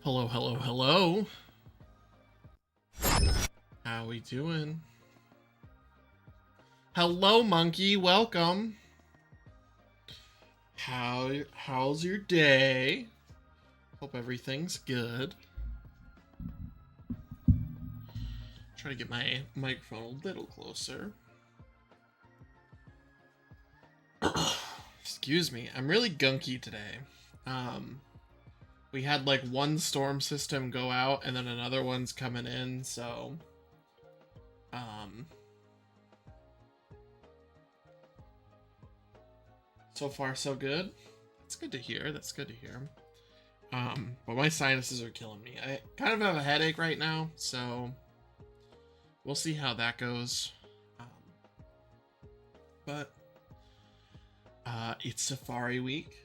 Hello, hello, hello. How we doing? Hello, monkey. Welcome. How's your day? Hope everything's good. Try to get my microphone a little closer. Excuse me. I'm really gunky today. We had like one storm system go out and then another one's coming in, so so far so good. That's good to hear. That's good to hear. But my sinuses are killing me. I kind of have a headache right now, so we'll see how that goes. But it's Safari Week.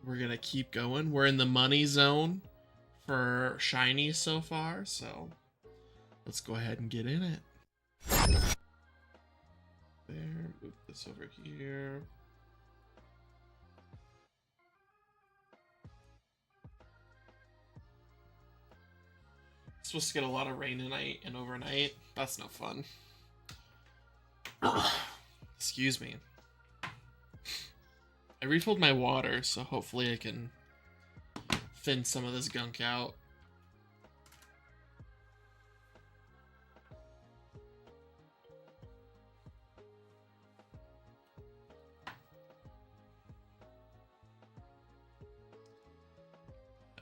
We're gonna keep going. We're in the money zone for shinies so far, so let's go ahead and get in it. There, move this over here. Supposed to get a lot of rain tonight and overnight. That's no fun. Excuse me. I refilled my water, so hopefully I can thin some of this gunk out.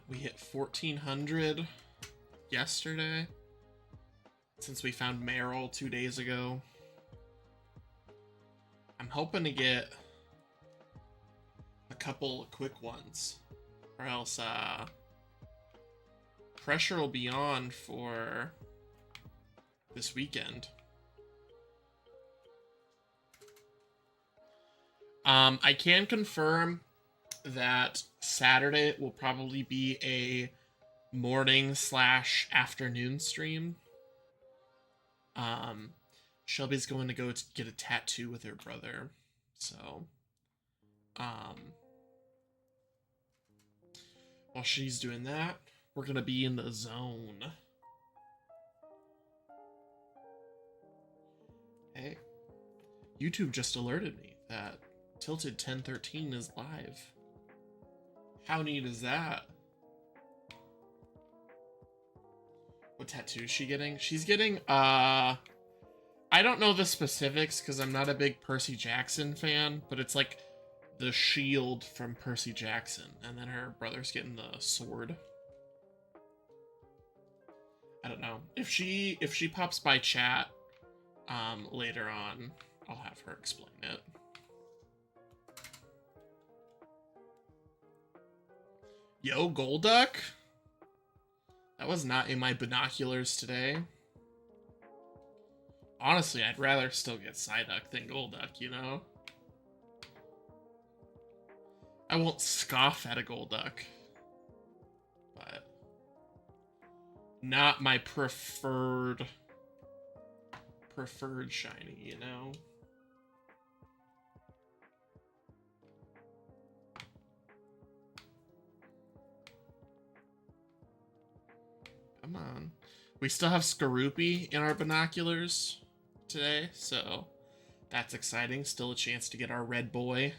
We hit 1400 yesterday, since we found Meryl 2 days ago. I'm hoping to get a couple quick ones, or else pressure will be on for this weekend. I can confirm that Saturday will probably be a morning/afternoon stream. Shelby's going to go to get a tattoo with her brother, so while she's doing that, we're gonna be in the zone. Hey, YouTube just alerted me that Tilted 1013 is live. How neat is that? What tattoo is she getting? She's getting, I don't know the specifics because I'm not a big Percy Jackson fan, but it's like the shield from Percy Jackson, and then her brother's getting the sword. I don't know. If she pops by chat later on, I'll have her explain it. Yo, Golduck? That was not in my binoculars today. Honestly, I'd rather still get Psyduck than Golduck, you know? I won't scoff at a Golduck, but not my preferred shiny, you know? Come on. We still have Skorupi in our binoculars today, so that's exciting. Still a chance to get our red boy.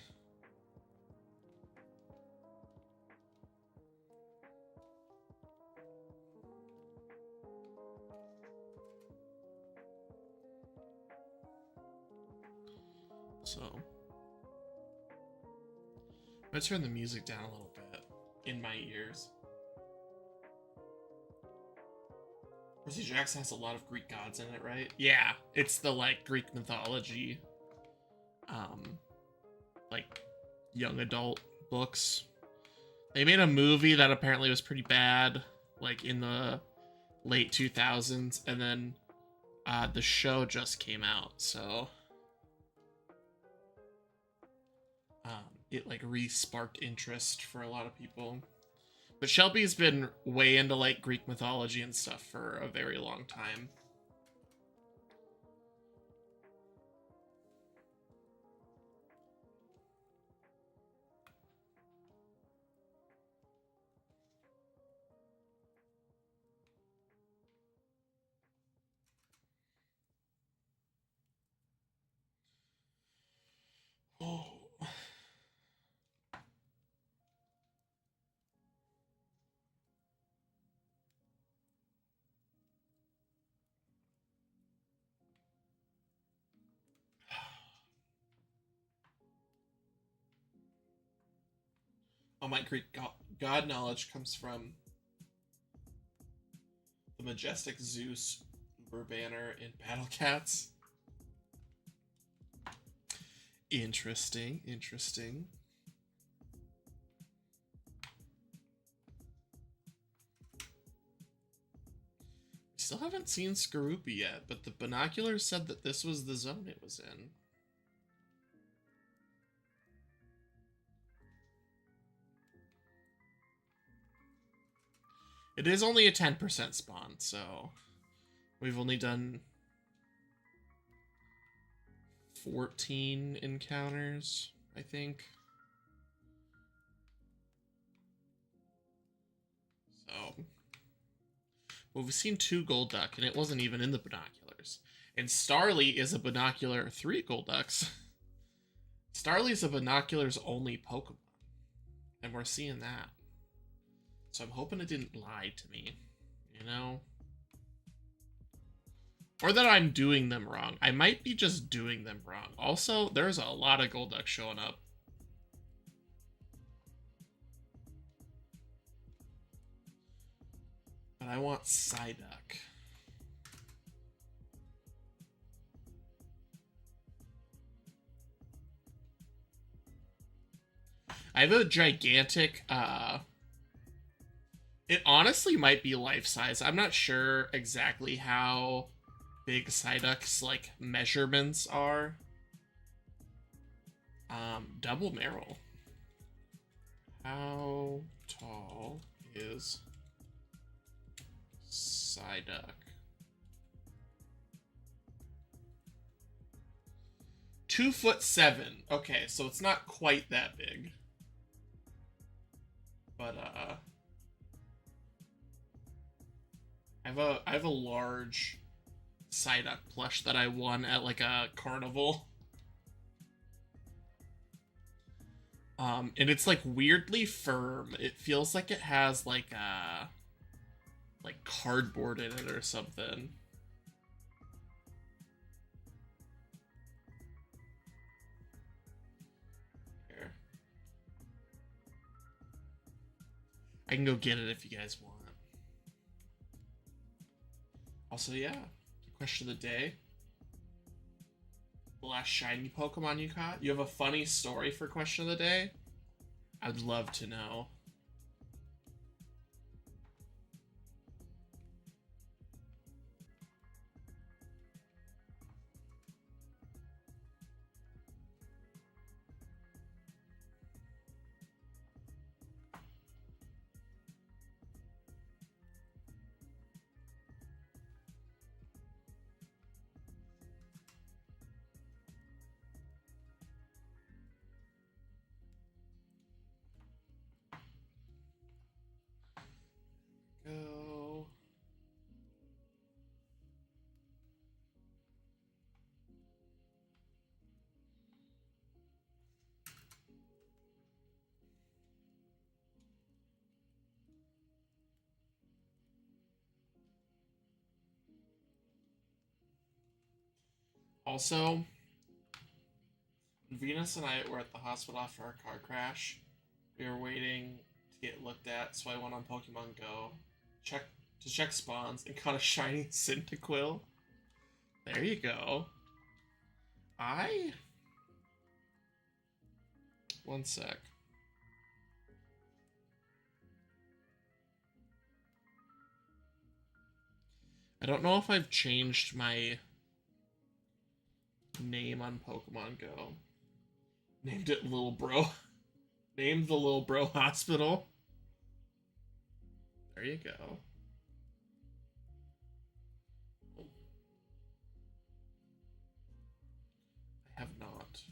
So I'm gonna turn the music down a little bit in my ears. Percy Jackson has a lot of Greek gods in it, right? Yeah, it's the like Greek mythology, like young adult books. They made a movie that apparently was pretty bad, like in the late 2000s, and then the show just came out, so it like re-sparked interest for a lot of people. But Shelby's been way into like Greek mythology and stuff for a very long time. Oh, my Greek god knowledge comes from the majestic Zeus Uber banner in Battle Cats. Interesting, interesting. Still haven't seen Skorupi yet, but the binoculars said that this was the zone it was in. It is only a 10% spawn, so we've only done 14 encounters, I think. So, well, we've seen 2 Golduck, and it wasn't even in the binoculars. And Starly is a binocular 3 Golducks. Starly's a binoculars only Pokemon, and we're seeing that. So I'm hoping it didn't lie to me, you know? Or that I'm doing them wrong. I might be just doing them wrong. Also, there's a lot of Golduck showing up. But I want Psyduck. I have a gigantic, it honestly might be life-size. I'm not sure exactly how big Psyduck's, like, measurements are. Double Meryl. How tall is Psyduck? 2'7". Okay, so it's not quite that big. But, I have a large Psyduck plush that I won at, like, a carnival. And it's, like, weirdly firm. It feels like it has, like, cardboard in it or something. Here. I can go get it if you guys want. Also, yeah, the question of the day. The last shiny Pokemon you caught? You have a funny story for question of the day? I'd love to know. Go. Also, Venus and I were at the hospital after our car crash. We were waiting to get looked at, so I went on Pokemon Go, to check spawns, and caught a shiny Cyndaquil. There you go. One sec. I don't know if I've changed my name on Pokemon Go. Named it Little Bro. Named the Little Bro Hospital. There you go. I have not.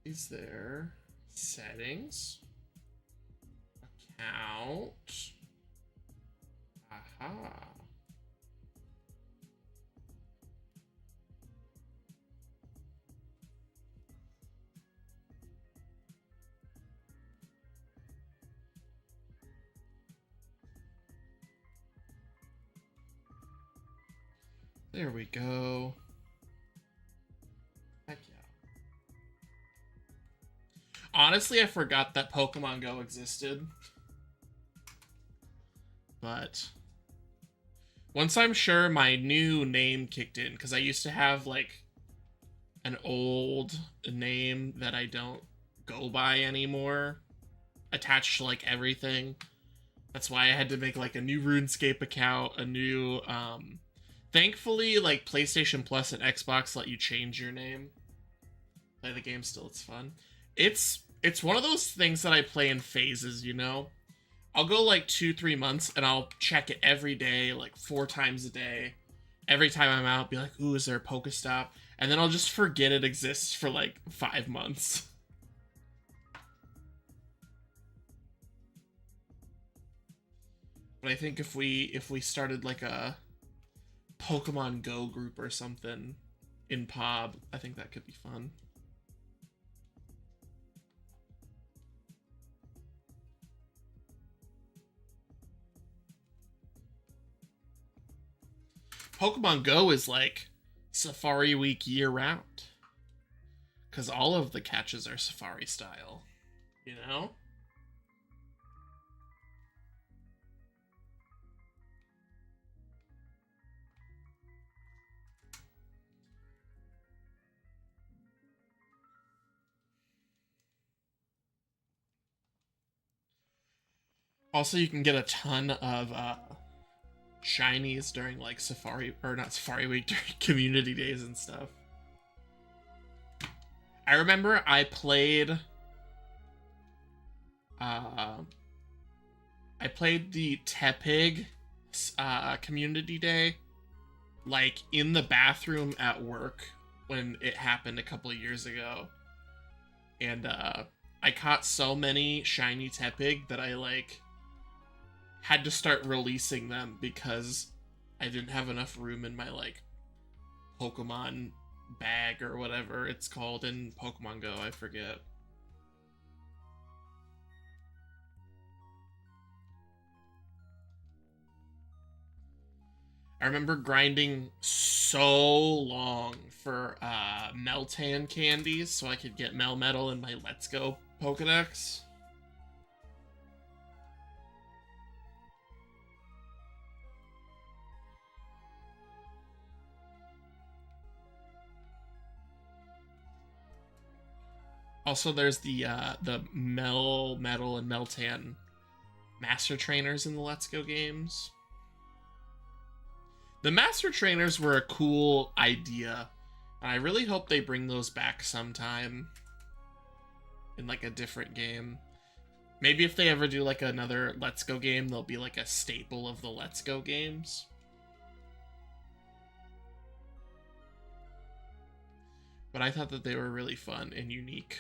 Is there settings? Account. Aha. There we go. Honestly, I forgot that Pokemon Go existed. But once I'm sure my new name kicked in, because I used to have like an old name that I don't go by anymore, attached to like everything. That's why I had to make like a new RuneScape account, a new thankfully like PlayStation Plus and Xbox let you change your name. Play the game still, it's fun. It's one of those things that I play in phases, you know? I'll go like 2-3 months and I'll check it every day, like 4 times a day. Every time I'm out, be like, ooh, is there a Pokestop? And then I'll just forget it exists for like 5 months. But I think if we started like a Pokemon Go group or something in POB, I think that could be fun. Pokemon Go is like Safari Week year round. Because all of the catches are Safari style, you know? Also, you can get a ton of shinies during like Safari, or not Safari Week, during community days and stuff. I remember I played the Tepig community day like in the bathroom at work when it happened a couple of years ago. And I caught so many shiny Tepig that I like had to start releasing them because I didn't have enough room in my like Pokemon bag or whatever it's called in Pokemon Go, I forget. I remember grinding so long for Meltan candies so I could get Melmetal in my Let's Go Pokedex. Also, there's the Melmetal and Meltan Master Trainers in the Let's Go games. The Master Trainers were a cool idea, and I really hope they bring those back sometime in like a different game. Maybe if they ever do like another Let's Go game, they'll be like a staple of the Let's Go games. But I thought that they were really fun and unique.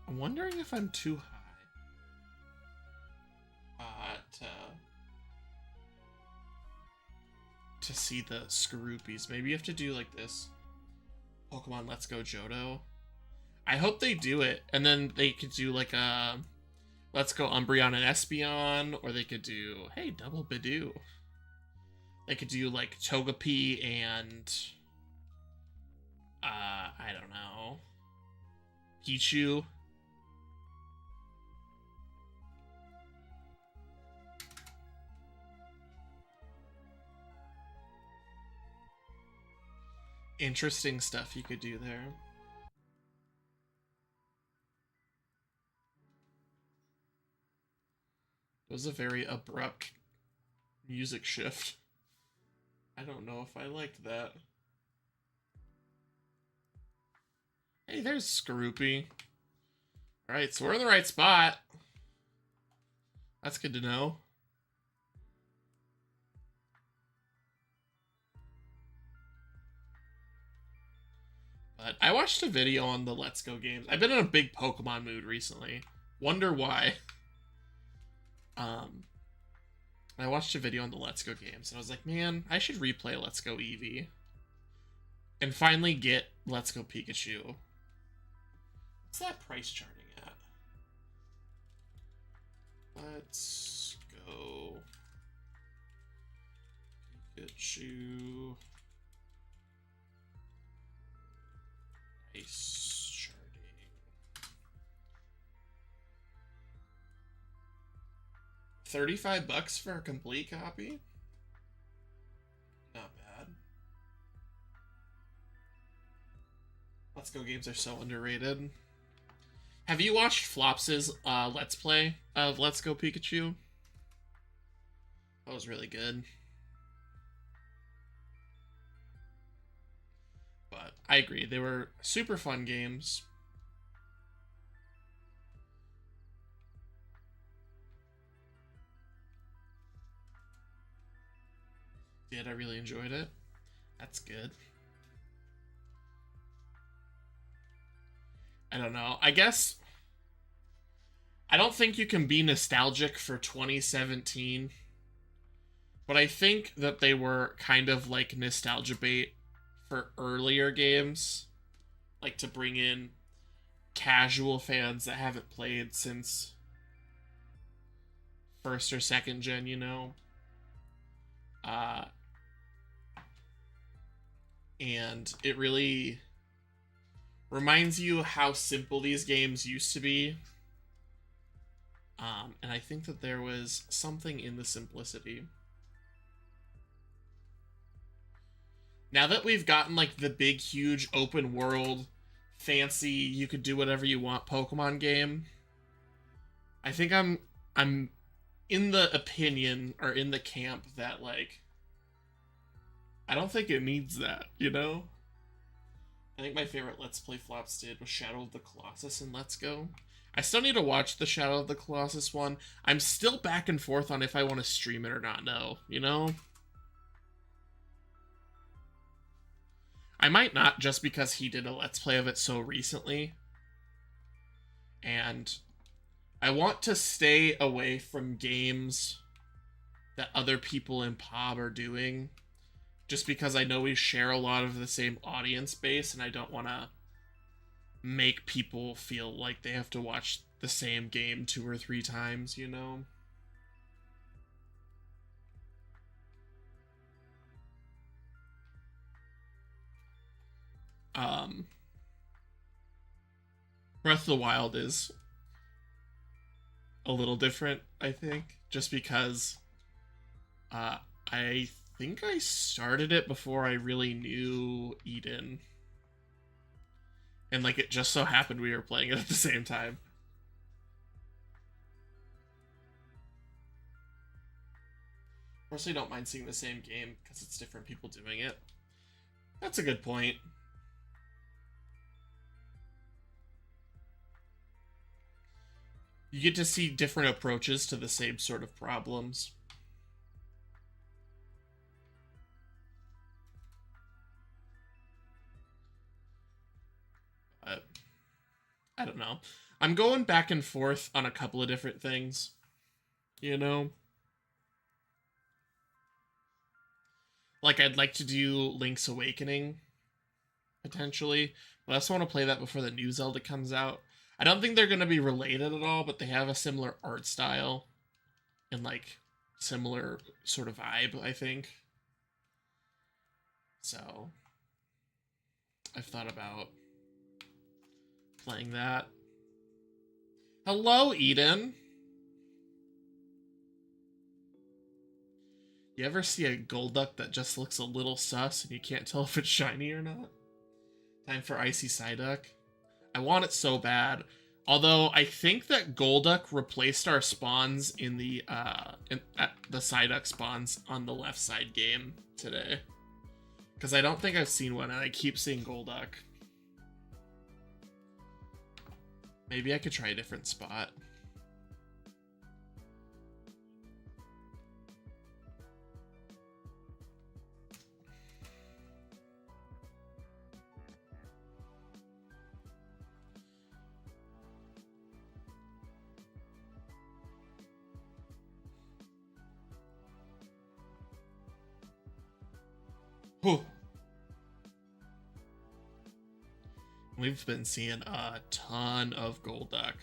I'm wondering if I'm too high to see the Skorupies. Maybe you have to do like this. Pokemon Let's Go Johto. I hope they do it, and then they could do like a Let's Go Umbreon and Espeon, or they could do, hey, double Bidoof. They could do like Togepi and I don't know, Pichu. Interesting stuff you could do there. It was a very abrupt music shift. I don't know if I liked that. Hey, there's Skorupi. Alright, so we're in the right spot. That's good to know. But I watched a video on the Let's Go games. I've been in a big Pokemon mood recently. Wonder why. I watched a video on the Let's Go games, and I was like, man, I should replay Let's Go Eevee. And finally get Let's Go Pikachu. What's that price charting at? Let's go Pikachu. Ice sharding. 35 bucks for a complete copy? Not bad. Let's Go games are so underrated. Have you watched Flops's Let's Play of Let's Go Pikachu? That was really good. But I agree, they were super fun games. Did I really enjoyed it? That's good. I don't know. I guess I don't think you can be nostalgic for 2017, but I think that they were kind of like nostalgia bait for earlier games, like to bring in casual fans that haven't played since first or second gen, you know. And it really reminds you how simple these games used to be. And I think that there was something in the simplicity. Now that we've gotten like the big, huge open world, fancy, you could do whatever you want Pokemon game, I think I'm in the opinion or in the camp that like I don't think it needs that, you know? I think my favorite Let's Play Flops did was Shadow of the Colossus and Let's Go. I still need to watch the Shadow of the Colossus one. I'm still back and forth on if I want to stream it or not, no, you know? I might not, just because he did a Let's Play of it so recently. And I want to stay away from games that other people in POB are doing, just because I know we share a lot of the same audience base, and I don't want to make people feel like they have to watch the same game 2 or 3 times, you know? Breath of the Wild is a little different, I think, just because I think I started it before I really knew Eden. And like it just so happened we were playing it at the same time. Personally, don't mind seeing the same game because it's different people doing it. That's a good point. You get to see different approaches to the same sort of problems. I don't know. I'm going back and forth on a couple of different things, you know? Like, I'd like to do Link's Awakening, potentially. But I also want to play that before the new Zelda comes out. I don't think they're going to be related at all, but they have a similar art style and, like, similar sort of vibe, I think. So, I've thought about playing that. Hello, Eden. You ever see a Golduck that just looks a little sus and you can't tell if it's shiny or not? Time for Icy Psyduck. I want it so bad. Although I think that Golduck replaced our spawns in the Psyduck spawns on the left side game today. Because I don't think I've seen one, and I keep seeing Golduck. Maybe I could try a different spot. Whew. We've been seeing a ton of Golduck.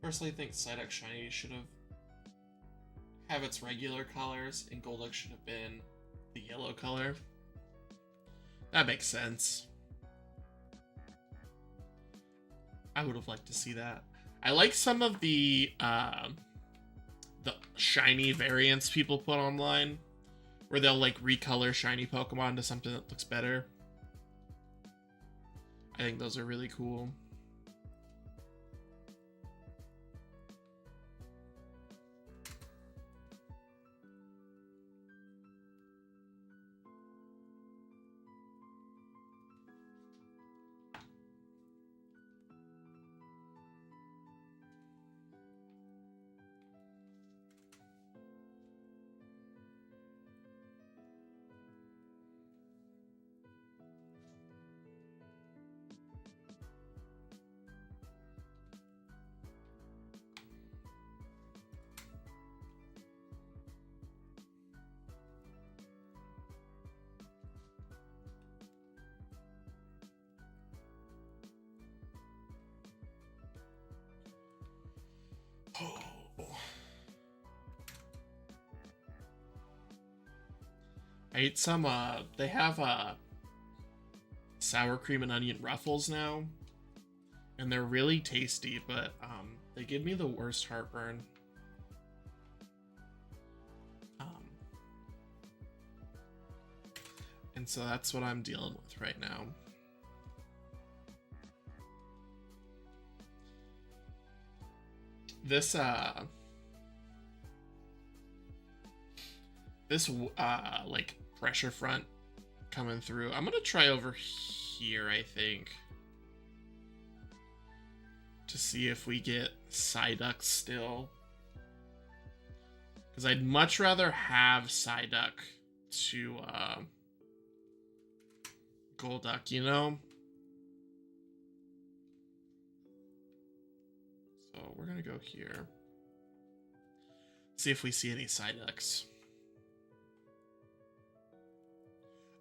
Personally think Psyduck Shiny should have its regular colors, and Golduck should have been the yellow color. That makes sense. I would have liked to see that. I like some of the shiny variants people put online, where they'll like recolor shiny Pokemon to something that looks better. I think those are really cool. I ate some, they have, sour cream and onion ruffles now, and they're really tasty, but, they give me the worst heartburn. And so that's what I'm dealing with right now. This, like, pressure front coming through. I'm gonna try over here, I think, to see if we get Psyduck still. Because I'd much rather have Psyduck to, Golduck, you know? So we're gonna go here. See if we see any Psyducks.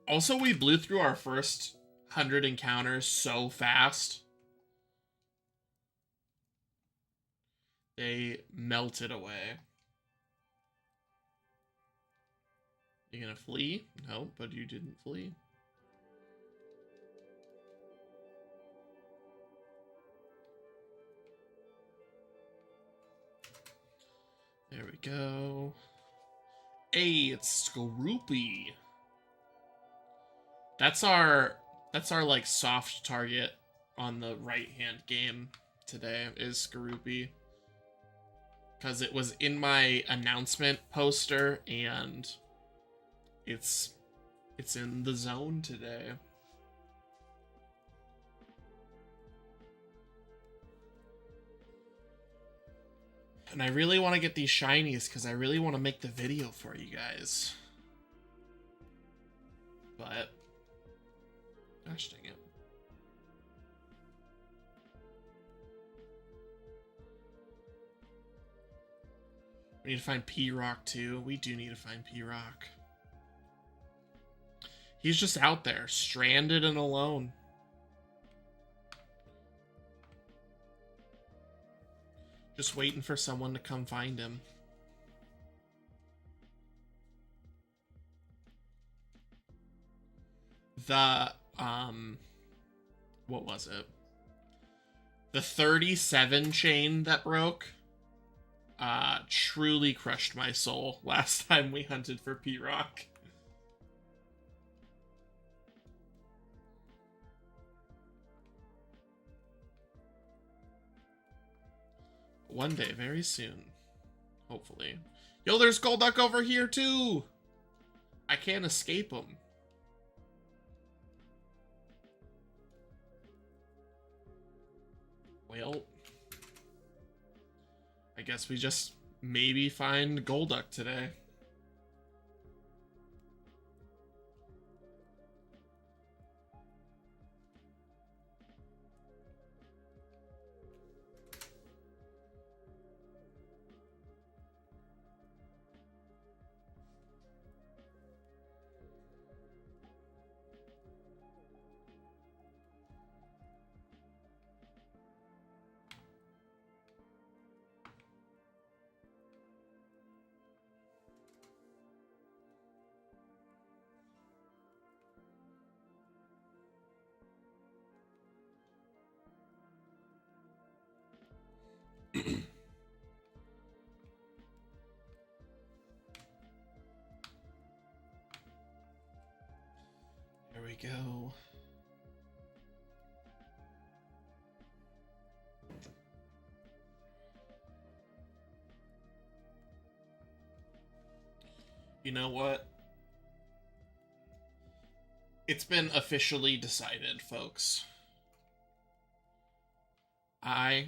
Also, we blew through our first 100 encounters so fast. They melted away. You gonna flee? No, but you didn't flee. There we go. Hey, it's Skorupi. That's our like soft target on the right hand game today is Skorupi. Because it was in my announcement poster and it's in the zone today. And I really want to get these shinies because I really want to make the video for you guys. But, gosh dang it. We need to find P-Rock too. We do need to find P-Rock. He's just out there, stranded and alone. Just waiting for someone to come find him. The, what was it? The 37 chain that broke, truly crushed my soul last time we hunted for P-Rock. One day, very soon. Hopefully. Yo, there's Golduck over here, too! I can't escape him. Well, I guess we just maybe find Golduck today. we go. You know what? It's been officially decided, folks. I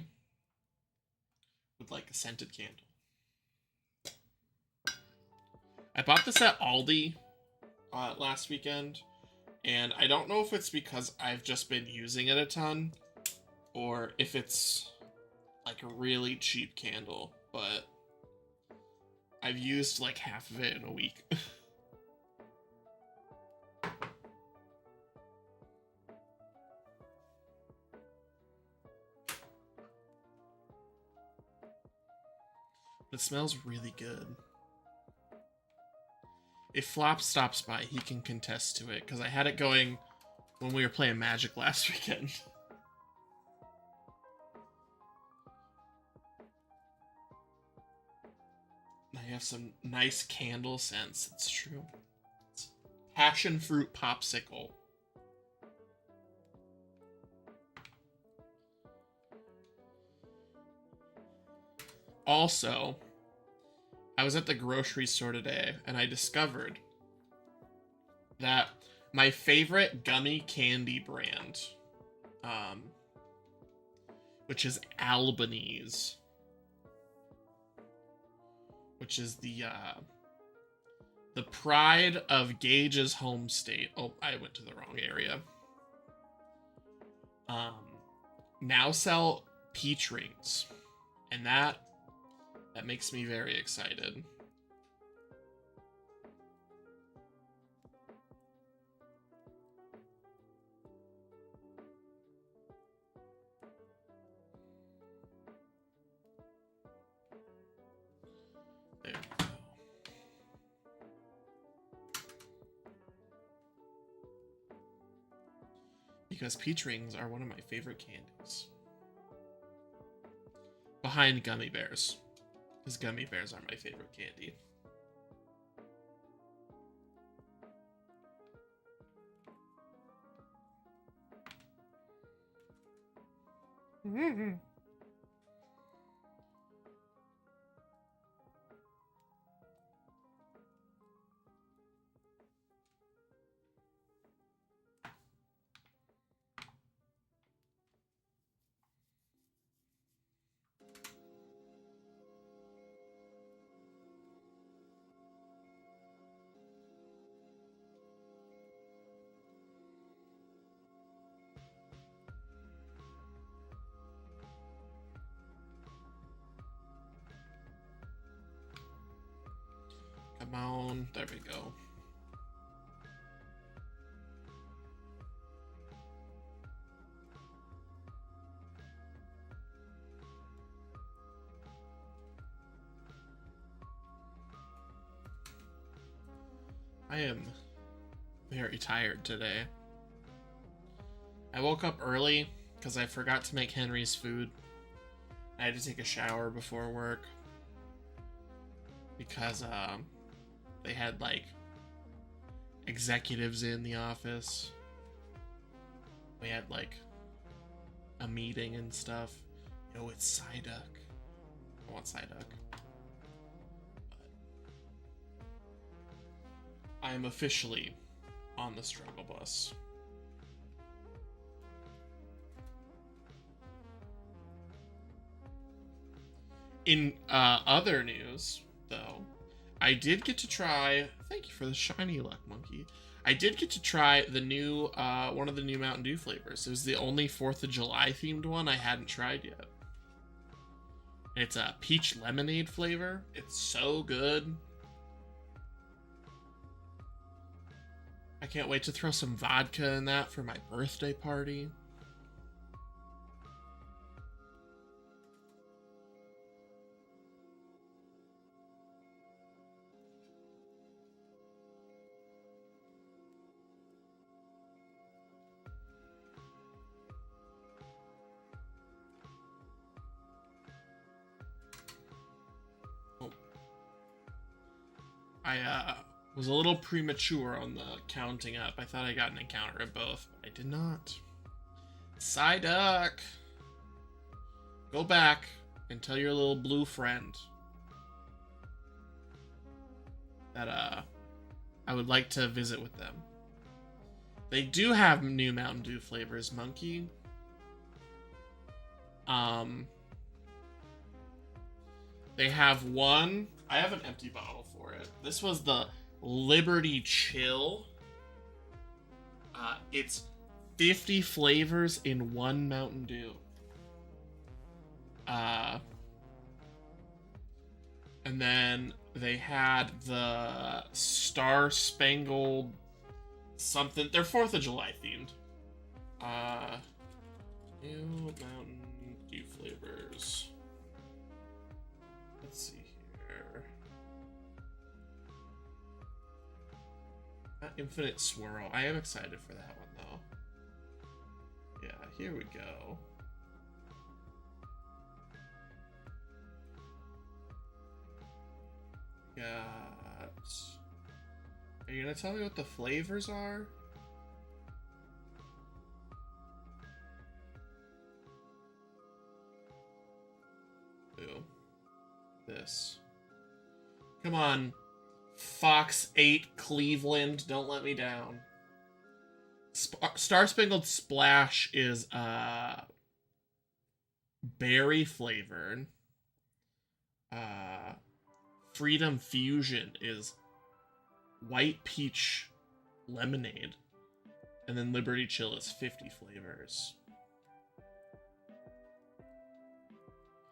would like a scented candle. I bought this at Aldi last weekend, and I don't know if it's because I've just been using it a ton, or if it's like a really cheap candle, but I've used like half of it in a week. It smells really good. If Flop stops by, he can contest to it, because I had it going when we were playing Magic last weekend. I have some nice candle scents, it's true. It's passion fruit popsicle. Also, I was at the grocery store today, and I discovered that my favorite gummy candy brand, which is Albanese, which is the pride of Gage's home state. Oh, I went to the wrong area. Now sell peach rings, and that makes me very excited. There we go. Because peach rings are one of my favorite candies. Behind gummy bears. Because gummy bears are my favorite candy. Mm-hmm. Come on, there we go. I am very tired today. I woke up early because I forgot to make Henry's food. I had to take a shower before work because they had like executives in the office. We had like a meeting and stuff. Yo, it's Psyduck. I want Psyduck. I am officially on the struggle bus. In other news, though, I did get to try. Thank you for the shiny luck, monkey. I did get to try the new one of the new Mountain Dew flavors. It was the only 4th of July themed one I hadn't tried yet. It's a peach lemonade flavor. It's so good. I can't wait to throw some vodka in that for my birthday party. I Was a little premature on the counting up. I thought I got an encounter at both, but I did not. Psyduck! Go back and tell your little blue friend that I would like to visit with them. They do have new Mountain Dew flavors, Monkey. They have one. I have an empty bottle for it. This was the Liberty Chill. It's 50 flavors in one Mountain Dew. And then they had the Star Spangled something. They're 4th of July themed. New Mountain Dew flavors. Let's see here. Infinite Swirl. I am excited for that one, though. Yeah, here we go. Got... Are you gonna tell me what the flavors are? Ooh. This. Come on. Fox 8 Cleveland, don't let me down. Star Spangled Splash is berry flavored. Freedom Fusion is white peach lemonade. And then Liberty Chill is 50 flavors.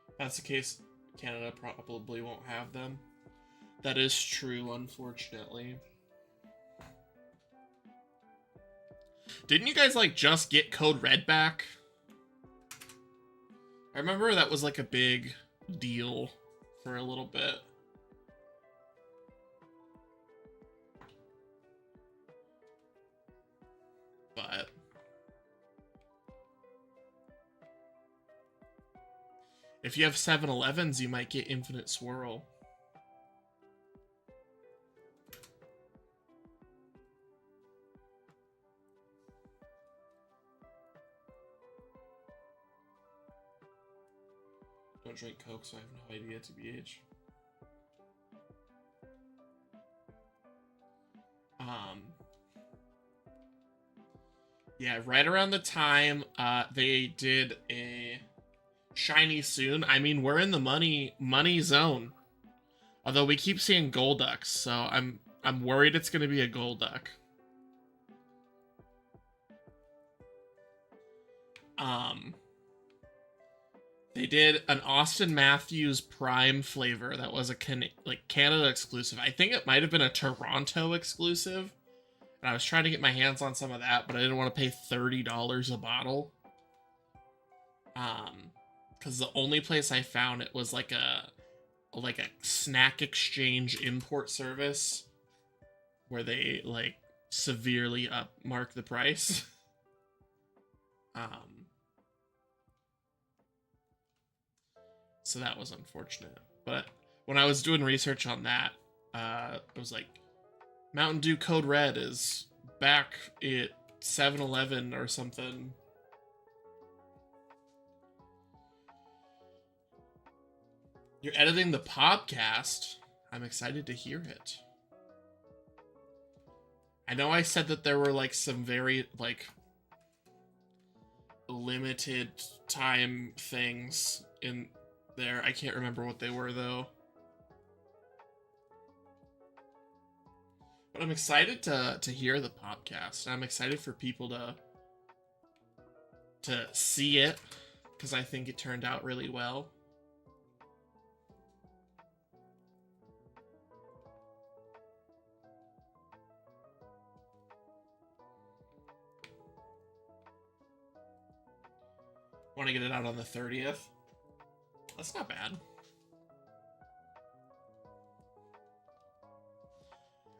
If that's the case, Canada probably won't have them. That is true, unfortunately. Didn't you guys, like, just get Code Red back? I remember that was, like, a big deal for a little bit. But... if you have 7-Elevens, you might get Infinite Swirl. Don't drink Coke, so I have no idea, TBH. Yeah, right around the time they did a shiny soon. I mean, we're in the money zone. Although we keep seeing Golducks, so I'm worried it's gonna be a Golduck. They did an Austin Matthews Prime flavor that was a Canada exclusive. I think it might have been a Toronto exclusive. And I was trying to get my hands on some of that, but I didn't want to pay $30 a bottle. Because the only place I found it was like a snack exchange import service where they like severely upmark the price. So that was unfortunate. But when I was doing research on that, it was like Mountain Dew Code Red is back at 7-Eleven or something. You're editing the podcast. I'm excited to hear it. I know I said that there were like some very like limited time things in there. I can't remember what they were though. But I'm excited to hear the podcast. I'm excited for people to see it because I think it turned out really well. Want to get it out on the 30th? That's not bad.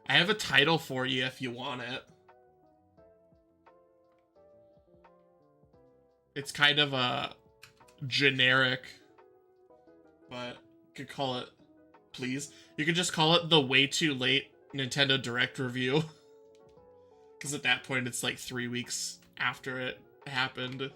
I have a title for you if you want it. It's kind of a generic, but you could call it, please. You could just call it the Way Too Late Nintendo Direct review. Because at that point, it's like 3 weeks after it happened.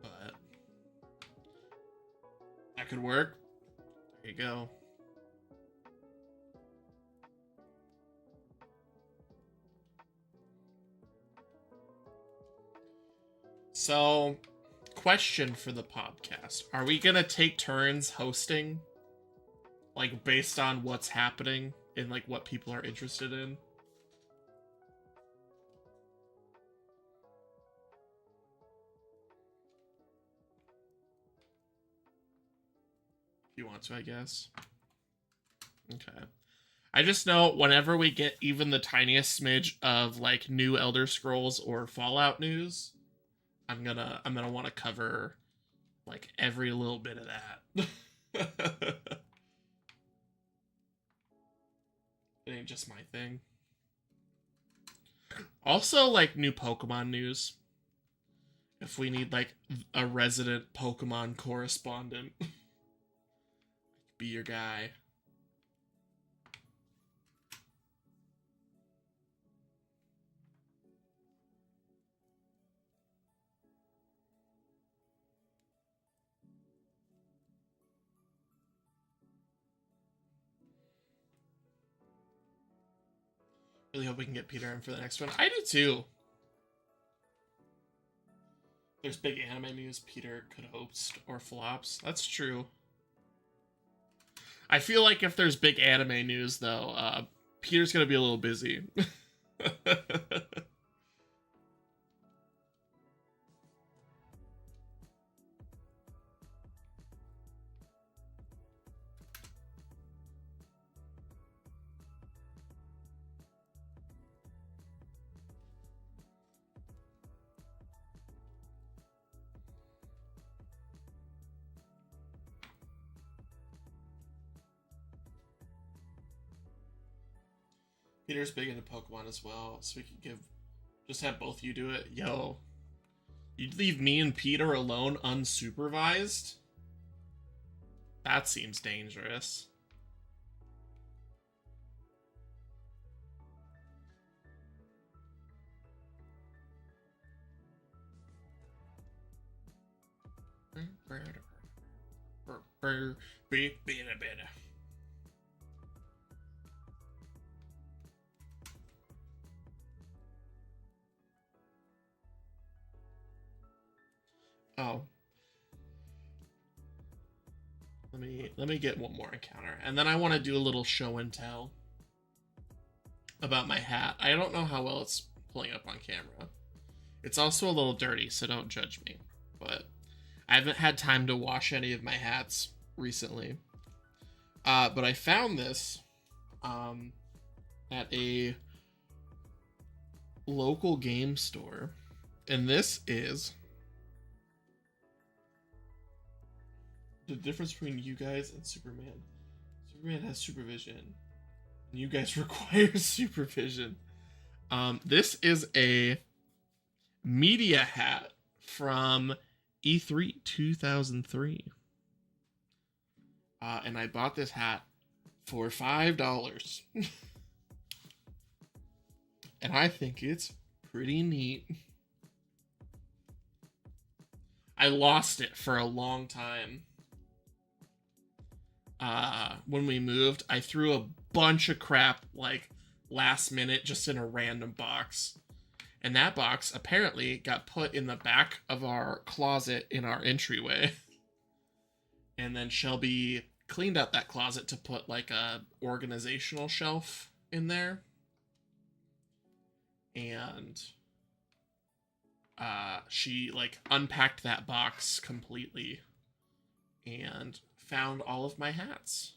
But that could work. There you go. So, question for the podcast. Are we going to take turns hosting? Like, based on what's happening and, like, what people are interested in? If you want to, I guess. Okay. I just know whenever we get even the tiniest smidge of, like, new Elder Scrolls or Fallout news, I'm gonna want to cover, like, every little bit of that. It ain't just my thing. Also, like, new Pokemon news. If we need, like, a resident Pokemon correspondent, be your guy. Really hope we can get Peter in for the next one. I do too. There's big anime news Peter could host or flops. That's true. I feel like if there's big anime news, though, Peter's gonna be a little busy. Peter's big into Pokemon as well, so we could just have both you do it. Yo, you'd leave me and Peter alone unsupervised? That seems dangerous. Oh. Let me get one more encounter. And then I want to do a little show and tell about my hat. I don't know how well it's pulling up on camera. It's also a little dirty, so don't judge me. But I haven't had time to wash any of my hats recently. But I found this at a local game store. And this is the difference between you guys and Superman. Superman has supervision, and you guys require supervision. This is a media hat from E3 2003. And I bought this hat for $5. And I think it's pretty neat. I lost it for a long time. When we moved, I threw a bunch of crap, like, last minute just in a random box. And that box apparently got put in the back of our closet in our entryway. And then Shelby cleaned out that closet to put, like, a organizational shelf in there. And she, like, unpacked that box completely and found all of my hats.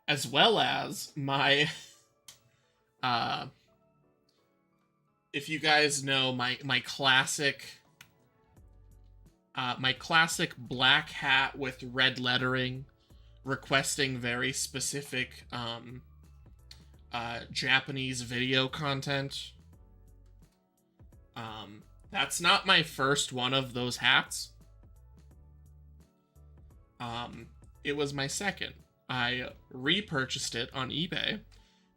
as well as my if you guys know my classic black hat with red lettering requesting very specific Japanese video content. That's not my first one of those hats. It was my second. I repurchased it on eBay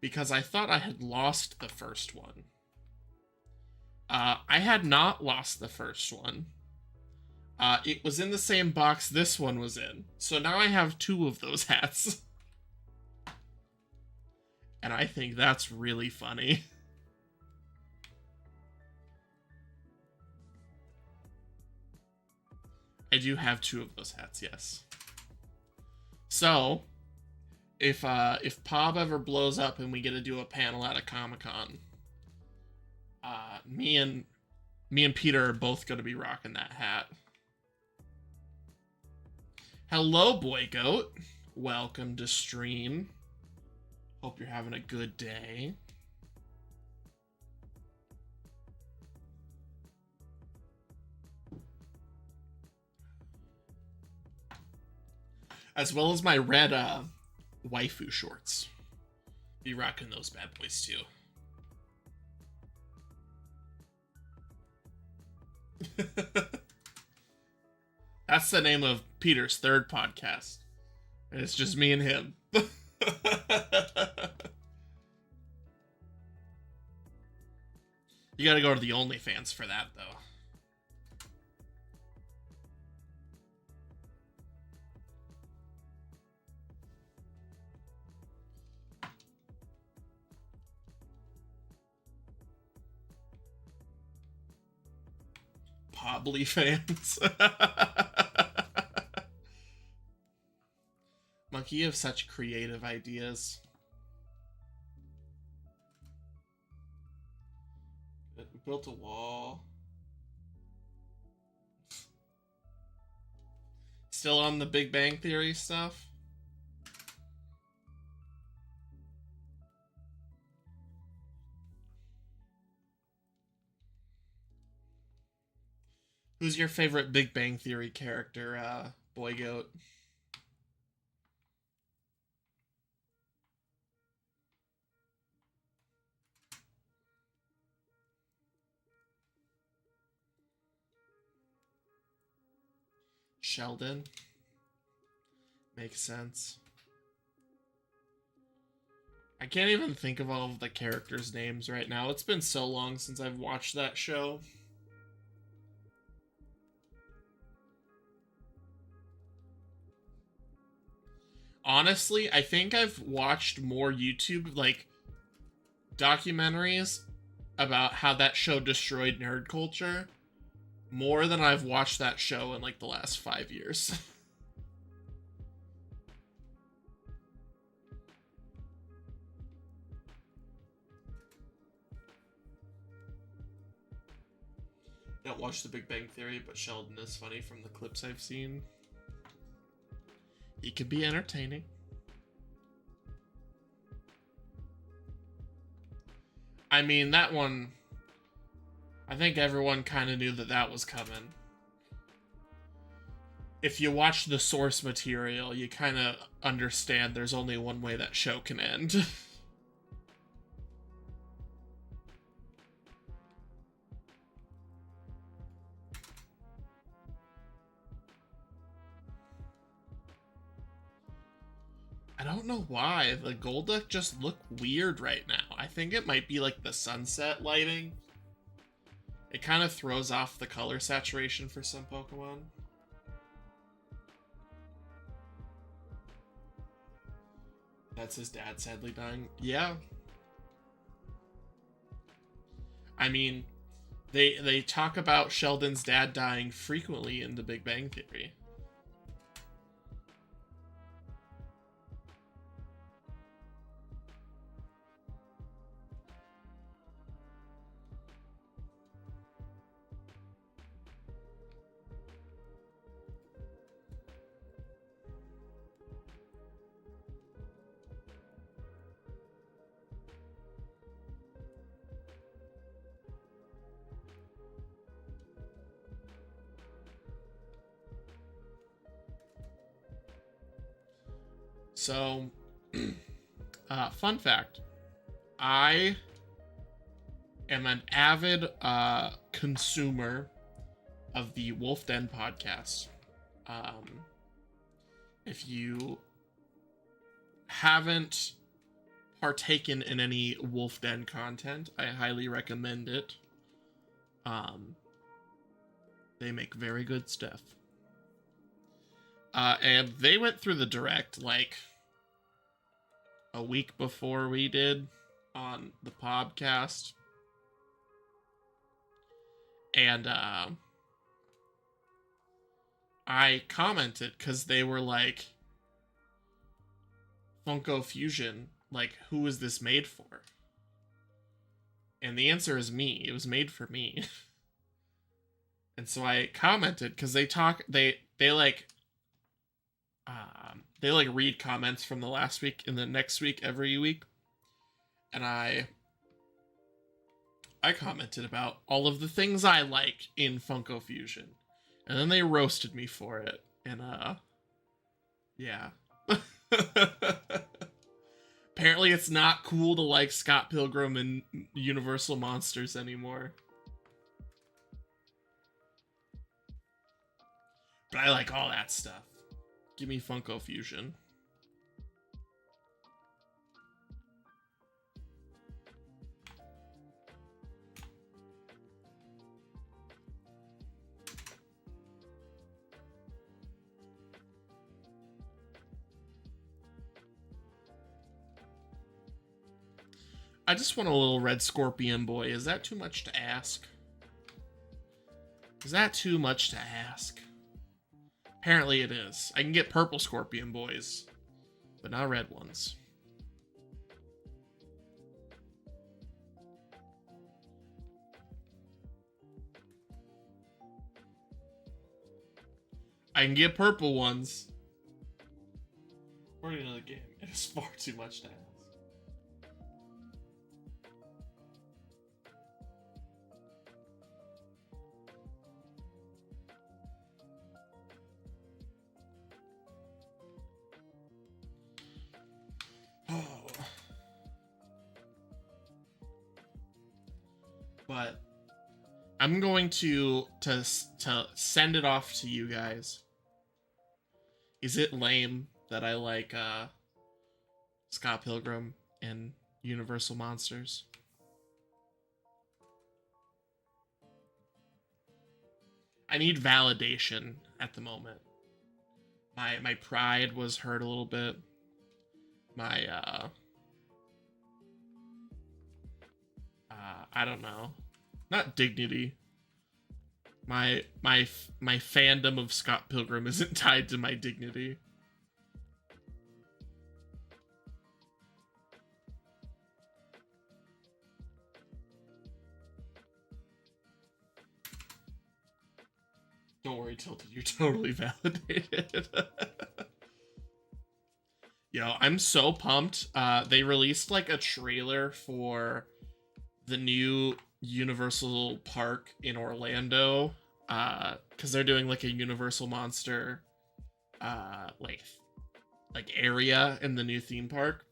because I thought I had lost the first one. I had not lost the first one. It was in the same box this one was in. So now I have two of those hats. And I think that's really funny. I do have two of those hats, yes. So, if Pob ever blows up and we get to do a panel at a Comic-Con, me and Peter are both going to be rocking that hat. Hello, Boy Goat. Welcome to stream. Hope you're having a good day. As well as my red waifu shorts. Be rocking those bad boys too. That's the name of Peter's third podcast. And it's just me and him. You gotta go to the OnlyFans for that, though. Pobly fans. Monkey, you have such creative ideas. We built a wall. Still on the Big Bang Theory stuff? Who's your favorite Big Bang Theory character, Boy Goat? Sheldon. Makes sense. I can't even think of all of the characters' names right now. It's been so long since I've watched that show. Honestly, I think I've watched more YouTube, like, documentaries about how that show destroyed nerd culture more than I've watched that show in, like, the last 5 years. Don't watch The Big Bang Theory, but Sheldon is funny from the clips I've seen. He can be entertaining. I mean, that one, I think everyone kind of knew that that was coming. If you watch the source material, you kind of understand there's only one way that show can end. I don't know why. The Golduck just look weird right now. I think it might be like the sunset lighting. It kind of throws off the color saturation for some Pokemon. That's his dad sadly dying. Yeah. I mean, they talk about Sheldon's dad dying frequently in The Big Bang Theory. So, fun fact. I am an avid consumer of the Wolf Den podcast. If you haven't partaken in any Wolf Den content, I highly recommend it. They make very good stuff. And they went through the direct like a week before we did on the podcast. And I commented because they were like, Funko Fusion, like, who is this made for? And the answer is me. It was made for me. And so I commented because they read comments from the last week and the next week every week. And I commented about all of the things I like in Funko Fusion. And then they roasted me for it. And yeah. Apparently it's not cool to like Scott Pilgrim and Universal Monsters anymore. But I like all that stuff. Give me Funko Fusion. I just want a little red scorpion boy. Is that too much to ask? Is that too much to ask? Apparently it is. I can get purple scorpion boys, but not red ones. I can get purple ones. We're in another game. It is far too much to ask. But I'm going to send it off to you guys. Is it lame that I like Scott Pilgrim and Universal Monsters? I need validation at the moment. My pride was hurt a little bit. My I don't know. Not dignity. My fandom of Scott Pilgrim isn't tied to my dignity. Don't worry, Tilted. You're totally validated. Yo, I'm so pumped. They released like a trailer for the new Universal Park in Orlando, because they're doing like a Universal Monster like area in the new theme park.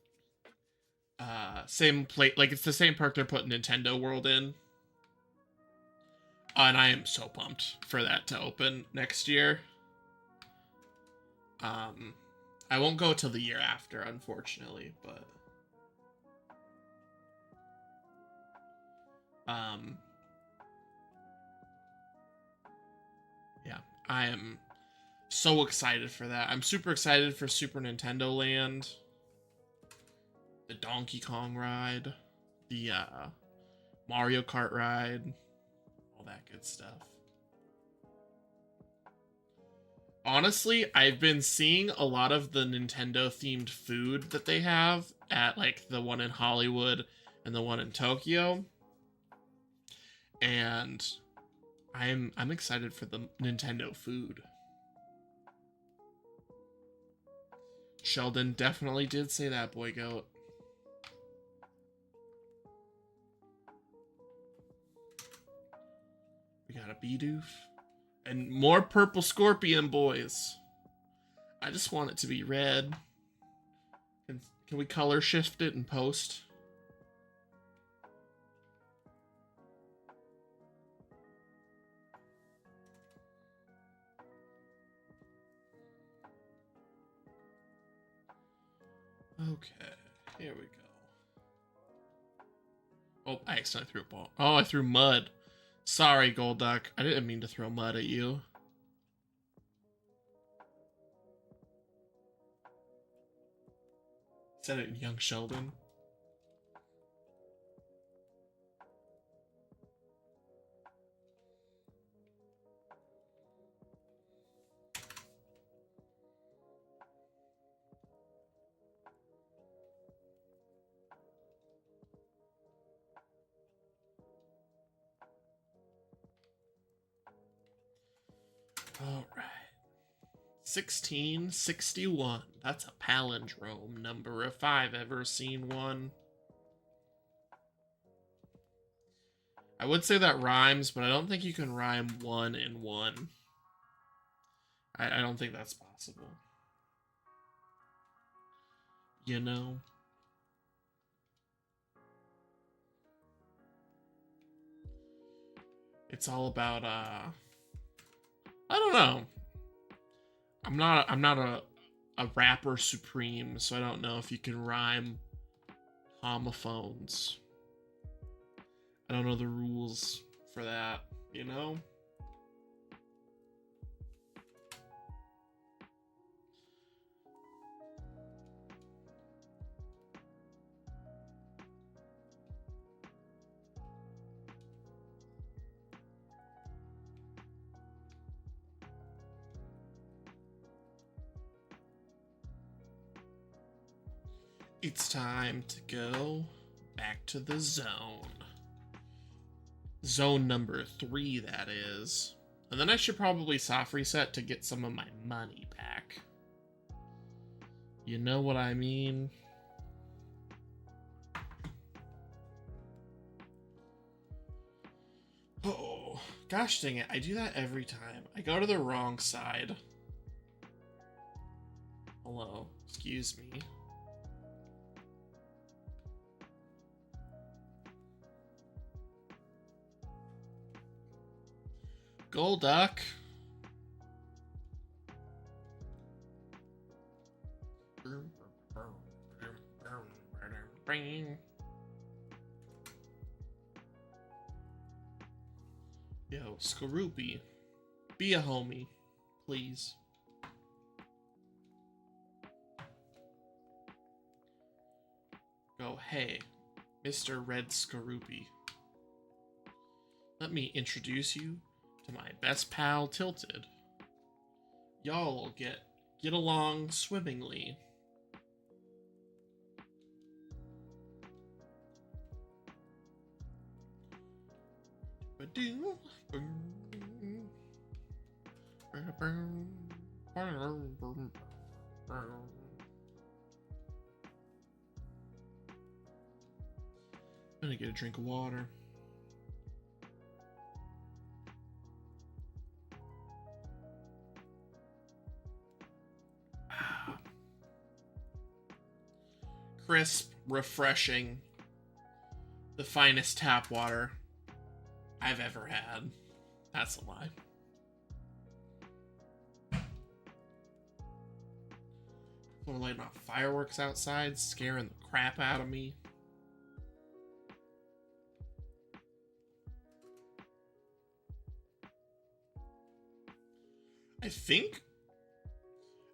Same place, like it's the same park they're putting Nintendo World in. And I am so pumped for that to open next year. I won't go till the year after, unfortunately, but yeah, I am so excited for that. I'm super excited for Super Nintendo Land, the Donkey Kong ride, the Mario Kart ride, all that good stuff. Honestly, I've been seeing a lot of the Nintendo themed food that they have at like the one in Hollywood and the one in Tokyo. And I'm excited for the Nintendo food. Sheldon definitely did say that, boy goat. We got a Bidoof. And more purple scorpion boys. I just want it to be red. Can we color shift it in post? Okay, here we go. Oh, I accidentally threw a ball. Oh, I threw mud. Sorry, Golduck. I didn't mean to throw mud at you. Said it in Young Sheldon. All right. 1661. That's a palindrome number if I've ever seen one. I would say that rhymes, but I don't think you can rhyme one in one. I don't think that's possible. You know? It's all about, I don't know. I'm not a rapper supreme, so I don't know if you can rhyme homophones. I don't know the rules for that, you know? It's time to go back to the zone. Zone number 3, that is. And then I should probably soft reset to get some of my money back. You know what I mean? Oh, gosh dang it. I do that every time. I go to the wrong side. Hello, excuse me. Golduck. Yo, Skorupi. Be a homie, please. Go, hey, Mr. Red Skorupi. Let me introduce you to my best pal, Tilted. Y'all will get along swimmingly. I'm gonna get a drink of water. Crisp, refreshing, the finest tap water I've ever had. That's a lie. People are lighting off fireworks outside, scaring the crap out of me.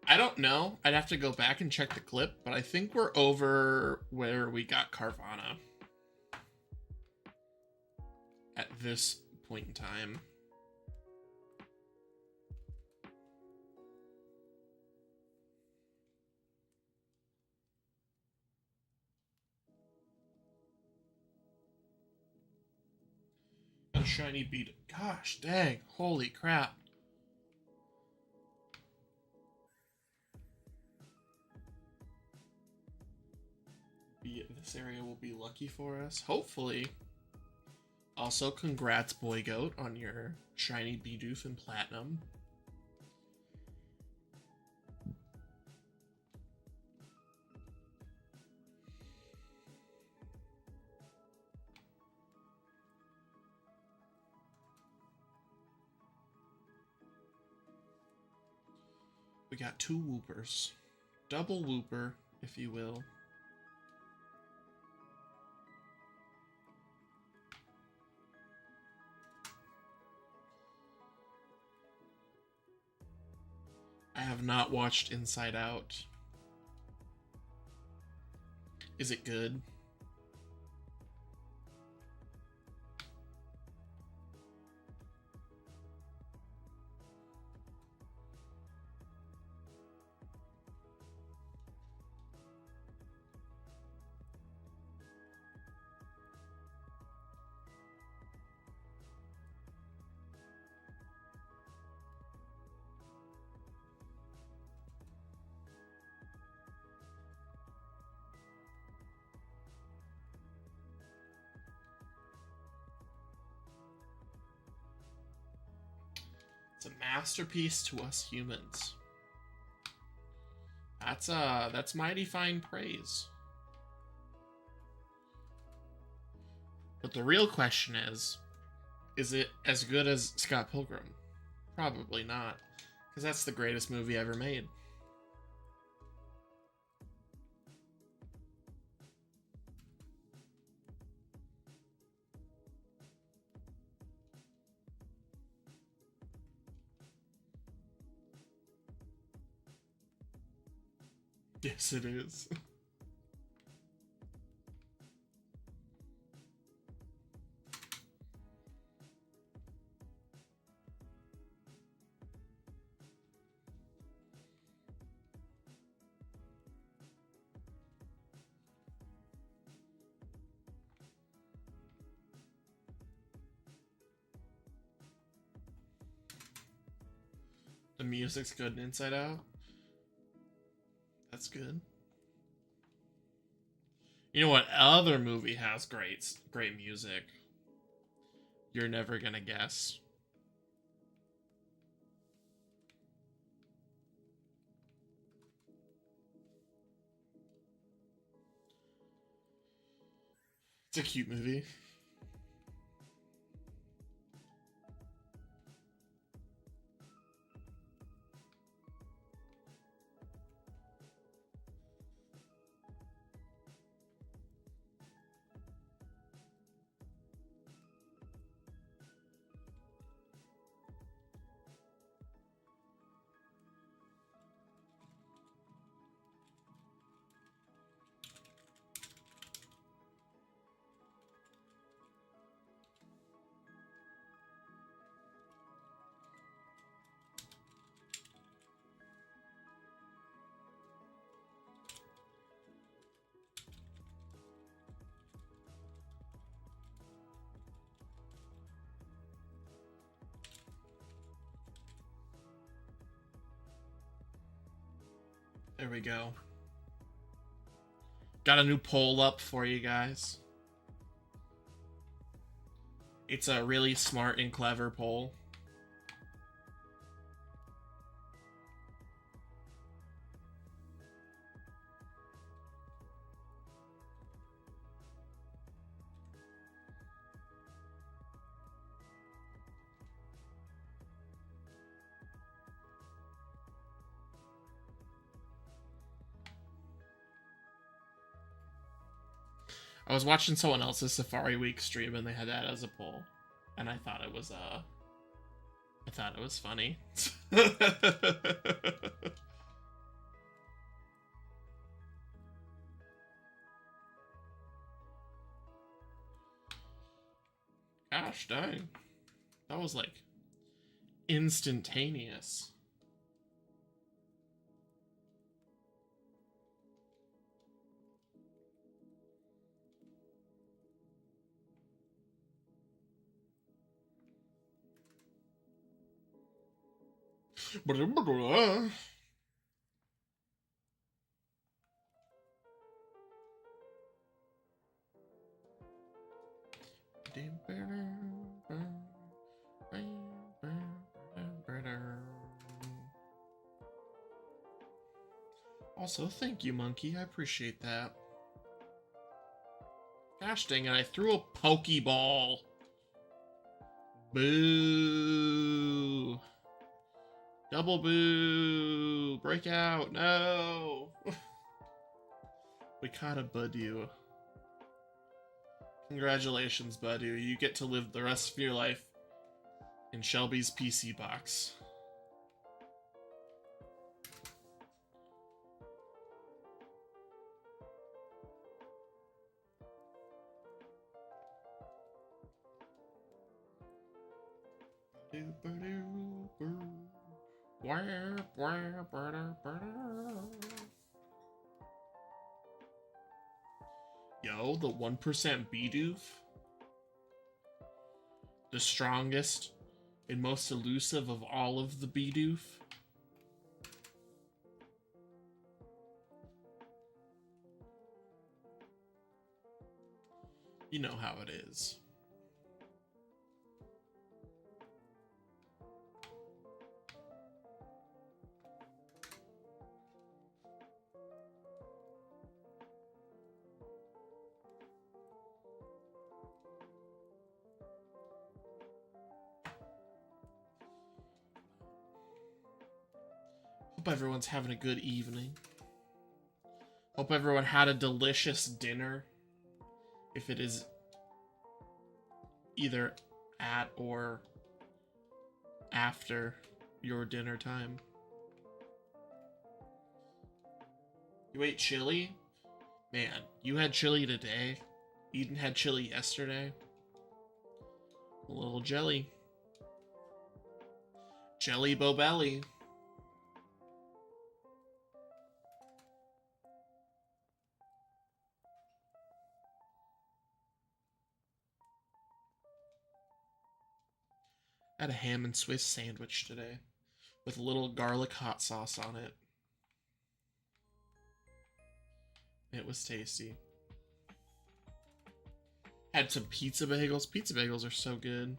I don't know. I'd have to go back and check the clip, but I think we're over where we got Carvanha at this point in time. A shiny beat. Gosh dang. Holy crap. This area will be lucky for us. Hopefully. Also, congrats, Boy Goat, on your shiny Bidoof and Platinum. We got 2 whoopers. Double whooper, if you will. I have not watched Inside Out. Is it good? It's a masterpiece to us humans. That's mighty fine praise. But the real question is it as good as Scott Pilgrim? Probably not, because that's the greatest movie ever made. Yes, it is. The music's good in Inside Out. That's good. You know what other movie has great music? You're Never Gonna Guess. It's a cute movie. There we go. Got a new poll up for you guys. It's a really smart and clever poll. I was watching someone else's Safari Week stream and they had that as a poll, and I thought it was funny. Gosh dang, that was like instantaneous. Also, thank you, Monkey. I appreciate that. Gosh dang it, I threw a Pokeball. Boo. Double boo! Break out! No! We caught a Budu. Congratulations, Budu. You get to live the rest of your life in Shelby's PC box. Yo, the 1% Bidoof. The strongest and most elusive of all of the Bidoof. You know how it is. Hope everyone's having a good evening. Hope everyone had a delicious dinner. If it is either at or after your dinner time. You ate chili? Man, you had chili today? Eden had chili yesterday? A little jelly. Jelly Bobelli. I had a ham and Swiss sandwich today with a little garlic hot sauce on it. It was tasty. Had some pizza bagels. Pizza bagels are so good.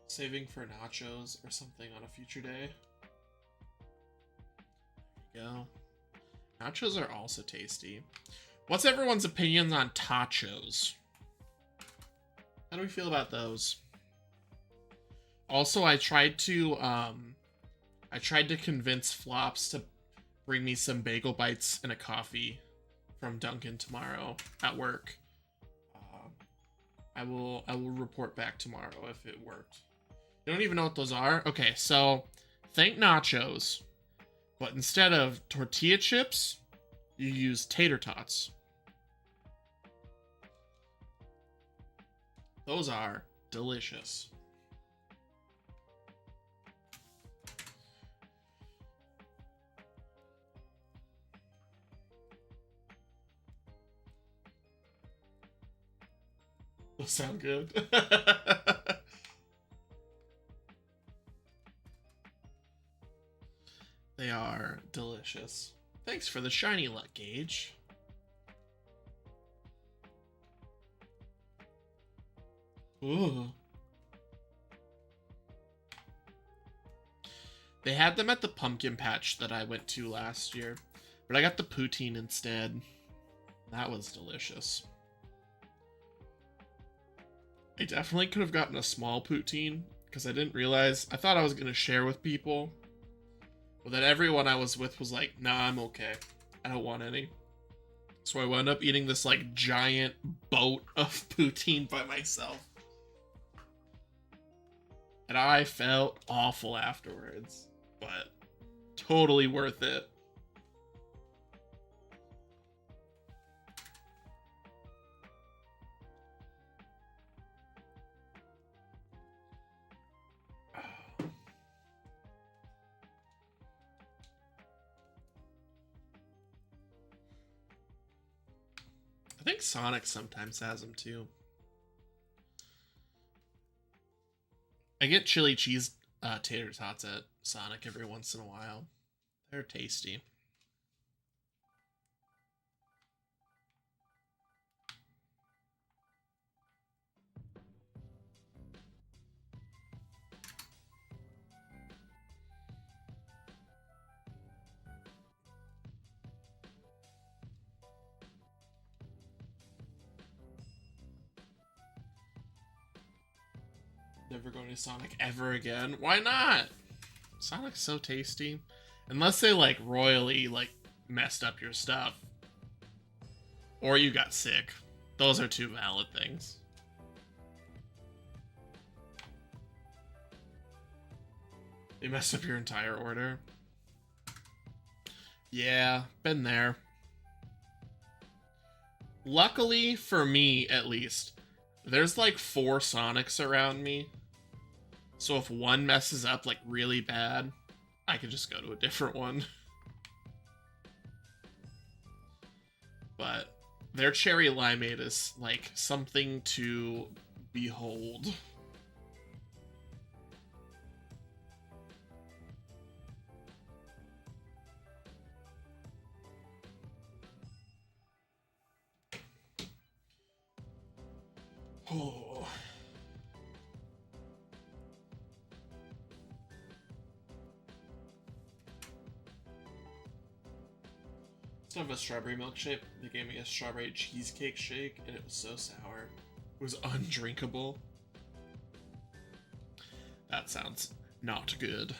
Saving for nachos or something on a future day. There you go. Nachos are also tasty. What's everyone's opinions on tachos? How do we feel about those? Also, I tried to convince Flops to bring me some bagel bites and a coffee from Dunkin' tomorrow at work. I will report back tomorrow if it worked. You don't even know what those are? Okay, so think nachos, but instead of tortilla chips, you use tater tots. Those are delicious. Those sound good. They are delicious. Thanks for the shiny luck, Gage. Ooh. They had them at the pumpkin patch that I went to last year, but I got the poutine instead. That was delicious. I definitely could have gotten a small poutine because I didn't realize. I thought I was going to share with people, but then everyone I was with was like, nah, I'm okay. I don't want any. So I wound up eating this like giant boat of poutine by myself. And I felt awful afterwards, but totally worth it. I think Sonic sometimes has them too. I get chili cheese tater tots at Sonic every once in a while. They're tasty. never going to Sonic ever again. Why not? Sonic's so tasty. Unless they, like, royally, like, messed up your stuff. Or you got sick. Those are two valid things. They messed up your entire order. Yeah, been there. Luckily, for me, at least, there's like 4 Sonics around me. So if one messes up like really bad, I can just go to a different one. But their cherry limeade is like something to behold. Oh. Instead of a strawberry milkshake, they gave me a strawberry cheesecake shake, and it was so sour. It was undrinkable. That sounds not good.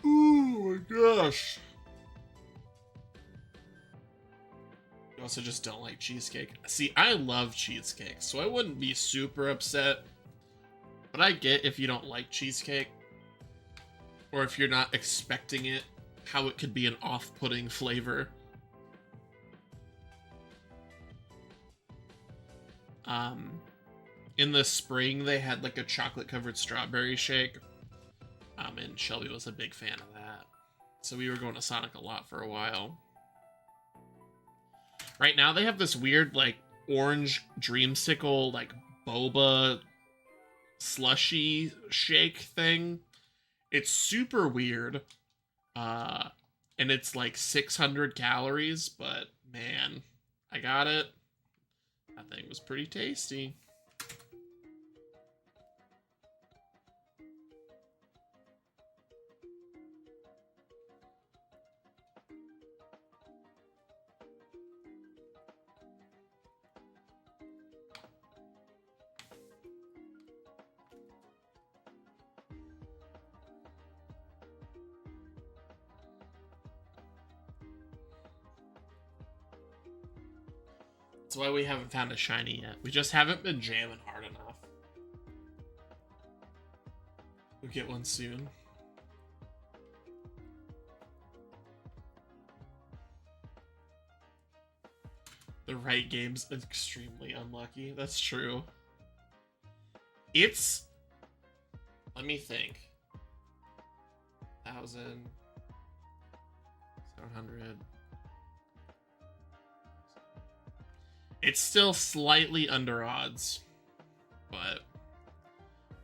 Oh my gosh. You also just don't like cheesecake. See, I love cheesecake, so I wouldn't be super upset. But I get if you don't like cheesecake, or if you're not expecting it, how it could be an off-putting flavor. In the spring, they had like a chocolate-covered strawberry shake. And Shelby was a big fan of that. So we were going to Sonic a lot for a while. Right now, they have this weird, like, orange dreamsicle, like, boba slushy shake thing. It's super weird. And it's, like, 600 calories, but, man, I got it. That thing was pretty tasty. That's why we haven't found a shiny yet. We just haven't been jamming hard enough. We'll get one soon. The right game's extremely unlucky. That's true. It's... Let me think. 1,000... 700... It's still slightly under odds, but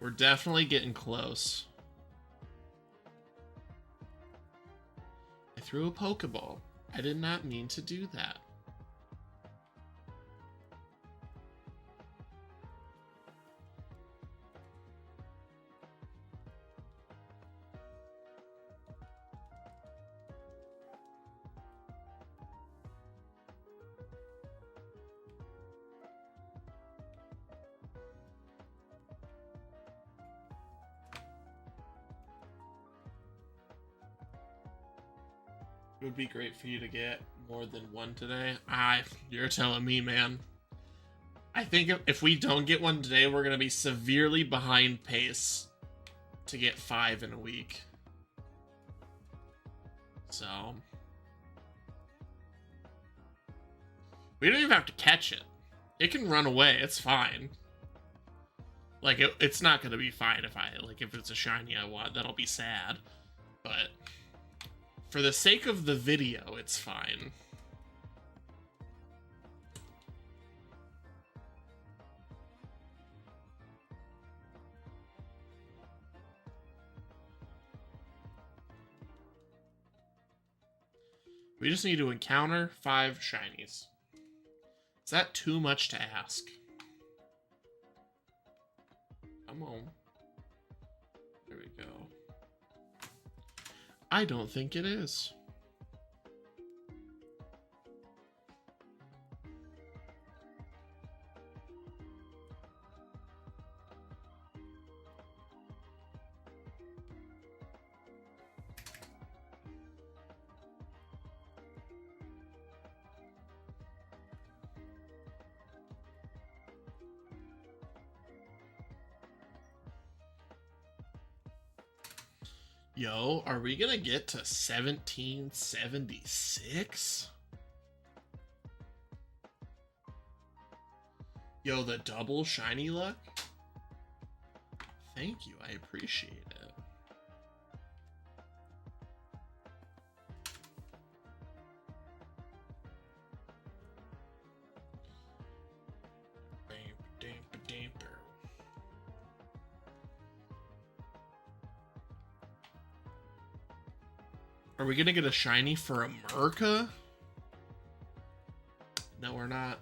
we're definitely getting close. I threw a Pokeball. I did not mean to do that. It would be great for you to get more than one today. You're telling me, man. I think if we don't get one today, we're going to be severely behind pace to get 5 in a week. So... we don't even have to catch it. It can run away. It's fine. Like, it's not going to be fine if it's a shiny I want. That'll be sad. But... for the sake of the video, it's fine. We just need to encounter 5 shinies. Is that too much to ask? Come on. There we go. I don't think it is. Yo, are we gonna get to 1776? Yo, the double shiny luck? Thank you, I appreciate it. Are we gonna get a shiny for America? No, we're not.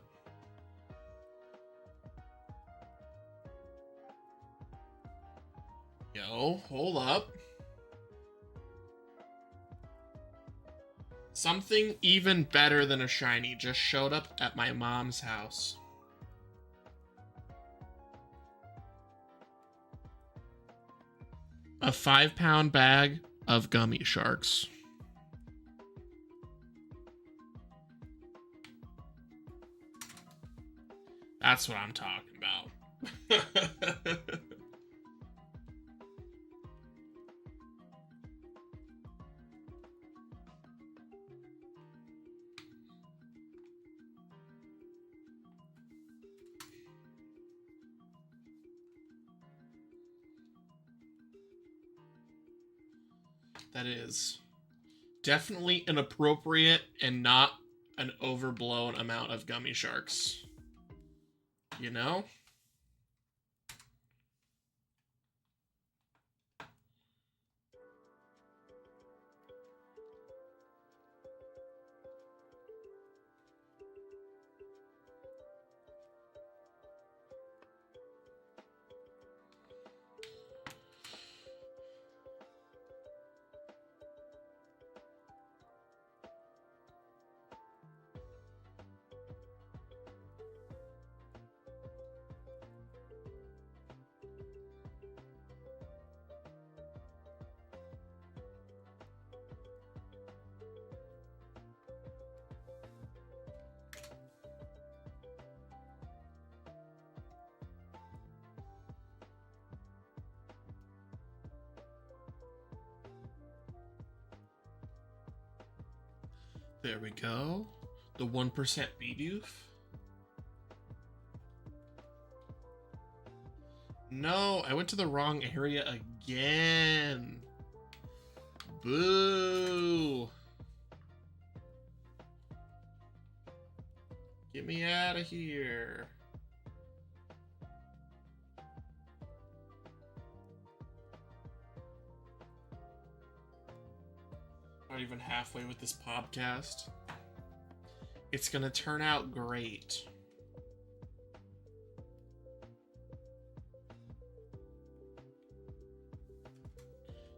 Yo, hold up. Something even better than a shiny just showed up at my mom's house. A 5-pound bag of gummy sharks. That's what I'm talking about. That is definitely an appropriate and not an overblown amount of gummy sharks. You know? There we go. The 1% BDoof. No, I went to the wrong area again. Boo. Get me out of here. Not even halfway with this podcast. It's gonna turn out great.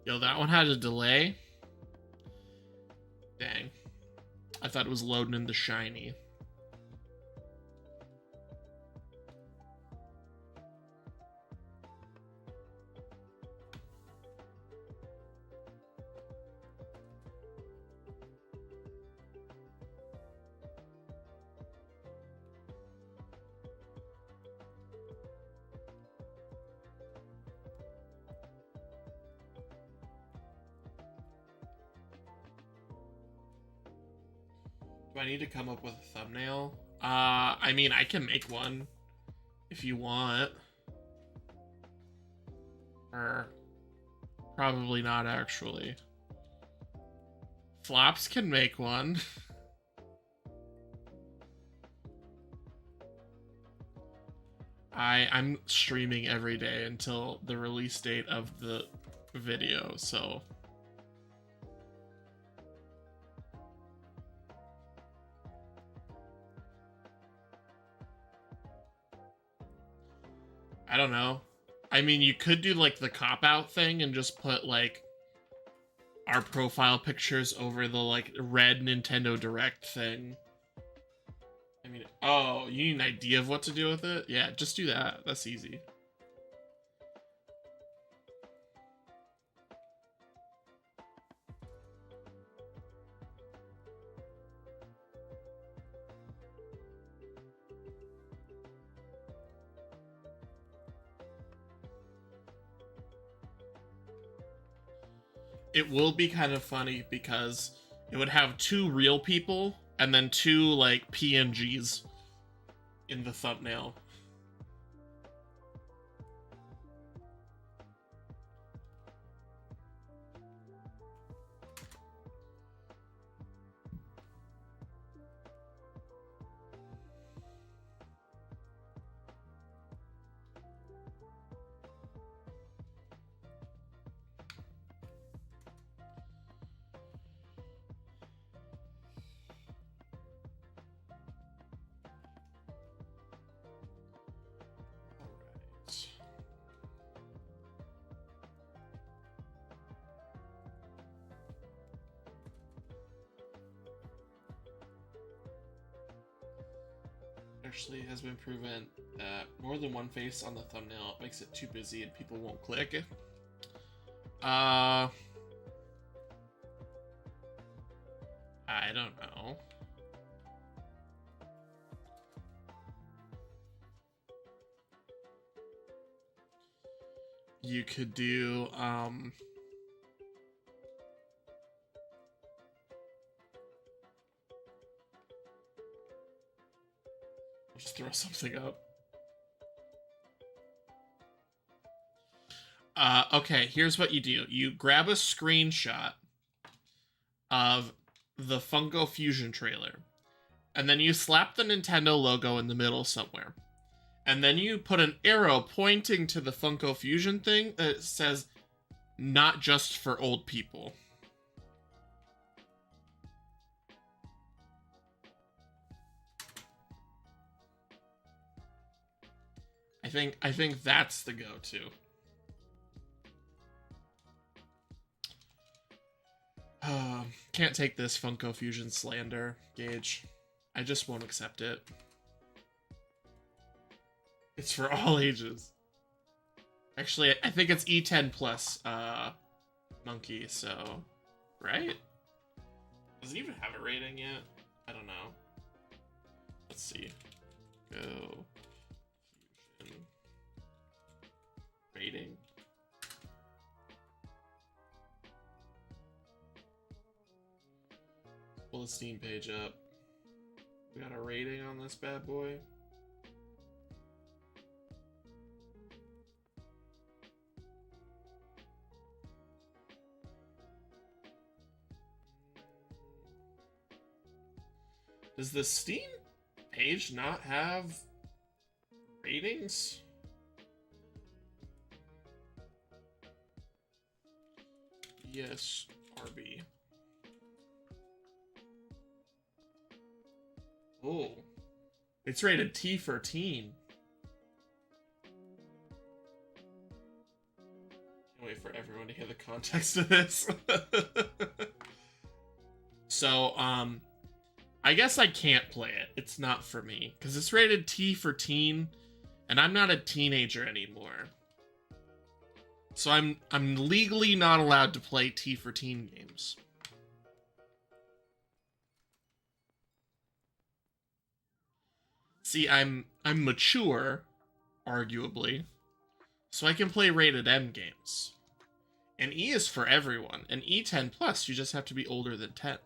Yo, that one had a delay. Dang. I thought it was loading in the shiny. Do I need to come up with a thumbnail? I mean, I can make one if you want. Or probably not, actually. Flops can make one. I'm streaming every day until the release date of the video, so... I don't know. I mean, you could do like the cop-out thing and just put like our profile pictures over the like red Nintendo Direct thing. I mean, oh, you need an idea of what to do with it? Yeah, just do that. That's easy. It will be kind of funny because it would have 2 real people and then 2 like PNGs in the thumbnail. Actually has been proven that more than one face on the thumbnail makes it too busy and people won't click. I don't know. You could do just throw something up. Okay, here's what you do. You grab a screenshot of the Funko Fusion trailer, and then you slap the Nintendo logo in the middle somewhere. And then you put an arrow pointing to the Funko Fusion thing that says, not just for old people. I think that's the go-to. Can't take this Funko Fusion slander, Gage. I just won't accept it. It's for all ages. Actually, I think it's E10 plus monkey, so... Right? Does it even have a rating yet? I don't know. Let's see. Go... Fusion... Rating. Pull the Steam page up. We got a rating on this bad boy. Does the Steam page not have ratings? Yes, RB. Oh, it's rated T for teen. Can't wait for everyone to hear the context of this. So, I guess I can't play it. It's not for me because it's rated T for teen, and I'm not a teenager anymore. So I'm legally not allowed to play T for teen games. See, I'm mature, arguably, so I can play rated M games. And E is for everyone. And E10 plus, you just have to be older than 10.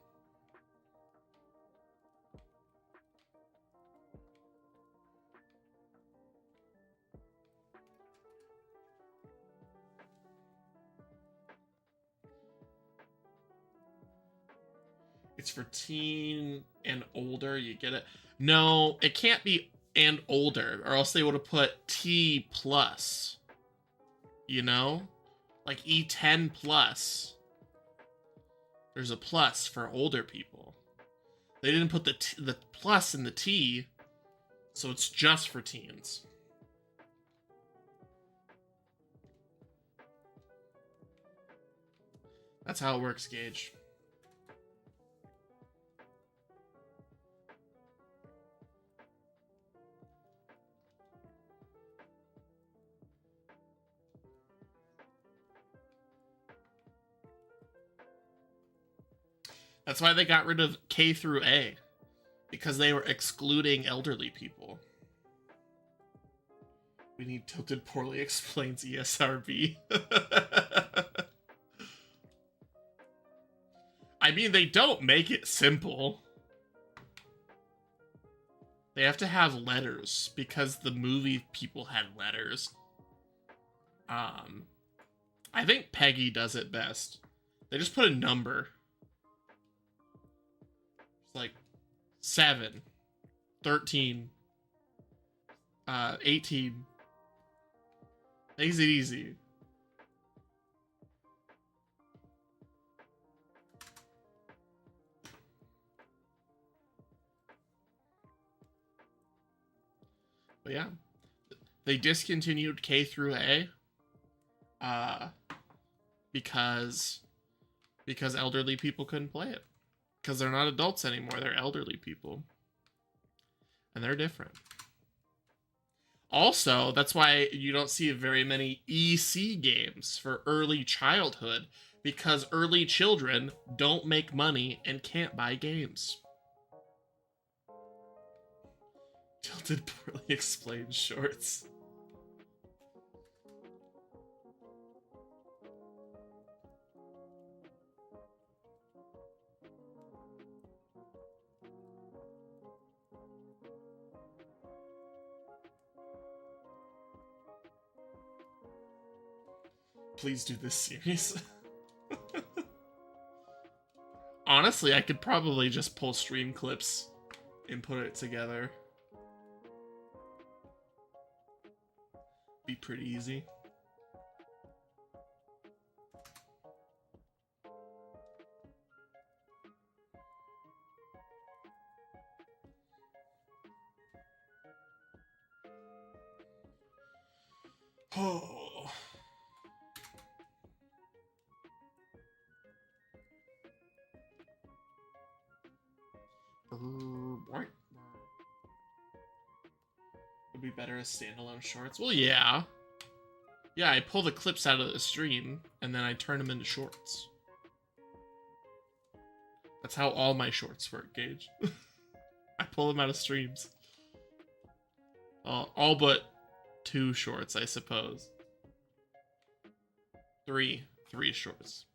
It's for teen and older, you get it? No, it can't be and older, or else they would have put T plus. You know? Like E10 plus. There's a plus for older people. They didn't put the plus in the T, so it's just for teens. That's how it works, Gage. That's why they got rid of K through A. Because they were excluding elderly people. We need Tilted Poorly Explains ESRB. I mean, they don't make it simple. They have to have letters because the movie people had letters. I think Peggy does it best. They just put a number. It's like 7, 13, 18. Makes it easy. But yeah, they discontinued K through A, because elderly people couldn't play it. Because they're not adults anymore, they're elderly people. And they're different. Also, that's why you don't see very many EC games for early childhood, because early children don't make money and can't buy games. Tilted Poorly Explained Shorts. Please do this series. Honestly, I could probably just pull stream clips and put it together. Be pretty easy. Oh. Would be better as standalone shorts. Well, yeah. Yeah, I pull the clips out of the stream, and then I turn them into shorts. That's how all my shorts work, Gage. I pull them out of streams. All but 2 shorts, I suppose. 3 shorts.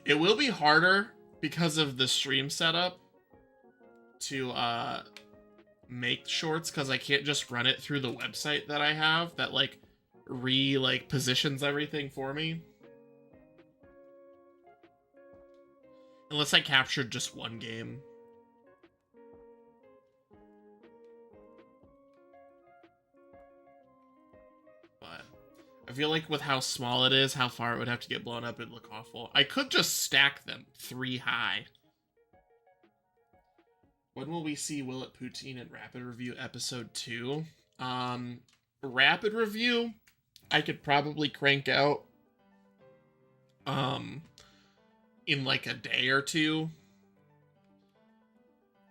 It will be harder because of the stream setup to make shorts, because I can't just run it through the website that I have that positions everything for me. Unless I captured just one game. But I feel like with how small it is, how far it would have to get blown up, it'd look awful. I could just stack them 3 high. When will we see Will It Poutine and Rapid Review Episode 2? Rapid Review, I could probably crank out in like a day or 2.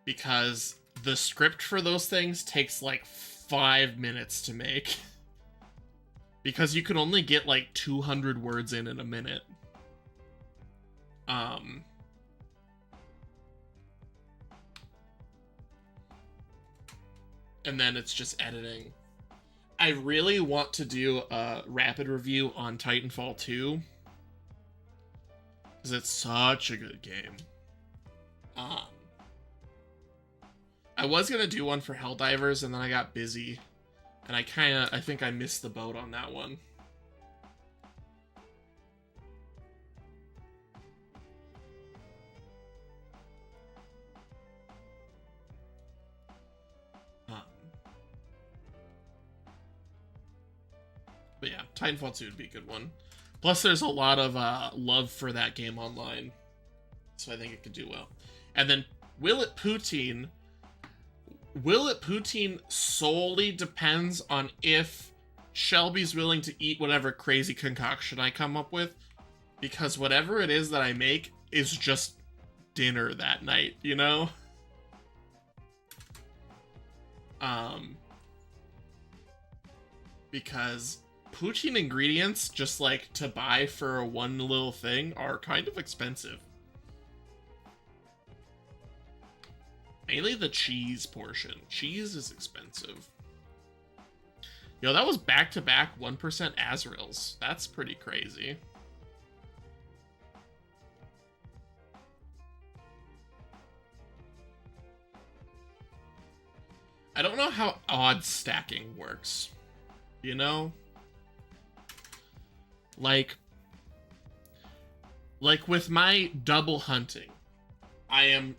Because the script for those things takes like 5 minutes to make. Because you can only get like 200 words in a minute. And then it's just editing. I really want to do a rapid review on Titanfall 2. Because it's such a good game. I was going to do one for Helldivers, and then I got busy. And I think I missed the boat on that one. But yeah, Titanfall 2 would be a good one. Plus, there's a lot of love for that game online. So I think it could do well. And then, Will It Poutine Will It Poutine solely depends on if Shelby's willing to eat whatever crazy concoction I come up with, because whatever it is that I make is just dinner that night, you know? Because poutine ingredients, just like to buy for one little thing, are kind of expensive. Mainly the cheese portion. Cheese is expensive. Yo, that was back-to-back 1% Azraels. That's pretty crazy. I don't know how odds stacking works. You know? Like with my double hunting, I am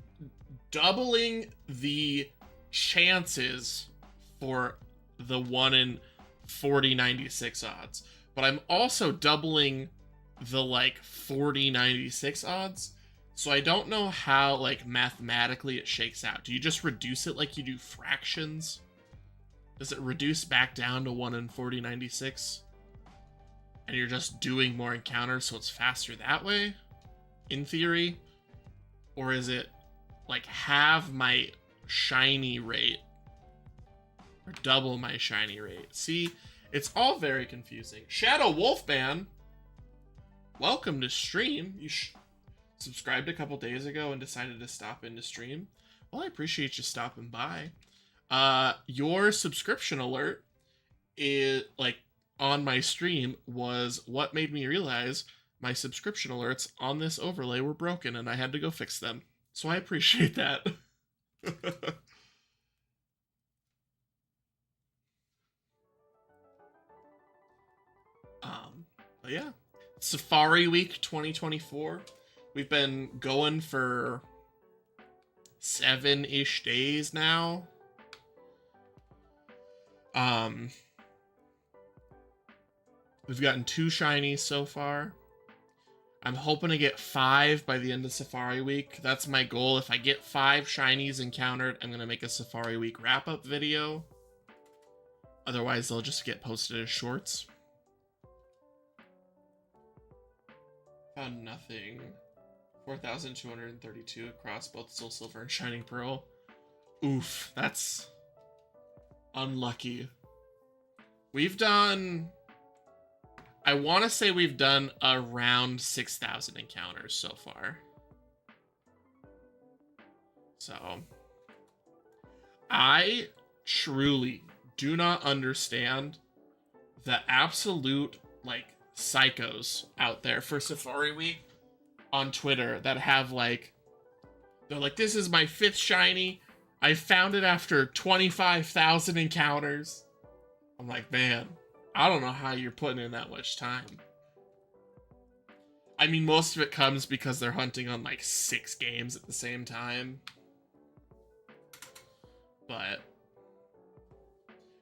doubling the chances for the 1 in 4096 odds, but I'm also doubling the like 4096 odds. So I don't know how like mathematically it shakes out. Do you just reduce it like you do fractions? Does it reduce back down to 1 in 4096? And you're just doing more encounters so it's faster that way? In theory? Or is it like halve my shiny rate or double my shiny rate? See, it's all very confusing. Shadow Wolfman, welcome to stream. You subscribed a couple days ago and decided to stop into stream. Well, I appreciate you stopping by. Your subscription alert is like on my stream was what made me realize my subscription alerts on this overlay were broken and I had to go fix them. So I appreciate that. But yeah, Safari Week 2024. We've been going for 7-ish days now. We've gotten 2 shinies so far. I'm hoping to get 5 by the end of Safari Week. That's my goal. If I get 5 shinies encountered, I'm going to make a Safari Week wrap-up video. Otherwise, they'll just get posted as shorts. Found nothing. 4,232 across both Soul Silver and Shining Pearl. Oof, that's unlucky. We've done... I want to say we've done around 6,000 encounters so far. So, I truly do not understand the absolute, like, psychos out there for Safari Week on Twitter that have, like, they're like, this is my 5th shiny. I found it after 25,000 encounters. I'm like, man, I don't know how you're putting in that much time. I mean, most of it comes because they're hunting on like 6 games at the same time. But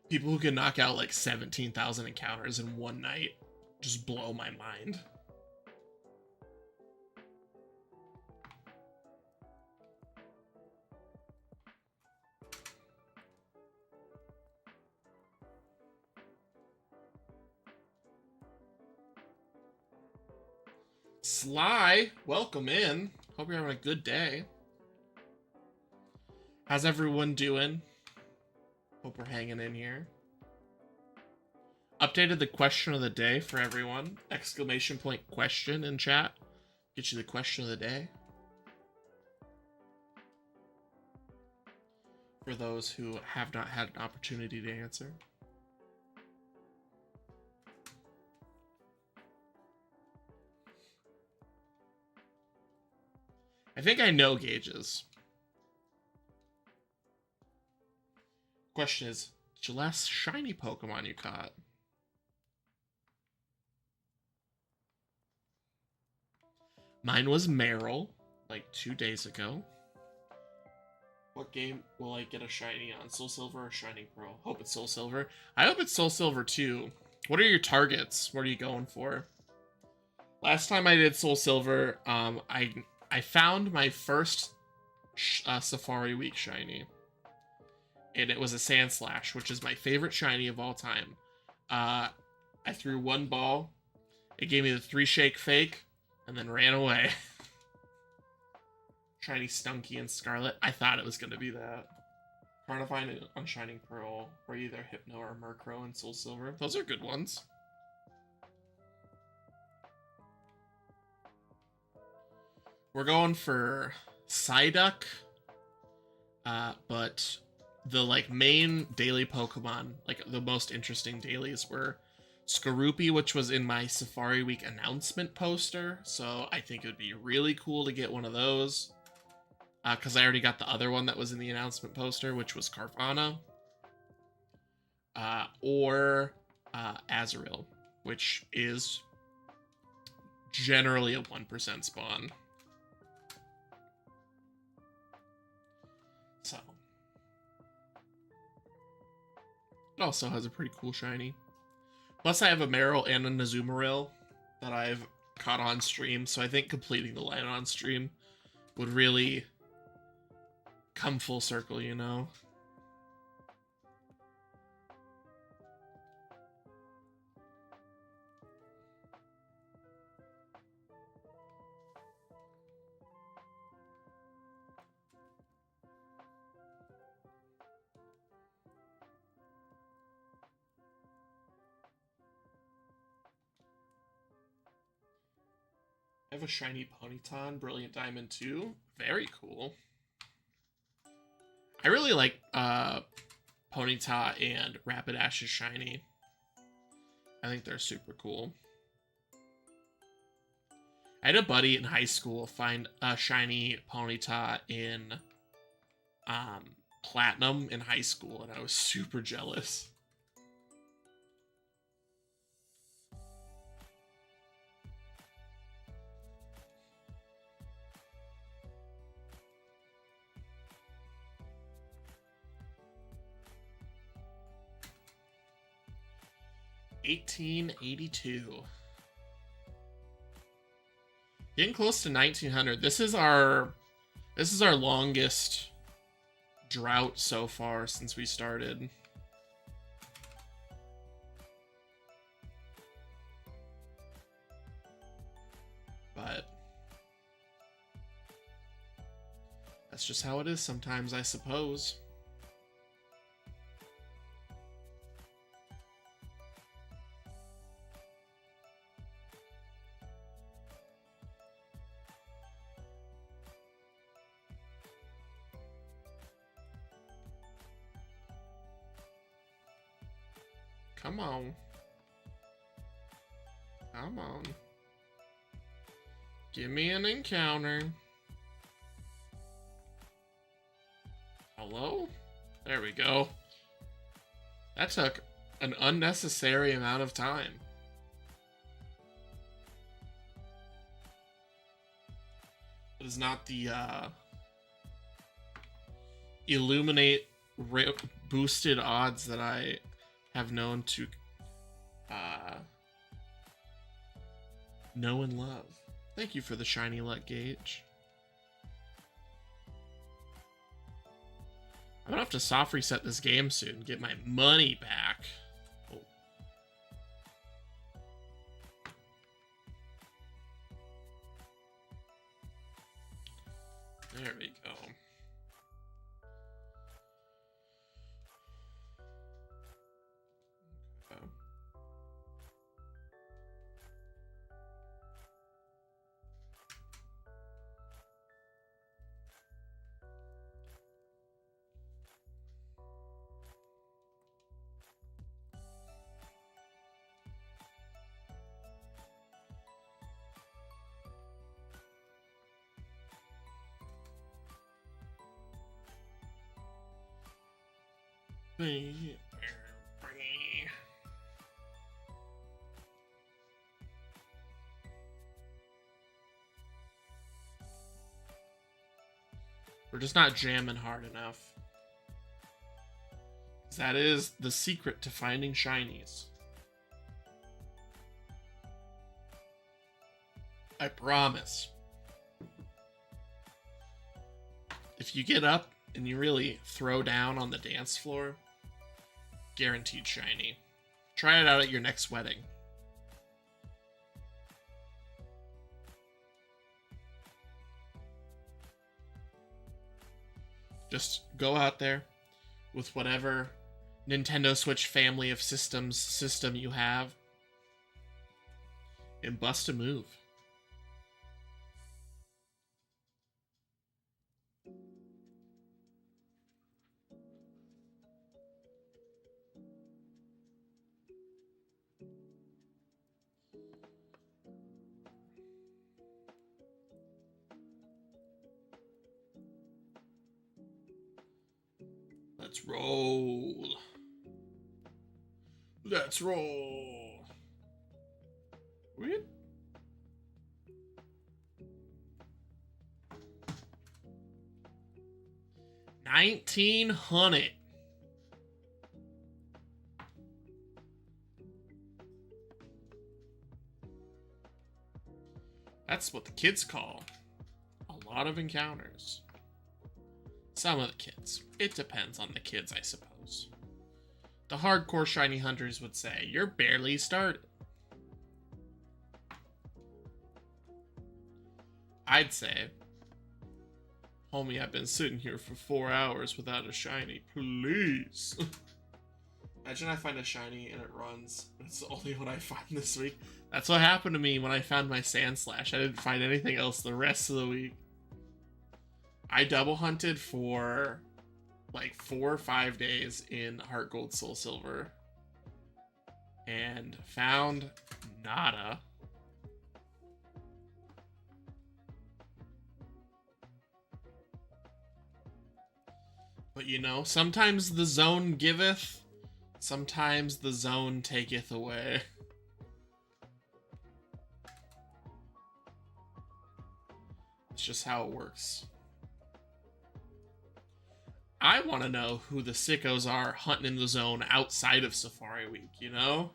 people who can knock out like 17,000 encounters in one night just blow my mind. Sly, welcome in. Hope you're having a good day. How's everyone doing? Hope we're hanging in here. Updated the question of the day for everyone. Exclamation point question in chat. Get you the question of the day. For those who have not had an opportunity to answer. I think I know gauges. Question is, what's your last shiny Pokemon you caught? Mine was Meryl, like 2 days ago. What game will I get a shiny on? Soul Silver or Shining Pearl? Hope it's Soul Silver. I hope it's Soul Silver too. What are your targets? What are you going for? Last time I did Soul Silver, I found my first Safari Week shiny. and it was a Sand Slash, which is my favorite shiny of all time. I threw one ball, it gave me the 3-shake fake, and then ran away. Shiny Stunky and Scarlet. I thought it was going to be that. Carnivine on Shining Pearl, or either Hypno or Murkrow and Soul Silver. Those are good ones. We're going for Psyduck, but the like main daily Pokemon, like the most interesting dailies, were Skorupi, which was in my Safari Week announcement poster, so I think it would be really cool to get one of those. Because I already got the other one that was in the announcement poster, which was Carvanha. Or Azurill, which is generally a 1% spawn. So. It also has a pretty cool shiny. Plus I have a Marill and a Nazumarill that I've caught on stream, so I think completing the line on stream would really come full circle, you know? I have a shiny Ponyta, Brilliant Diamond 2. Very cool. I really like Ponyta and Rapidash's shiny. I think they're super cool. I had a buddy in high school find a shiny Ponyta in Platinum in high school, and I was super jealous. $18.82. Getting close to 1900. This is our longest drought so far since we started. But that's just how it is sometimes, I suppose. Come on. Come on. Give me an encounter. Hello? There we go. That took an unnecessary amount of time. It is not the Illuminate boosted odds that I have known to know and love. Thank you for the shiny luck gauge. I'm gonna have to soft reset this game soon and get my money back. Oh. There we go. We're just not jamming hard enough. That is the secret to finding shinies. I promise. If you get up and you really throw down on the dance floor, guaranteed shiny. Try it out at your next wedding. Just go out there with whatever Nintendo Switch family of systems system you have and bust a move. Let's roll. Let's roll. Weird. $1,900. That's what the kids call a lot of encounters. Some of the kids. It depends on the kids, I suppose. The hardcore shiny hunters would say, you're barely started. I'd say, homie, I've been sitting here for 4 hours without a shiny. Please. Imagine I find a shiny and it runs. It's the only one I find this week. That's what happened to me when I found my Sand Slash. I didn't find anything else the rest of the week. I double hunted for like 4 or 5 days in Heart Gold Soul Silver and found nada. But you know, sometimes the zone giveth, sometimes the zone taketh away. It's just how it works. I want to know who the sickos are hunting in the zone outside of Safari Week, you know?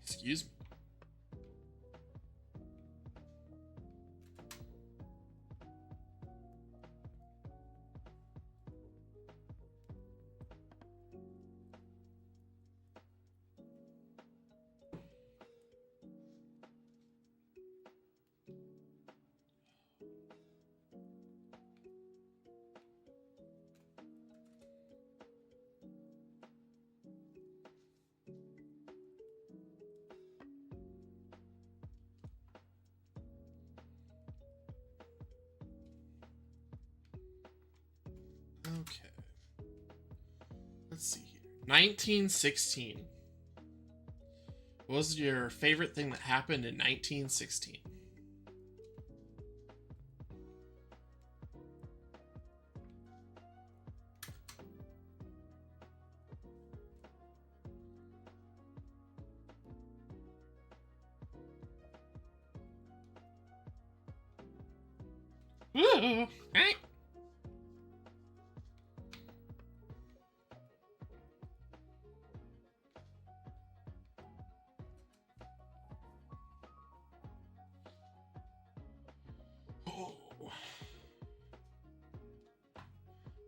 Excuse me. Okay. Let's see here. 1916. What was your favorite thing that happened in 1916? Ooh, hey.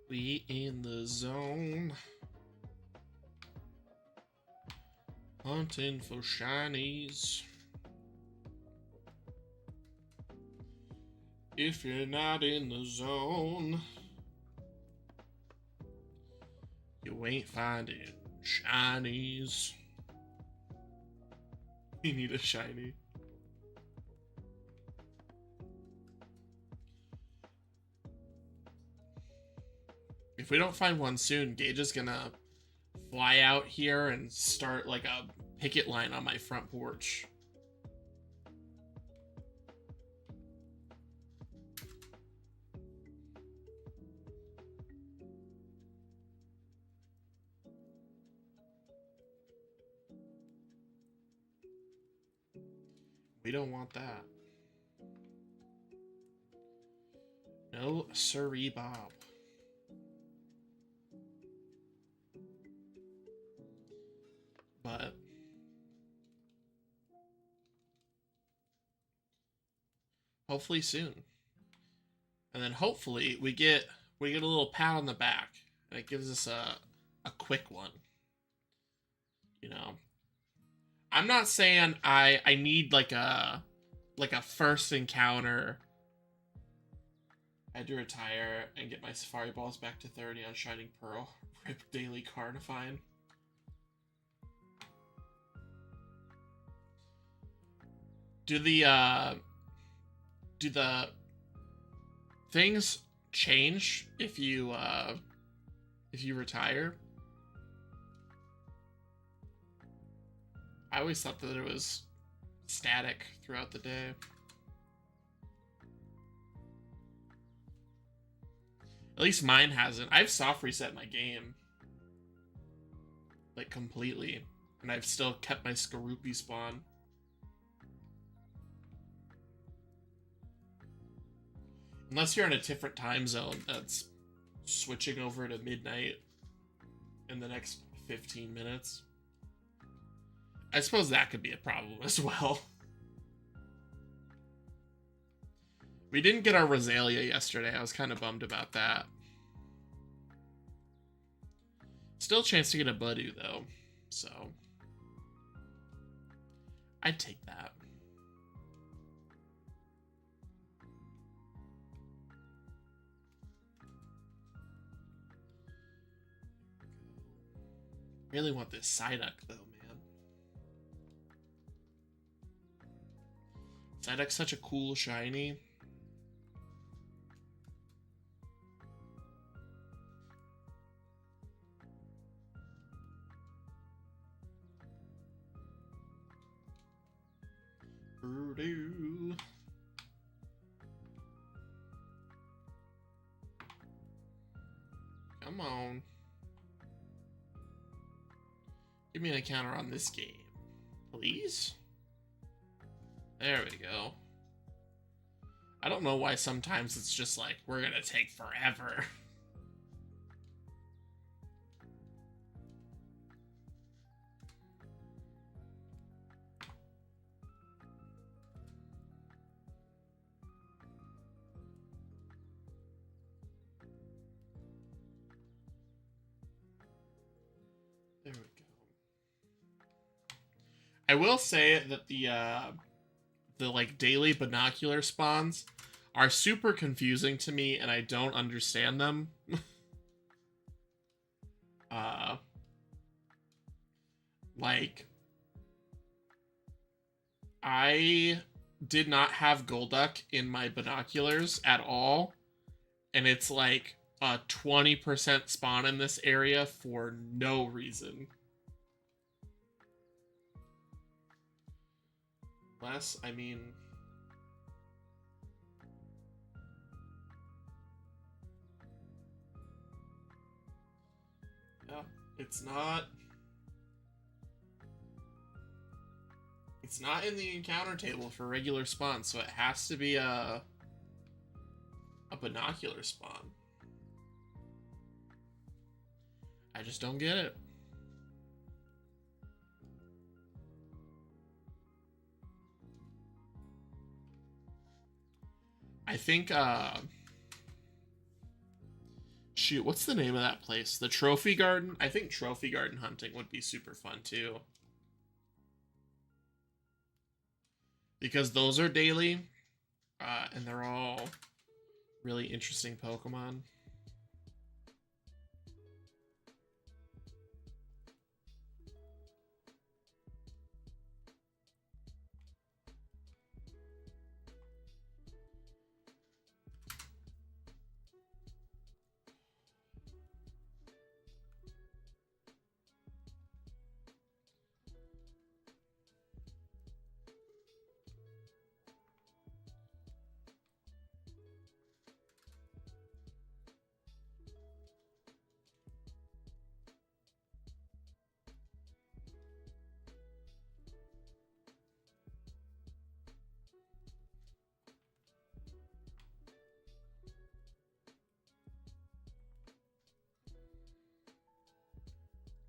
We in the zone, hunting for shinies. If you're not in the zone, you ain't finding shinies. We need a shiny. If we don't find one soon, Gage is gonna fly out here and start like a picket line on my front porch. We don't want that. No siree, Bob. hopefully soon. And then hopefully we get a little pat on the back, and it gives us a quick one. You know, I'm not saying I need like a first encounter. I had to retire and get my Safari Balls back to 30 on Shining Pearl. Rip Daily Carnifine. Do the things change if you retire? I always thought that it was static throughout the day. At least mine hasn't. I've soft reset my game. Like, completely. And I've still kept my Skorupi spawn. Unless you're in a different time zone that's switching over to midnight in the next 15 minutes. I suppose that could be a problem as well. We didn't get our Rosalia yesterday. I was kind of bummed about that. Still a chance to get a Budu, though. So, I'd take that. Really want this Psyduck, though, man. Psyduck's such a cool shiny. Come on. Give me an encounter on this game, please. There we go. I don't know why sometimes it's just like, we're gonna take forever. There we go. I will say that the like daily binocular spawns are super confusing to me, and I don't understand them. Like, I did not have Golduck in my binoculars at all, and it's like a 20% spawn in this area for no reason. Less, I mean... Yeah, it's not... It's not in the encounter table for regular spawn, so it has to be a binocular spawn. I just don't get it. I think, shoot, what's the name of that place? The Trophy Garden? I think Trophy Garden hunting would be super fun, too. Because those are daily, and they're all really interesting Pokemon.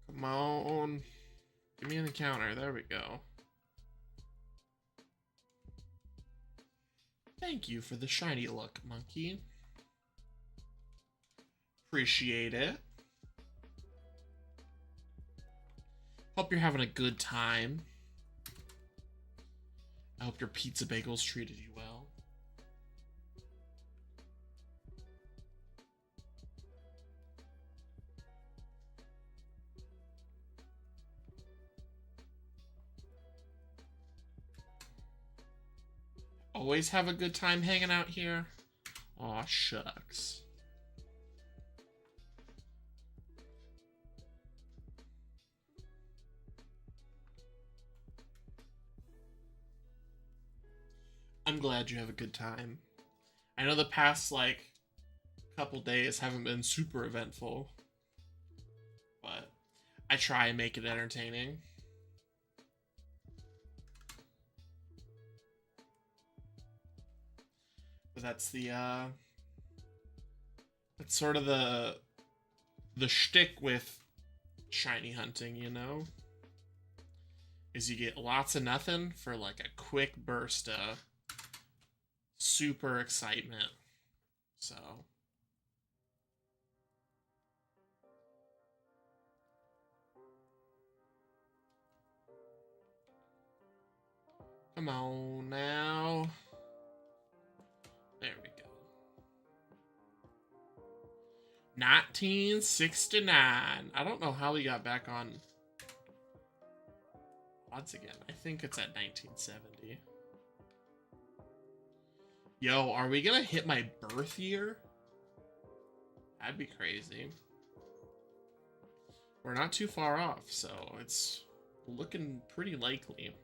Come on. Give me an encounter. There we go. Thank you for the shiny look, monkey. Appreciate it. Hope you're having a good time. I hope your pizza bagels treated you well. Always have a good time hanging out here. Aw, shucks. I'm glad you have a good time. I know the past, like, couple days haven't been super eventful, but I try and make it entertaining. But that's the, that's sort of the shtick with shiny hunting, you know? Is you get lots of nothing for, like, a quick burst of super excitement. So come on now. There we go. 1969. I don't know how we got back on odds again. I think it's at 1970. Yo, are we gonna hit my birth year? That'd be crazy. We're not too far off, so it's looking pretty likely.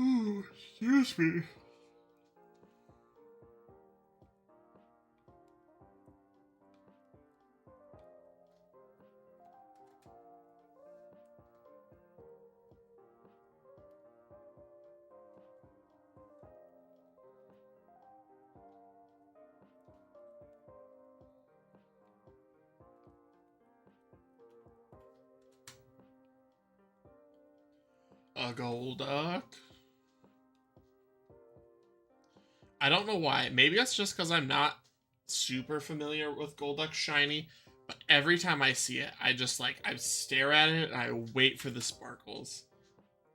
Ooh, excuse me. A Golduck. I don't know why. Maybe that's just because I'm not super familiar with Golduck Shiny, but every time I see it, I just like, I stare at it and I wait for the sparkles.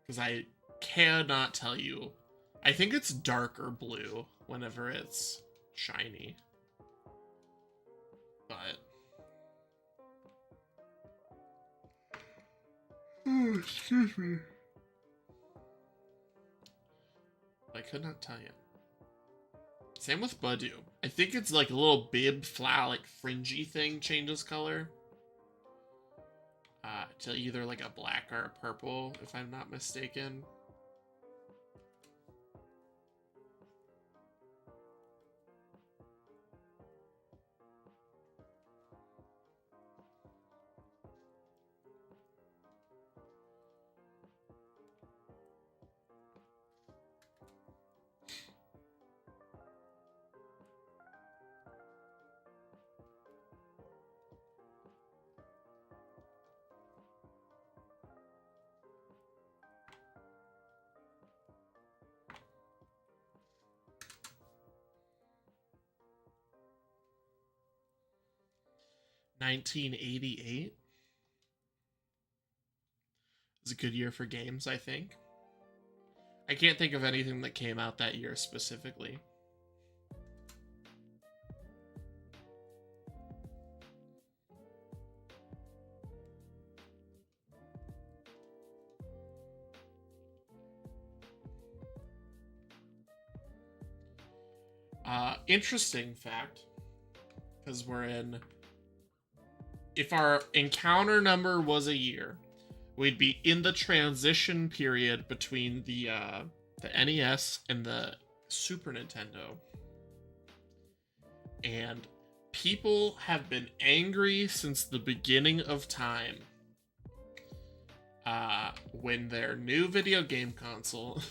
Because I cannot tell you. I think it's darker blue whenever it's shiny. But oh, excuse me. I could not tell you. Same with Budew. I think it's like a little bib flat, like fringy thing changes color. To either like a black or a purple, if I'm not mistaken. $1988 is a good year for games, I think. I can't think of anything that came out that year specifically. Interesting fact, because we're in... If our encounter number was a year, we'd be in the transition period between the NES and the Super Nintendo. And people have been angry since the beginning of time when their new video game console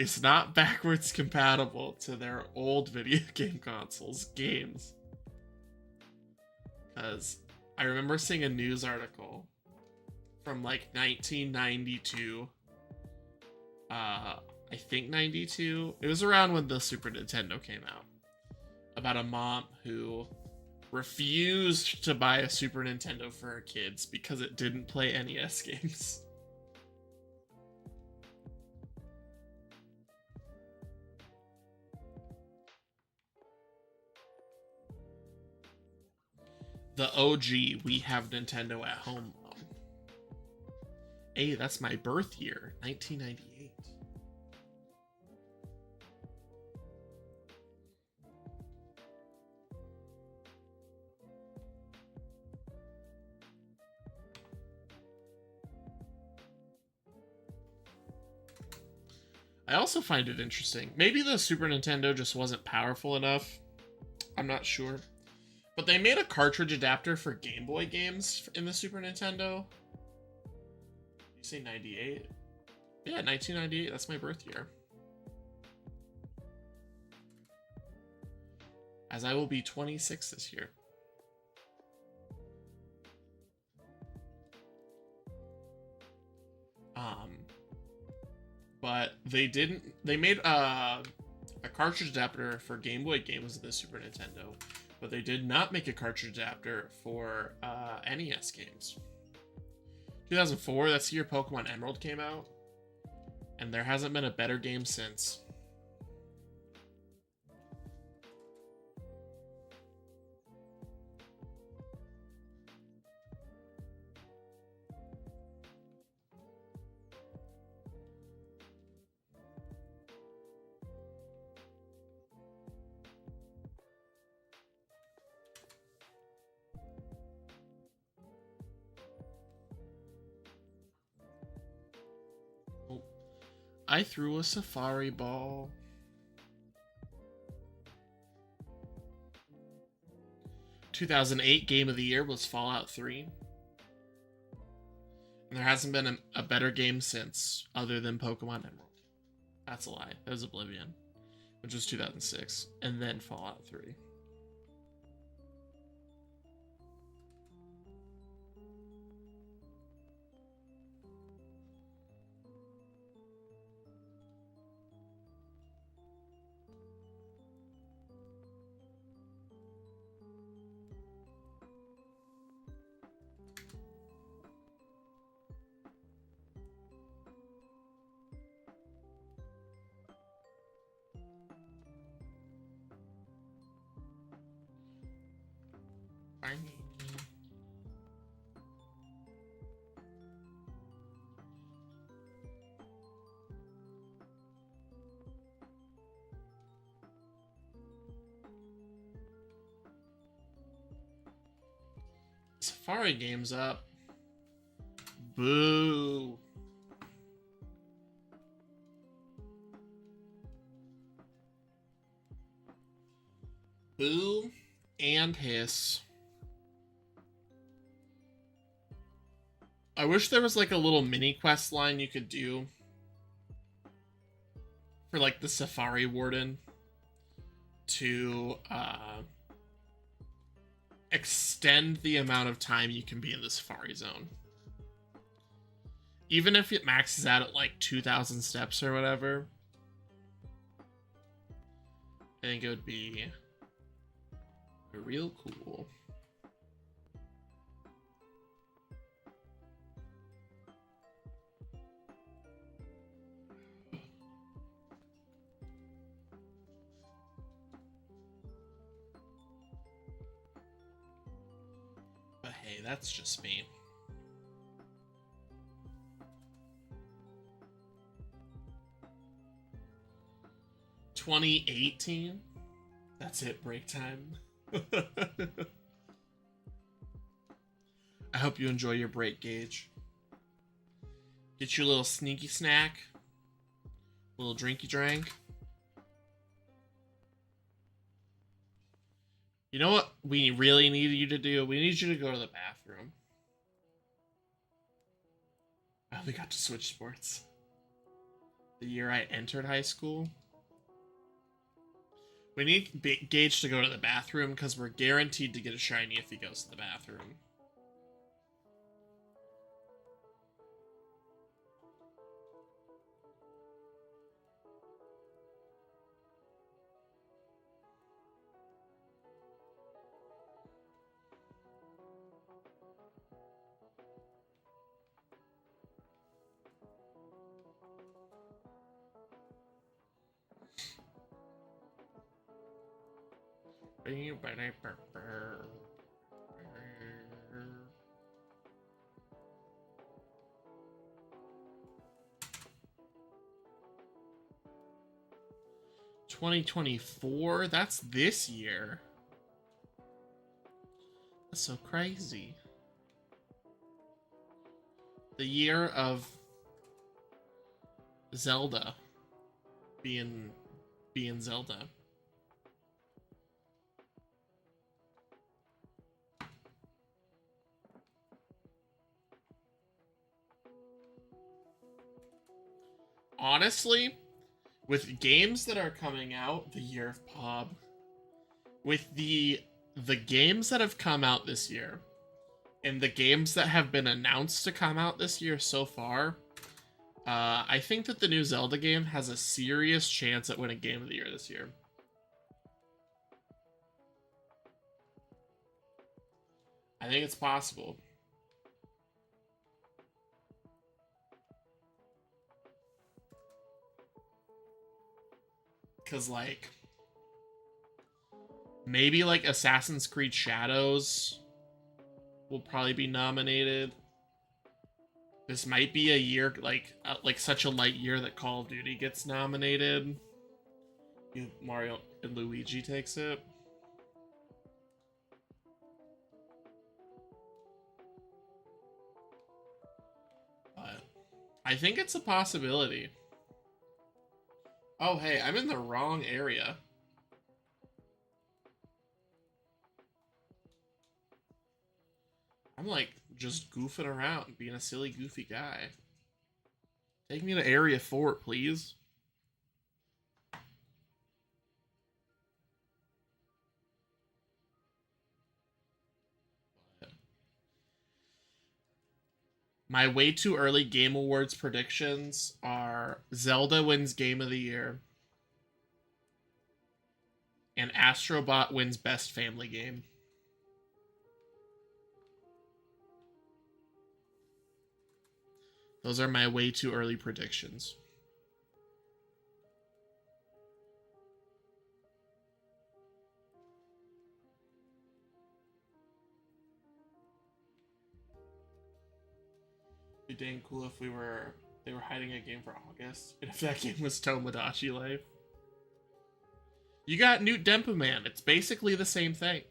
It's not backwards compatible to their old video game consoles games. Because I remember seeing a news article from like 1992. I think 92. It was around when the Super Nintendo came out. About a mom who refused to buy a Super Nintendo for her kids because it didn't play NES games. The OG, we have Nintendo at home. Hey, that's my birth year, 1998. I also find it interesting. Maybe the Super Nintendo just wasn't powerful enough. I'm not sure. But they made a cartridge adapter for Game Boy games in the Super Nintendo. You say 98? Yeah, 1998. That's my birth year. As I will be 26 this year. But they made a cartridge adapter for Game Boy games in the Super Nintendo, but they did not make a cartridge adapter for NES games. 2004, that's the year Pokemon Emerald came out, and there hasn't been a better game since. I threw a safari ball. ...2008 Game of the Year was Fallout 3. And there hasn't been a better game since, other than Pokemon Emerald. That's a lie. That was Oblivion, which was 2006. And then Fallout 3. Safari game's up. Boo. Boo and hiss. I wish there was like a little mini quest line you could do for like the Safari Warden to extend the amount of time you can be in the Safari Zone. Even if it maxes out at like 2,000 steps or whatever, I think it would be real cool. But hey, that's just me. $2018? That's it, break time. I hope you enjoy your break, Gage. Get you a little sneaky snack, a little drinky drink. You know what we really need you to do? We need you to go to the bathroom. I only got to switch sports. The year I entered high school. We need Gage to go to the bathroom because we're guaranteed to get a shiny if he goes to the bathroom. $2024? That's this year. That's so crazy. The year of Zelda being Zelda. Honestly, with games that are coming out the year of Pob, with the games that have come out this year, and the games that have been announced to come out this year so far, I think that the new Zelda game has a serious chance at winning Game of the Year this year. I think it's possible. Because, like, maybe, like, Assassin's Creed Shadows will probably be nominated. This might be a year, like such a light year that Call of Duty gets nominated. Mario and Luigi takes it. But I think it's a possibility. Oh, hey, I'm in the wrong area. I'm like just goofing around, being a silly, goofy guy. Take me to Area 4, please. My way too early Game Awards predictions are Zelda wins Game of the Year, and Astrobot wins Best Family Game. Those are my way too early predictions. It'd be dang cool if they were hiding a game for August, and if that game was Tomodachi Life. You got Newt Denpaman. It's basically the same thing.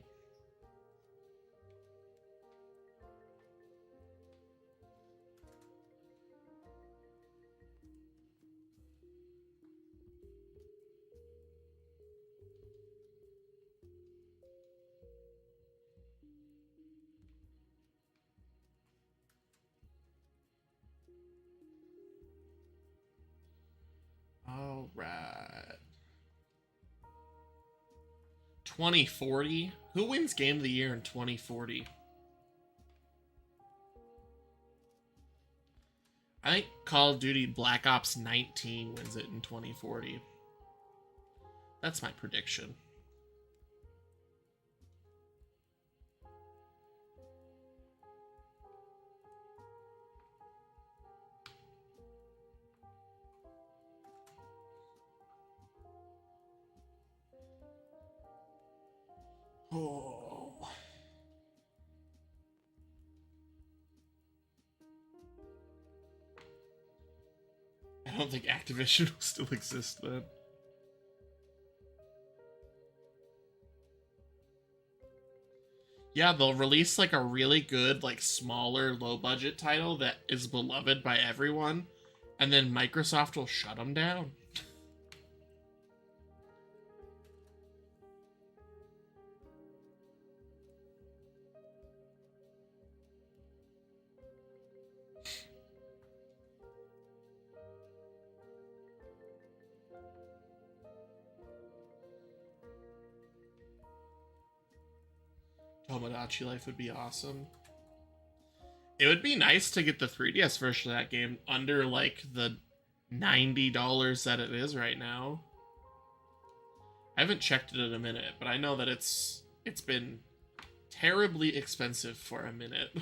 All right. 2040? Who wins Game of the Year in 2040? I think Call of Duty Black Ops 19 wins it in 2040. That's my prediction. Oh. I don't think Activision will still exist then. Yeah, they'll release like a really good, like smaller, low budget title that is beloved by everyone, and then Microsoft will shut them down. Tomodachi Life would be awesome. It would be nice to get the 3DS version of that game under like the $90 that it is right now. I haven't checked it in a minute, but I know that it's been terribly expensive for a minute.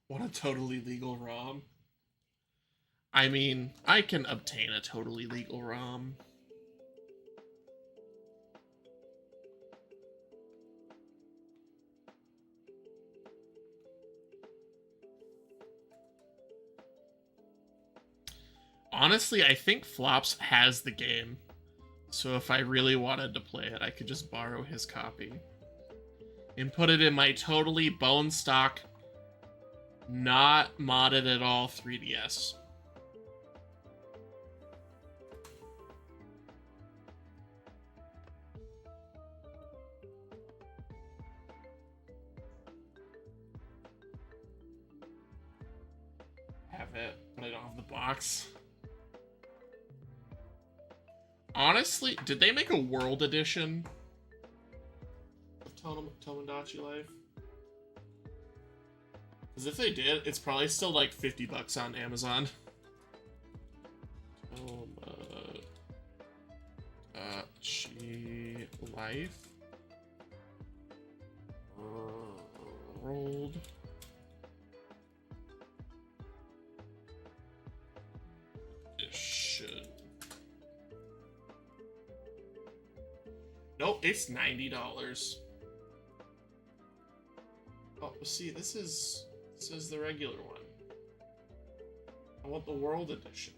What a totally legal ROM. I mean, I can obtain a totally legal ROM. Honestly, I think Flops has the game. So if I really wanted to play it, I could just borrow his copy. And put it in my totally bone stock, not modded at all 3DS. Have it, but I don't have the box. Honestly, did they make a World Edition of Tomodachi Life? Because if they did, it's probably still like $50 on Amazon. Tomodachi Life. World Edition. Nope, it's $90. Oh, see, this is the regular one. I want the World Edition.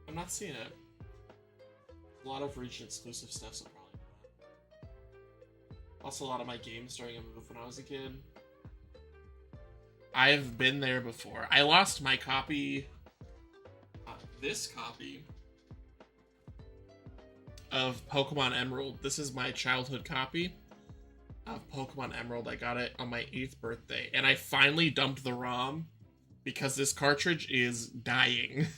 I'm not seeing it. A lot of region exclusive stuff, so probably not. Also, a lot of my games starting to move when I was a kid. I've been there before. I lost my copy, this copy of Pokemon Emerald. This is my childhood copy of Pokemon Emerald. I got it on my 8th birthday, and I finally dumped the ROM because this cartridge is dying.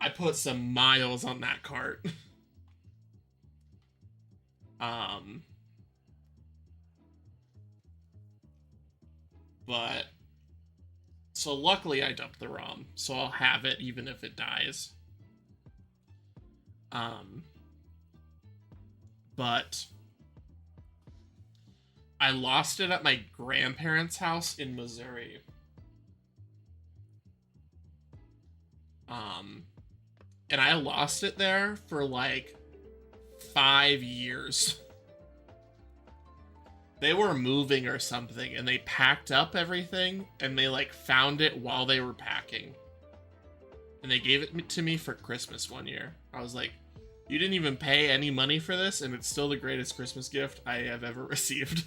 I put some miles on that cart. But so luckily I dumped the ROM, so I'll have it even if it dies. But I lost it at my grandparents' house in Missouri. And I lost it there for like 5 years. They were moving or something, and they packed up everything, and they like found it while they were packing. And they gave it to me for Christmas one year. I was like, you didn't even pay any money for this, and it's still the greatest Christmas gift I have ever received.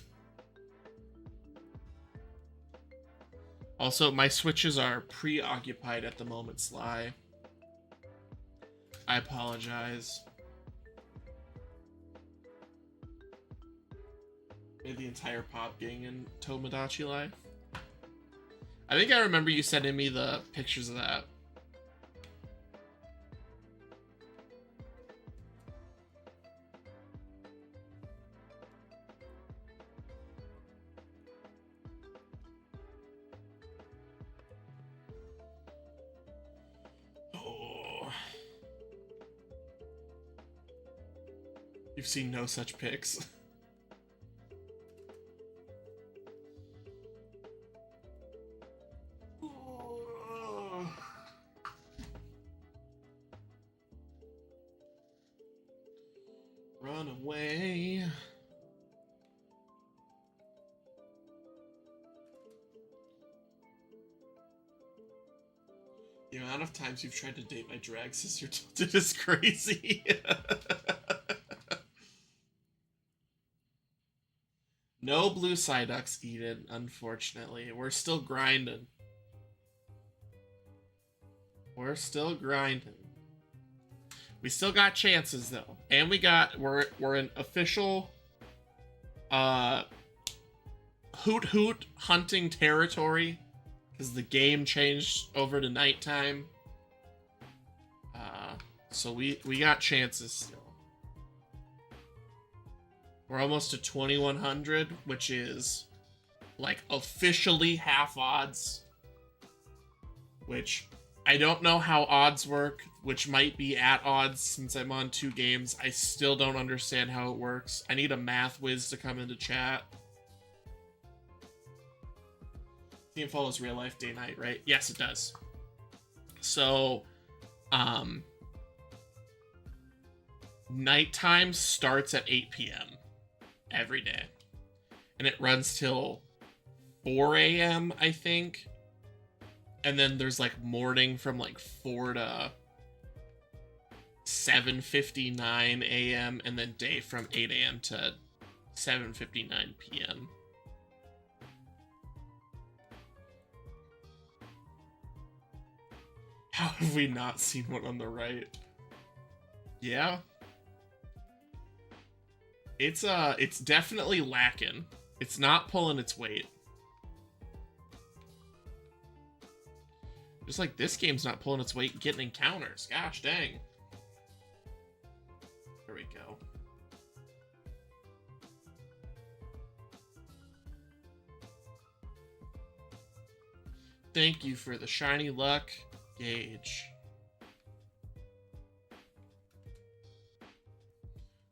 Also, my switches are preoccupied at the moment, Sly. I apologize. Made the entire pop gang in Tomodachi Life. I think I remember you sending me the pictures of that. You've seen no such pics. Run away. The amount of times you've tried to date my drag sister tilted is crazy. No blue Psyducks, Eden, unfortunately. We're still grinding. We're still grinding. We still got chances though. And we're in official hoot hoot hunting territory because the game changed over to nighttime. So we got chances still. We're almost to 2100, which is like officially half odds. Which I don't know how odds work, which might be at odds since I'm on 2 games. I still don't understand how it works. I need a math whiz to come into chat. Team follows real life day night, right? Yes, it does. So, nighttime starts at 8 p.m. every day. And it runs till 4 a.m., I think. And then there's like morning from like 4 to 7:59 a.m. and then day from 8 a.m. to 7:59 p.m. How have we not seen one on the right? Yeah. It's definitely lacking. It's not pulling its weight. Just like this game's not pulling its weight getting encounters. Gosh dang. There we go. Thank you for the shiny luck gauge.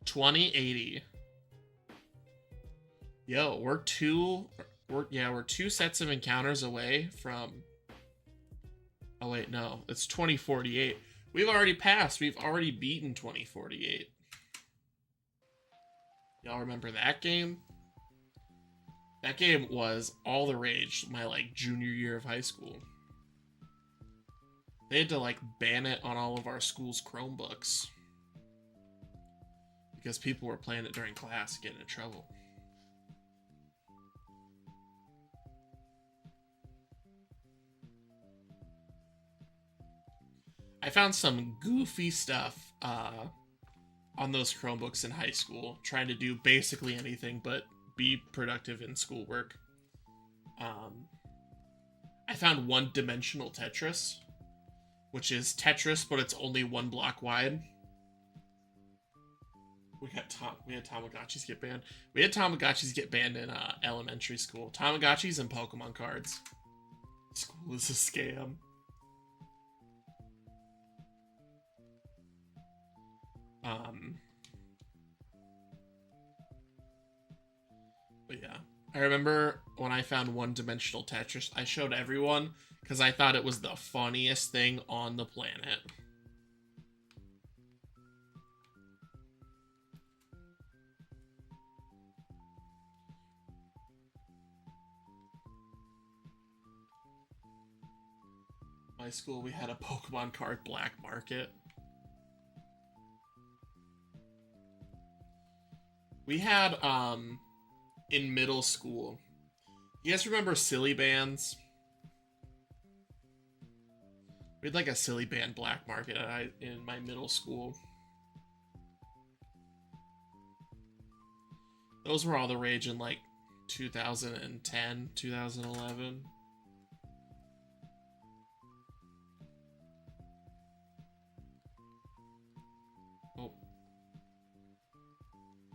2080. Yo, we're two sets of encounters away from. Oh wait, no, it's 2048. We've already passed. We've already beaten 2048. Y'all remember that game? That game was all the rage my like junior year of high school. They had to like ban it on all of our school's Chromebooks because people were playing it during class, getting in trouble. I found some goofy stuff on those Chromebooks in high school, trying to do basically anything but be productive in schoolwork. I found one-dimensional Tetris, which is Tetris, but it's only 1 block wide. We had Tamagotchis get banned. We had Tamagotchis get banned in elementary school. Tamagotchis and Pokemon cards. School is a scam. But yeah, I remember when I found one-dimensional Tetris, I showed everyone because I thought it was the funniest thing on the planet. My school, we had a Pokemon card black market. We had, in middle school, you guys remember Silly Bands? We had like a Silly Band black market in my middle school. Those were all the rage in like 2010, 2011. Oh.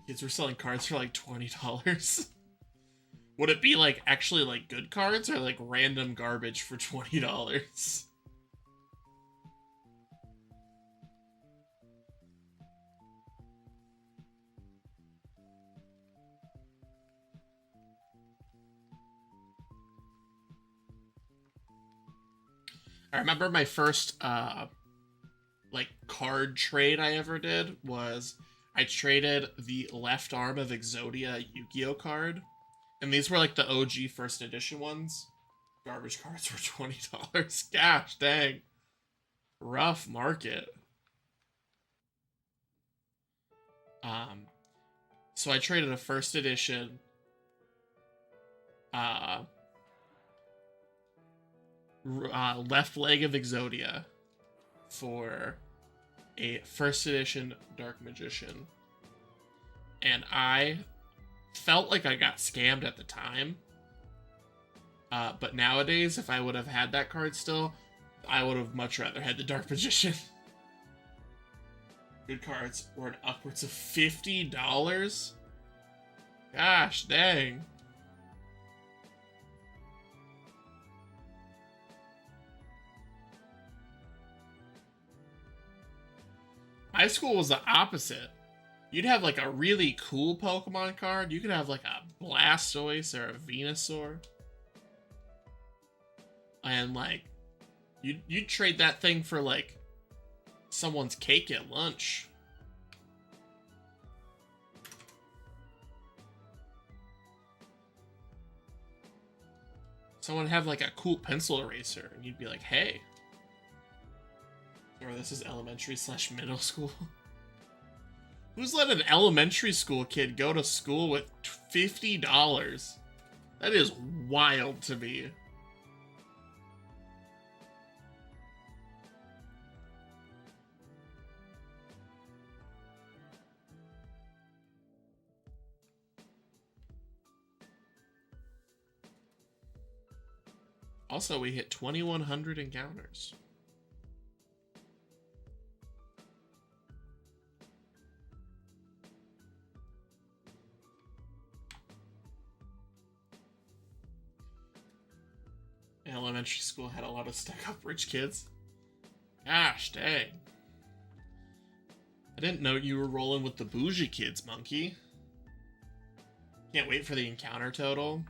Kids were selling cards for like $20. Would it be like actually like good cards or like random garbage for $20? I remember my first like card trade I ever did was I traded the left arm of Exodia Yu-Gi-Oh card. And these were like the OG first edition ones. Garbage cards were $20. Gosh, dang. rough market. So I traded a first edition left leg of Exodia for a first edition Dark Magician. And I felt like I got scammed at the time. But nowadays, if I would have had that card still, I would have much rather had the Dark Magician. Good cards were upwards of $50. Gosh dang. My school was the opposite. You'd have like a really cool Pokemon card. You could have like a Blastoise or a Venusaur. And like, you'd trade that thing for like someone's cake at lunch. Someone have like a cool pencil eraser, and you'd be like, hey. Or this is elementary / middle school. Who's let an elementary school kid go to school with $50? That is wild to me. Also, we hit 2,100 encounters. Elementary school had a lot of stuck-up rich kids. Gosh dang. I didn't know you were rolling with the bougie kids, monkey. Can't wait for the encounter total.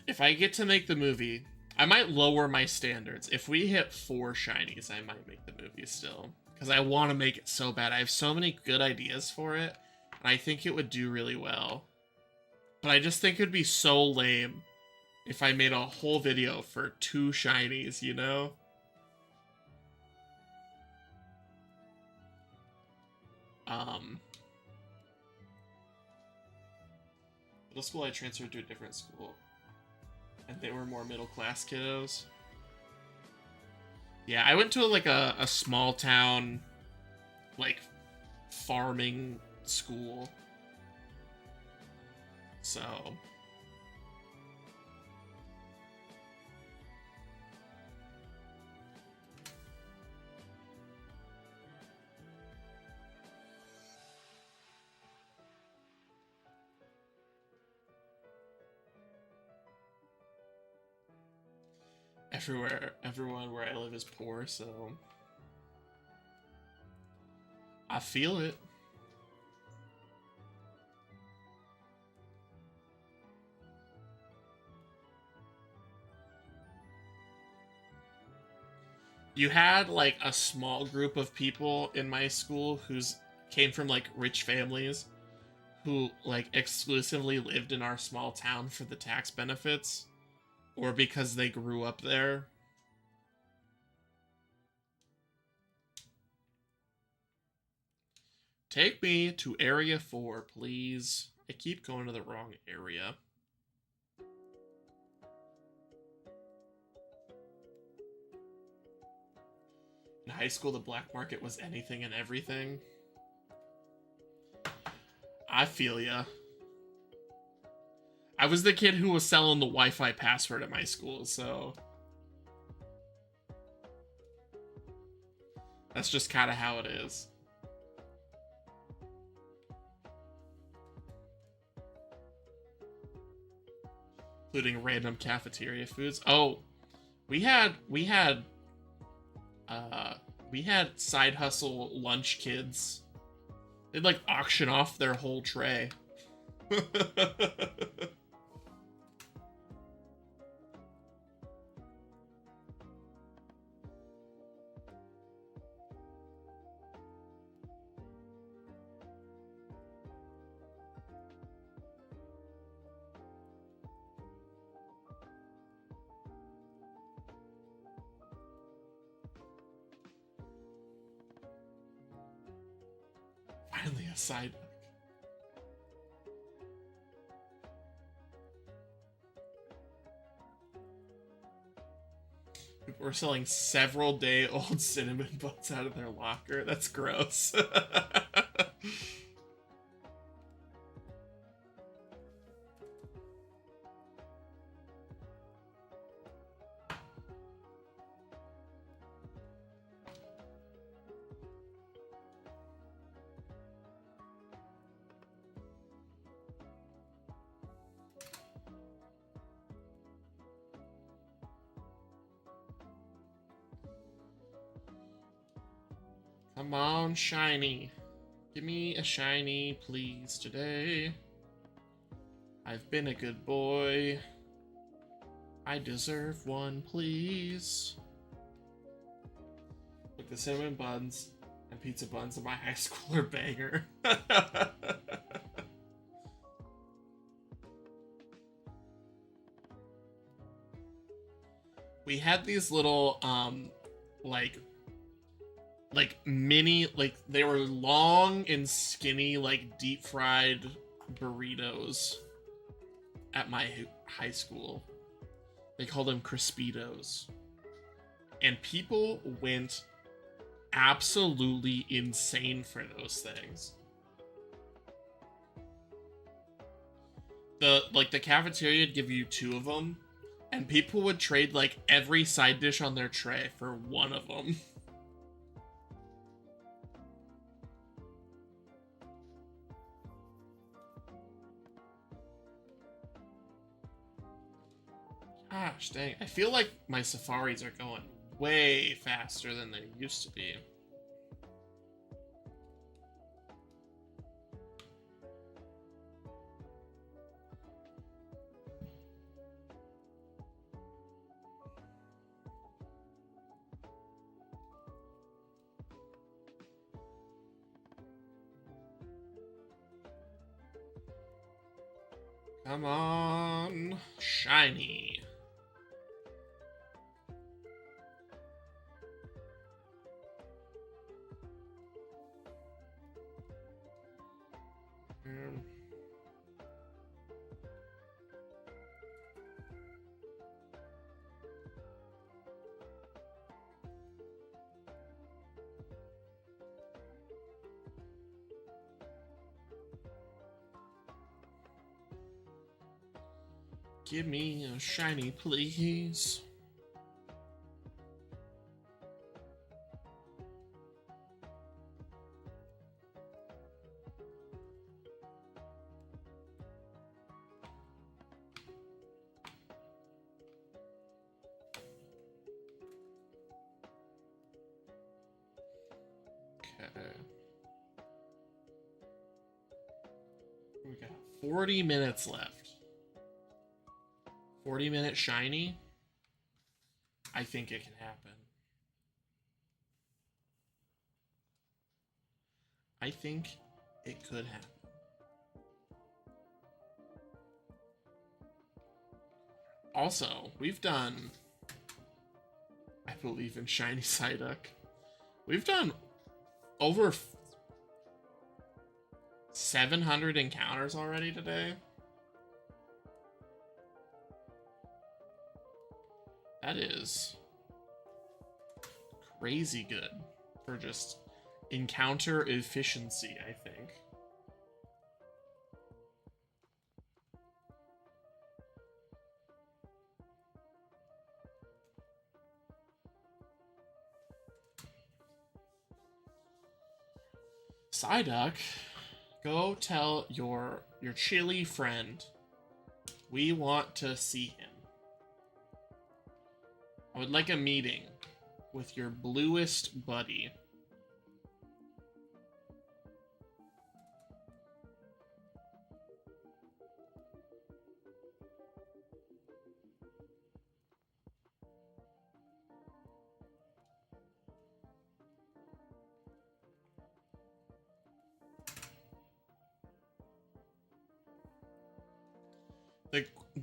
If I get to make the movie, I might lower my standards. If we hit 4 shinies, I might make the movie still. Because I want to make it so bad. I have so many good ideas for it. And I think it would do really well. But I just think it would be so lame if I made a whole video for 2 shinies, you know? Middle school, I transferred to a different school. And they were more middle-class kiddos. Yeah, I went to like a small town, like, farming school. So... everyone where I live is poor, so I feel it. You had like a small group of people in my school who's came from like rich families who like exclusively lived in our small town for the tax benefits. Or because they grew up there. Take me to Area 4, please. I keep going to the wrong area. In high school, the black market was anything and everything. I feel ya. I was the kid who was selling the Wi-Fi password at my school, so... That's just kind of how it is. Including random cafeteria foods. Oh, we had side hustle lunch kids. They'd like auction off their whole tray. Finally a side hook. People were selling several day old cinnamon buns out of their locker. That's gross. Come on, shiny. Give me a shiny, please, today. I've been a good boy. I deserve one, please. Look, the cinnamon buns and pizza buns in my high school are banger. We had these little, like mini, like they were long and skinny, like deep fried burritos at my high school. They called them Crispitos. And people went absolutely insane for those things. The cafeteria would give you 2 of them, and people would trade like every side dish on their tray for 1 of them. Gosh dang, I feel like my safaris are going way faster than they used to be. Come on, shiny. Give me a shiny, please. Okay. We got 40 minutes left. 40-minute shiny? I think it can happen. I think it could happen. Also, we've done, I believe in Shiny Psyduck, we've done over 700 encounters already today. That is crazy good for just encounter efficiency, I think. Psyduck, go tell your chilly friend we want to see him. I would like a meeting with your bluest buddy.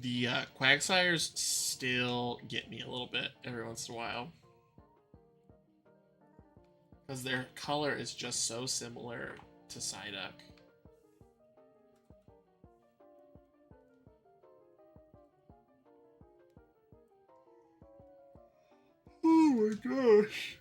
The Quagsires still get me a little bit every once in a while. Because their color is just so similar to Psyduck. Oh my gosh.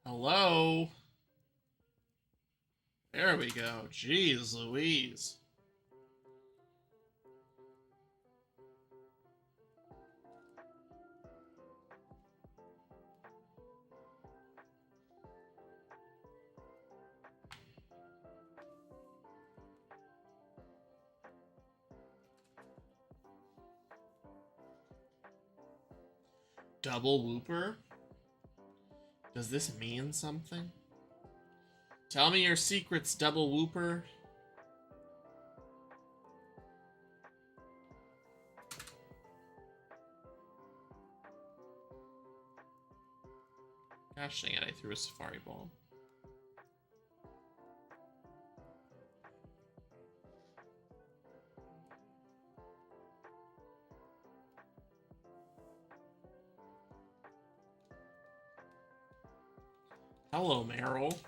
Hello? There we go. Jeez Louise. Double Whooper? Does this mean something? Tell me your secrets, Double Whooper. Gosh dang it, I threw a Safari Ball. Hello, Meryl.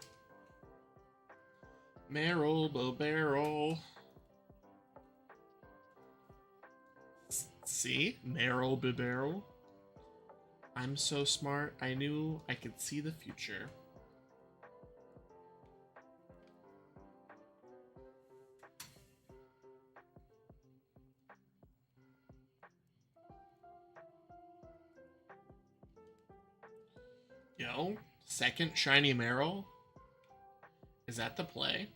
Meryl, Barrel. See? Meryl, Barrel. I'm so smart, I knew I could see the future. Yo, second Shiny Meryl? Is that the play?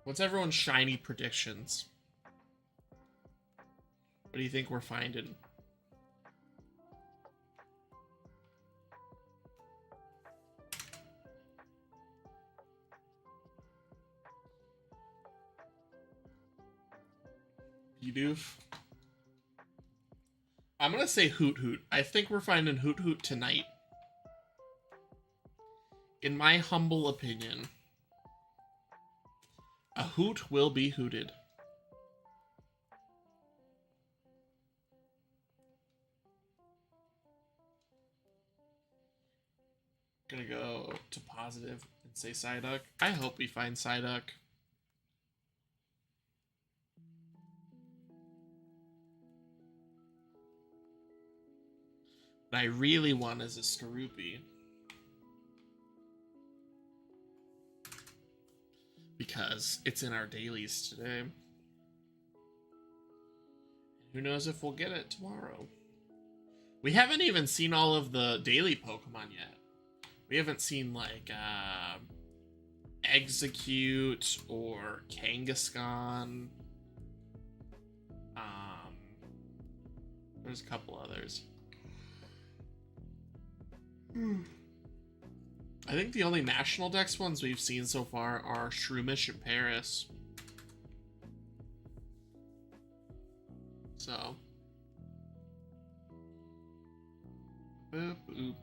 What's everyone's shiny predictions? What do you think we're finding? Bidoof? I'm gonna say Hoot Hoot. I think we're finding Hoot Hoot tonight. In my humble opinion. A hoot will be hooted. Gonna go to positive and say Psyduck. I hope we find Psyduck. What I really want is a Skorupi. Because it's in our dailies today. Who knows if we'll get it tomorrow. We haven't even seen all of the daily Pokemon yet. We haven't seen like Execute or Kangaskhan. There's a couple others. I think the only National Dex ones we've seen so far are Shroomish and Paris. So. Boop, boop, boop.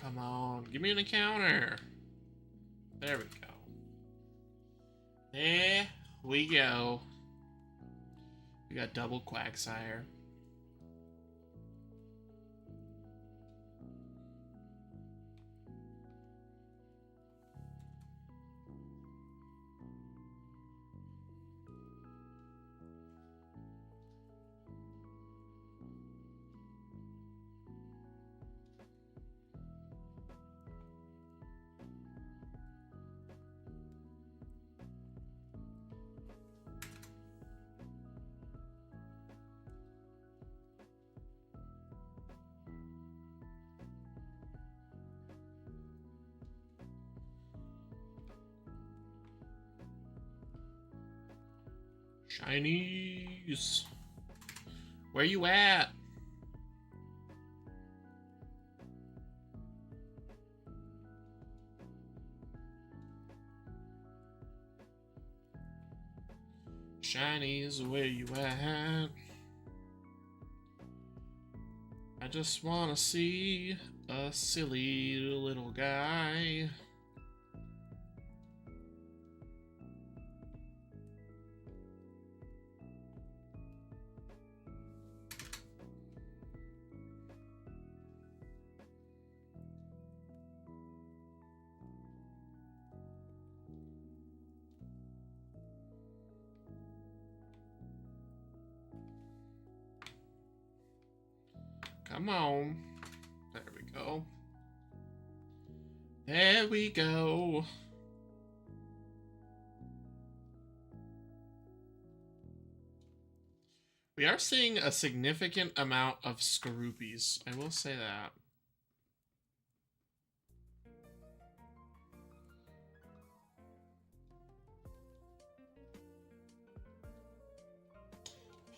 Come on, give me an encounter. There we go. There we go. We got double Quagsire. Shinies. Where you at? Shinies, where you at? I just wanna see a silly little guy. Come on. There we go. There we go. We are seeing a significant amount of Skorupies. I will say that.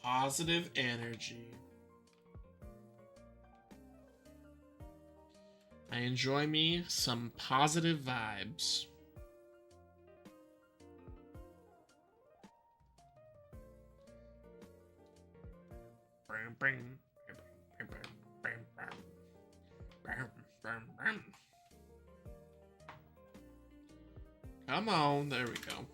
Positive energy. I enjoy me some positive vibes. Come on, there we go.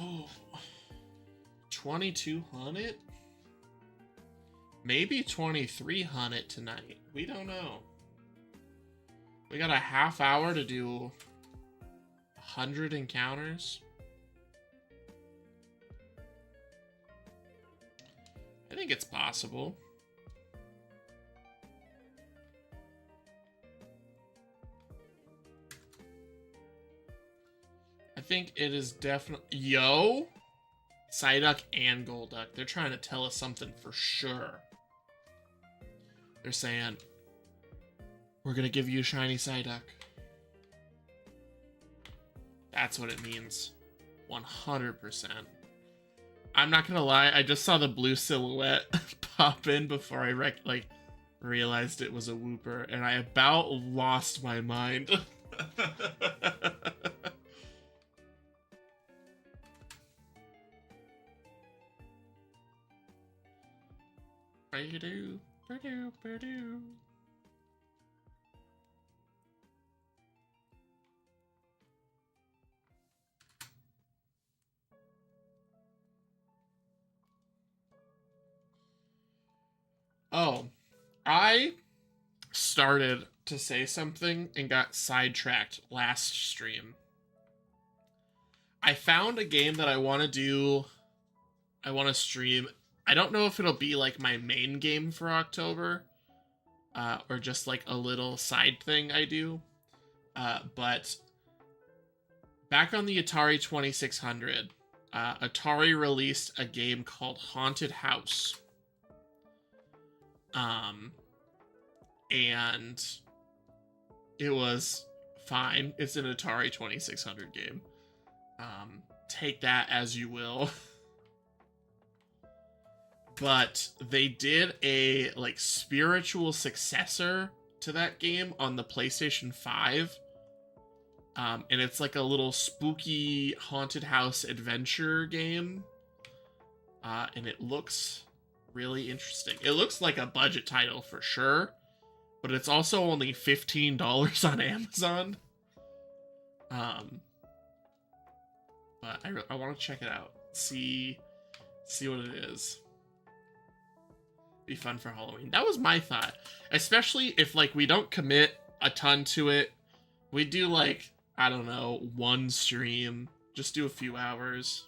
Oh, 2,200? Maybe 2,300 tonight. We don't know. We got a half hour to do 100 encounters. I think it's possible. I think it is definitely... Yo! Psyduck and Golduck. They're trying to tell us something for sure. They're saying, we're going to give you a shiny Psyduck. That's what it means. 100%. I'm not going to lie. I just saw the blue silhouette pop in before I realized it was a Wooper. And I about lost my mind. Oh, I started to say something and got sidetracked last stream. I found a game that I want to do. I want to stream. I don't know if it'll be like my main game for October, or just like a little side thing I do. But back on the Atari 2600, Atari released a game called Haunted House. And it was fine. It's an Atari 2600 game. Take that as you will. But they did a like spiritual successor to that game on the PlayStation 5. And it's like a little spooky haunted house adventure game. And it looks really interesting. It looks like a budget title for sure, but it's also only $15 on Amazon. But I want to check it out. See what it is. Be fun for Halloween. That was my thought. Especially if, like, we don't commit a ton to it. We do, like, I don't know, one stream. Just do a few hours.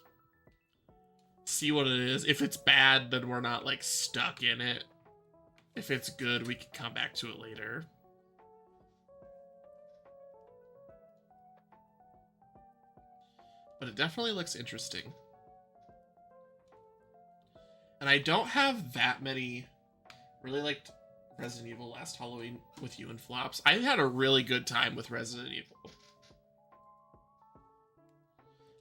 See what it is. If it's bad, then we're not, like, stuck in it. If it's good, we can come back to it later. But it definitely looks interesting. And I don't have that many. Really liked Resident Evil Last Halloween with you and Flops. I had a really good time with Resident Evil.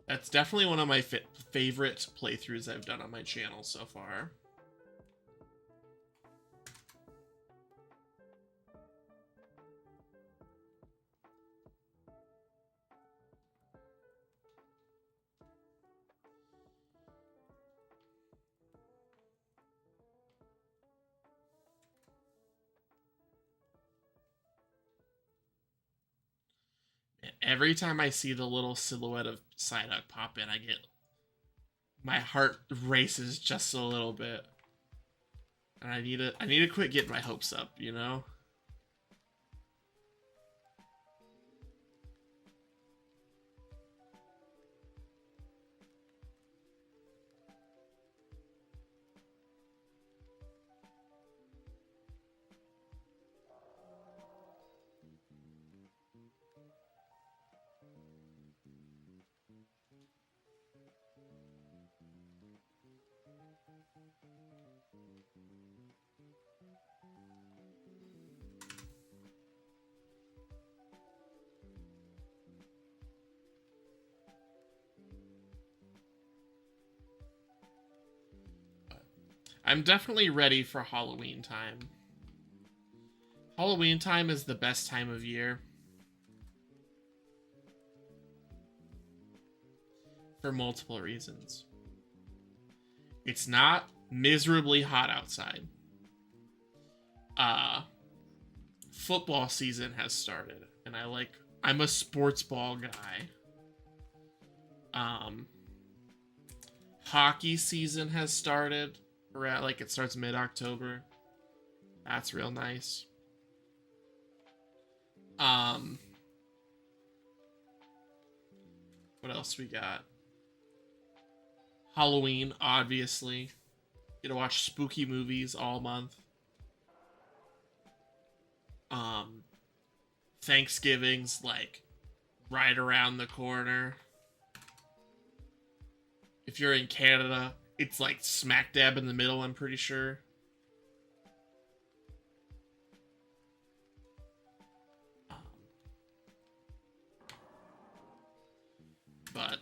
That's definitely one of my favorite playthroughs I've done on my channel so far. Every time I see the little silhouette of Psyduck pop in, my heart races just a little bit. And I need to quit getting my hopes up, you know? I'm definitely ready for Halloween time. Halloween time is the best time of year. For multiple reasons. It's not miserably hot outside. Football season has started, and I'm a sports ball guy. Hockey season has started. It starts mid-October. That's real nice. What else we got? Halloween, obviously. Get to watch spooky movies all month. Thanksgiving's like right around the corner. If you're in Canada, it's like smack dab in the middle, I'm pretty sure. But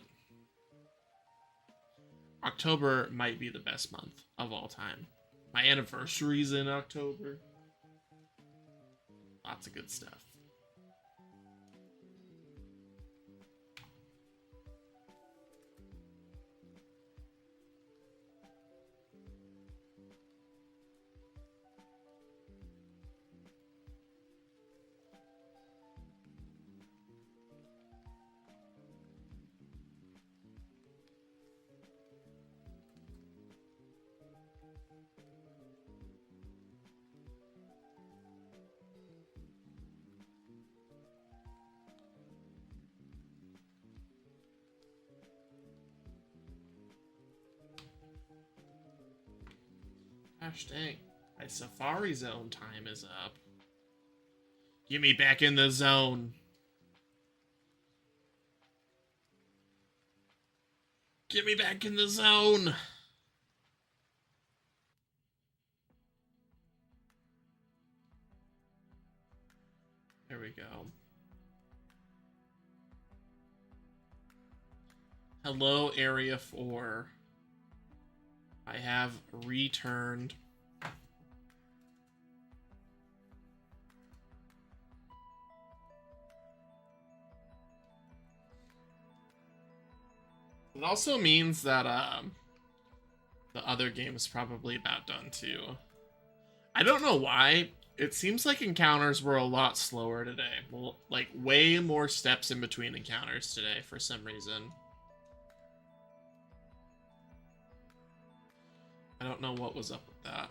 October might be the best month of all time. My anniversary's in October. Lots of good stuff. Gosh dang, my Safari Zone time is up. Get me back in the zone. Get me back in the zone. There we go. Hello, Area 4. I have returned. It also means that the other game is probably about done too. I don't know why. It seems like encounters were a lot slower today. Well, like way more steps in between encounters today for some reason. I don't know what was up with that.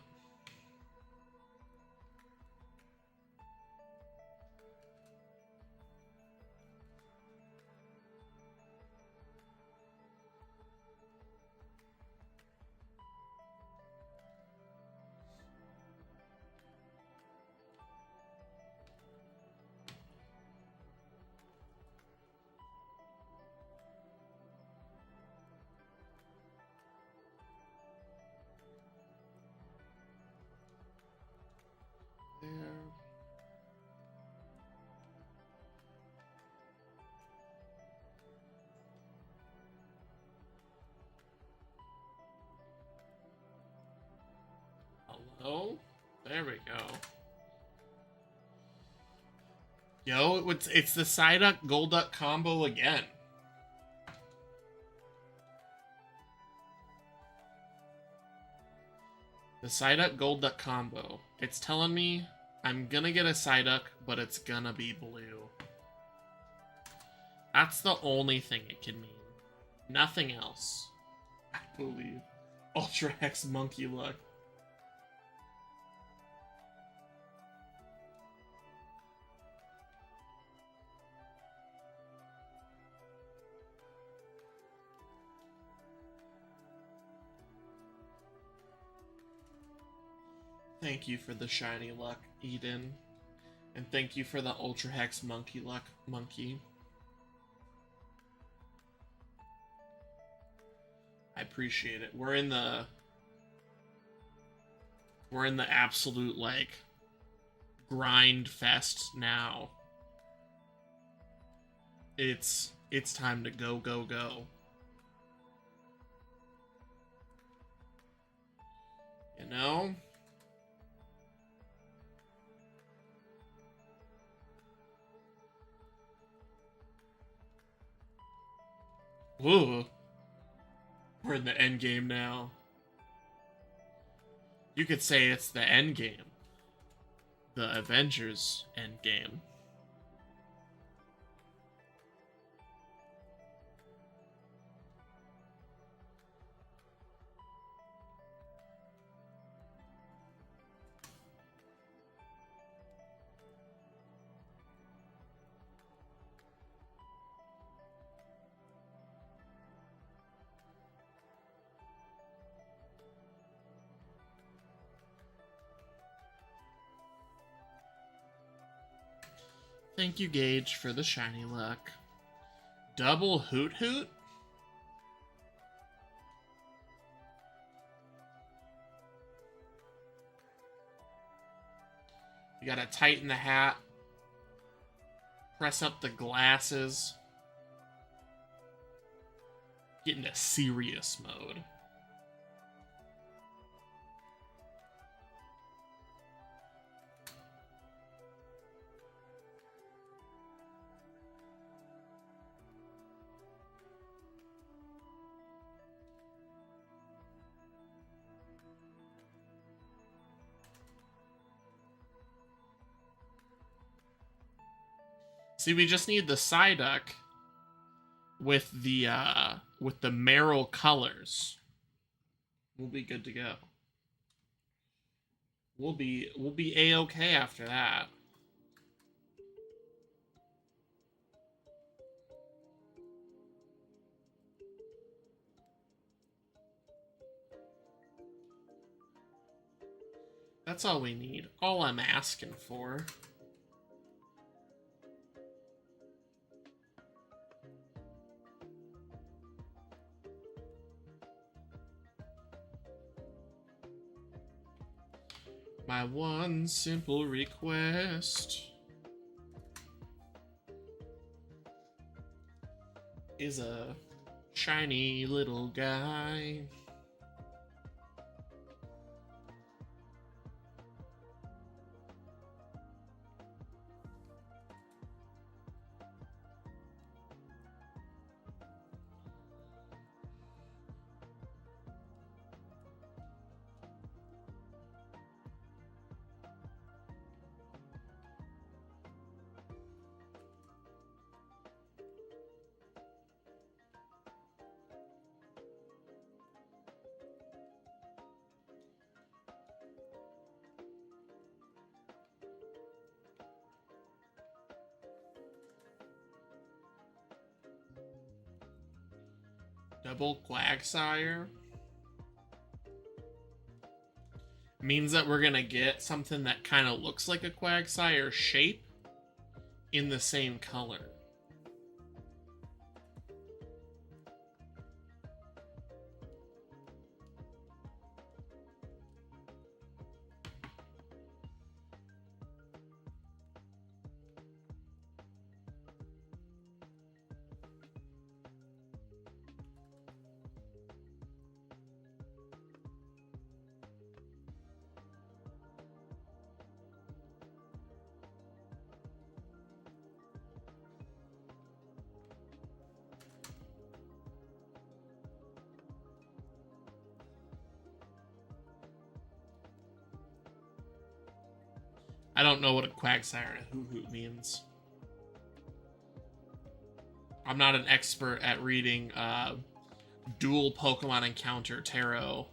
Hello? There we go. Yo, it's the Psyduck Golduck combo again. The Psyduck Golduck combo. It's telling me I'm gonna get a Psyduck, but it's gonna be blue. That's the only thing it can mean. Nothing else. I believe. Ultra Hex Monkey Luck. Thank you for the shiny luck, Eden. And thank you for the Ultra Hex Monkey Luck, Monkey. I appreciate it. We're in the absolute, like, grind fest now. It's time to go, go, go. You know? Ooh. We're in the end game now. You could say it's the end game. The Avengers end game. Thank you, Gage, for the shiny luck. Double Hoot Hoot? You gotta tighten the hat. Press up the glasses. Get into serious mode. See, we just need the Psyduck with the Meryl colors. We'll be good to go. We'll be A-okay after that. That's all we need. All I'm asking for. My one simple request is a shiny little guy. Double Quagsire means that we're gonna get something that kind of looks like a Quagsire shape in the same color. I don't know what a Quagsire and a Hoo-Hoo means. I'm not an expert at reading dual Pokemon Encounter Tarot.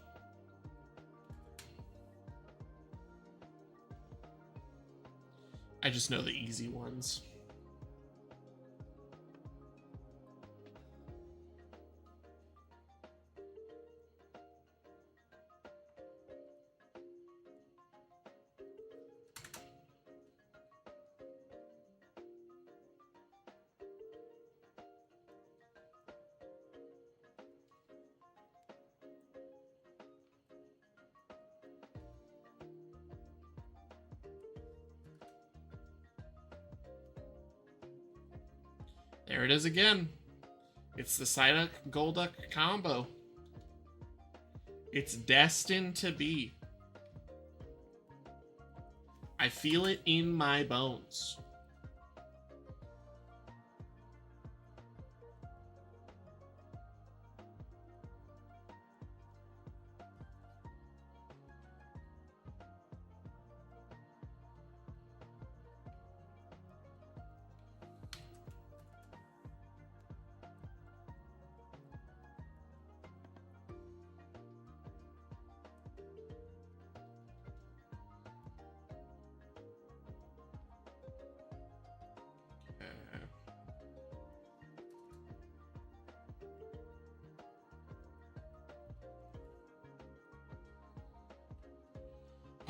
I just know the easy ones. There it is again. It's the Psyduck Golduck combo. It's destined to be. I feel it in my bones.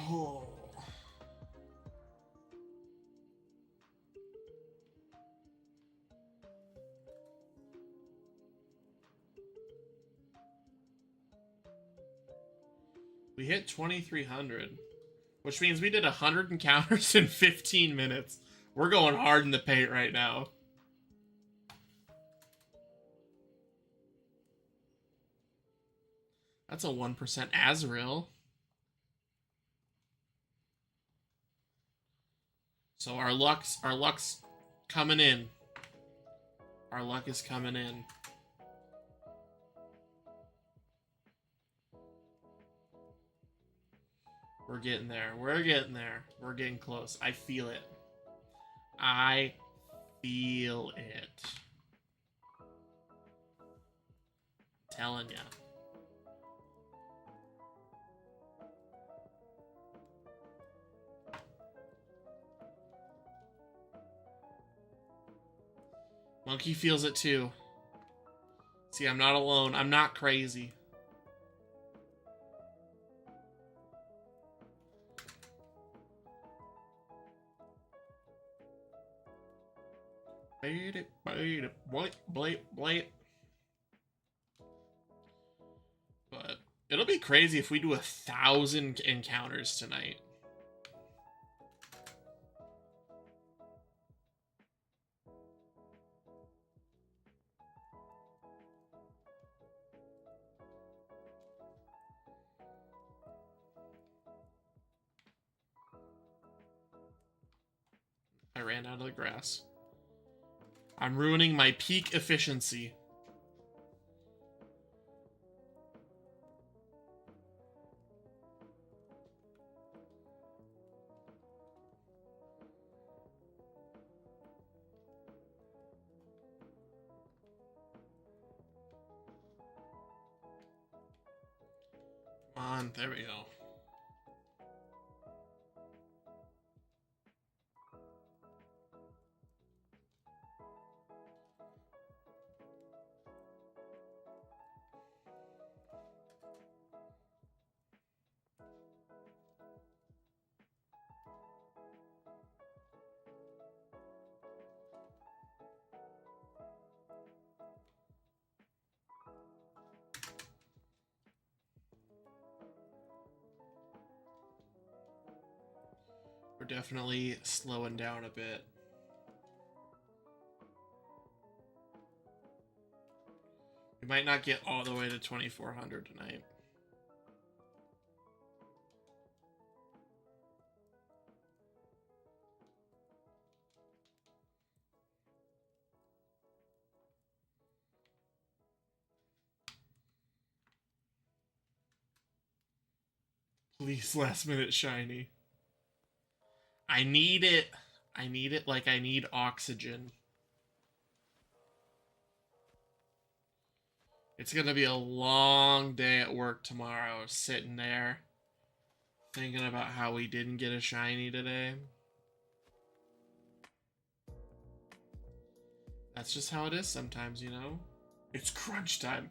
Oh. We hit 2,300, which means we did 100 encounters in 15 minutes. We're going hard in the paint right now. That's a 1% Azrael. So our luck's coming in. Our luck is coming in. We're getting there. We're getting there. We're getting close. I feel it. I feel it. Telling ya. Monkey feels it too. See, I'm not alone. I'm not crazy. But it'll be crazy if we do 1,000 encounters tonight. I ran out of the grass. I'm ruining my peak efficiency. Come on, there we go. definitely slowing down a bit. We might not get all the way to 2,400 tonight. Please, last minute shiny. I need it. I need it like I need oxygen. It's gonna be a long day at work tomorrow, sitting there thinking about how we didn't get a shiny today. That's just how it is sometimes, you know? It's crunch time.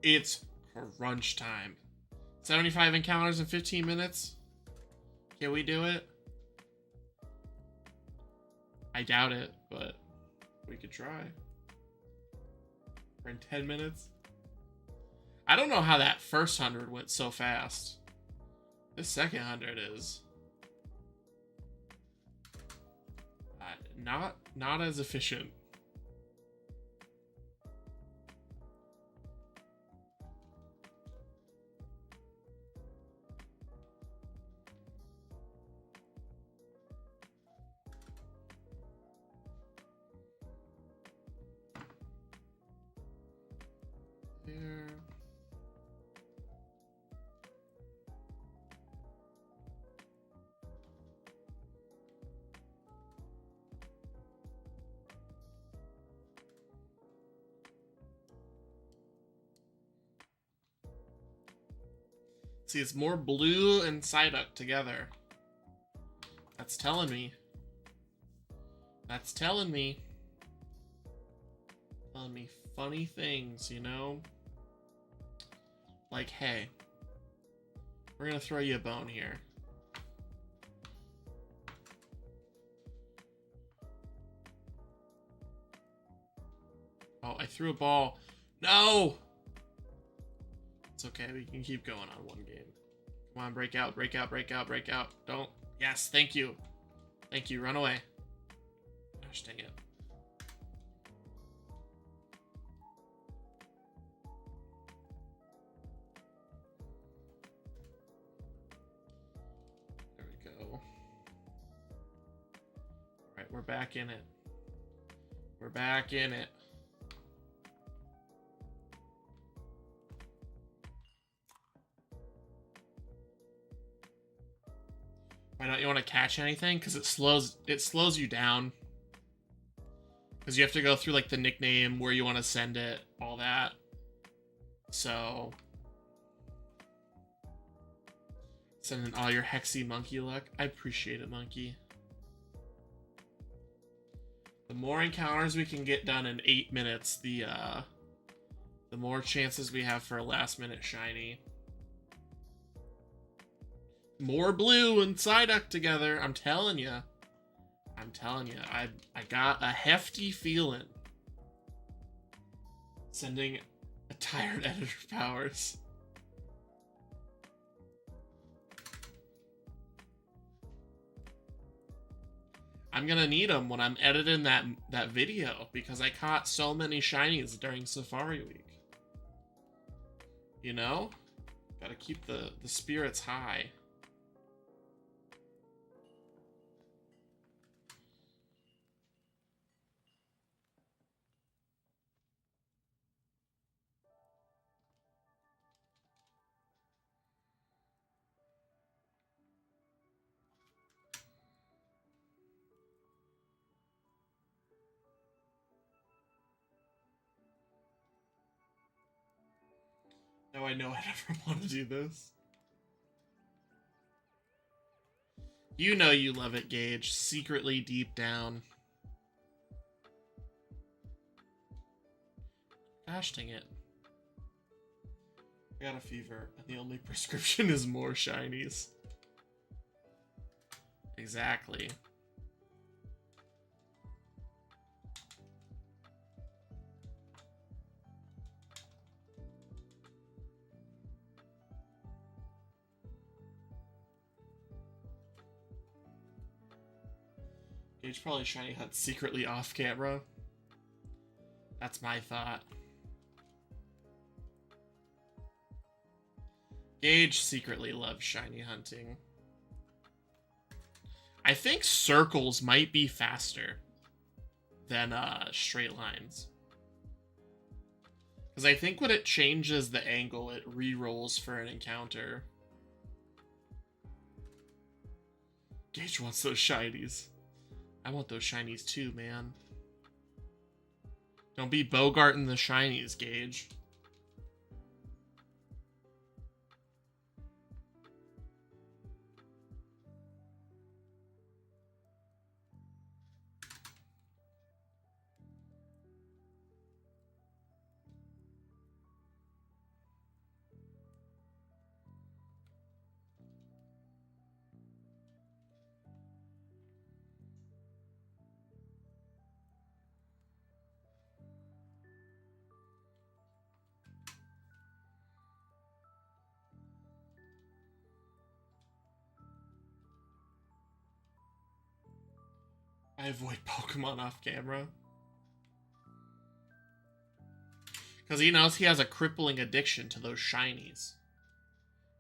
It's crunch time. 75 encounters in 15 minutes? Can we do it? I doubt it, but we could try. We're in 10 minutes. I don't know how that first 100 went so fast. This second 100 is not as efficient. There. See, it's more blue and Psyduck together. That's telling me. That's telling me. Telling me funny things, you know? Like, hey, we're gonna throw you a bone here. Oh, I threw a ball. No! It's okay, we can keep going on one game. Come on, break out, break out, break out, break out. Don't. Yes, thank you. Thank you, run away. Gosh, dang it. There we go. Alright, we're back in it. We're back in it. Why don't you want to catch anything? Because it slows you down. Because you have to go through like the nickname, where you want to send it, all that. So sending all your hexy monkey luck. I appreciate it, monkey. The more encounters we can get done in 8 minutes, the more chances we have for a last minute shiny. More blue and Psyduck together. I'm telling you. I'm telling you. I got a hefty feeling. Sending a tired editor powers. I'm gonna need them when I'm editing that video, because I caught so many shinies during Safari Week. You know? Gotta keep the spirits high. Now I know I never want to do this. You know you love it, Gage. Secretly deep down. Gosh dang it. I got a fever, and the only prescription is more shinies. Exactly. Gage probably shiny hunts secretly off camera. That's my thought. Gage secretly loves shiny hunting. I think circles might be faster than straight lines. Because I think when it changes the angle, it re-rolls for an encounter. Gage wants those shinies. I want those shinies too, man. Don't be bogarting the shinies, Gage. I avoid Pokemon off camera. Because he knows he has a crippling addiction to those shinies.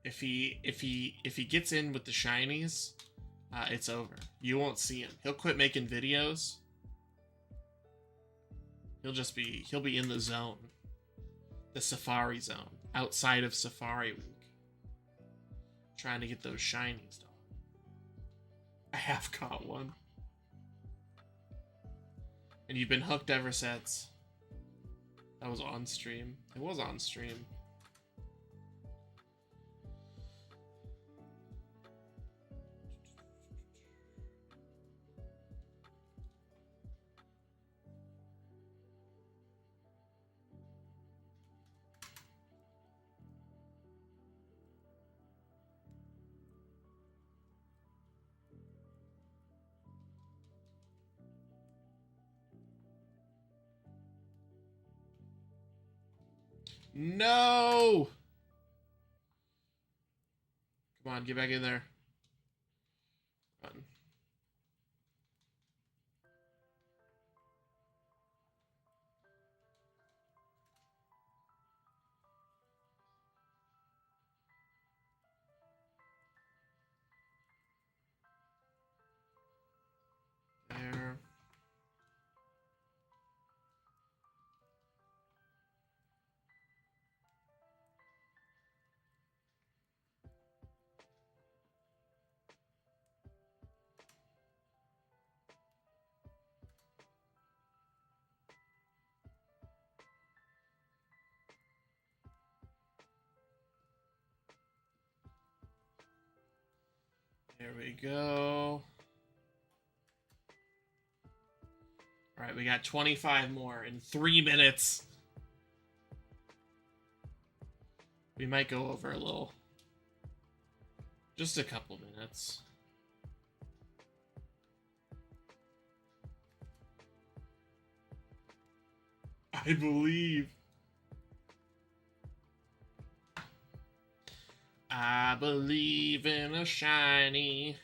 If he gets in with the shinies, it's over. You won't see him. He'll quit making videos. He'll be in the zone. The Safari Zone. Outside of Safari Week. Trying to get those shinies, dog. I have caught one. And you've been hooked ever since. That was on stream. It was on stream. No! Come on, get back in there. Run. There. There we go. Alright, we got 25 more in 3 minutes. We might go over a little. Just a couple minutes. I believe. I believe in a shiny.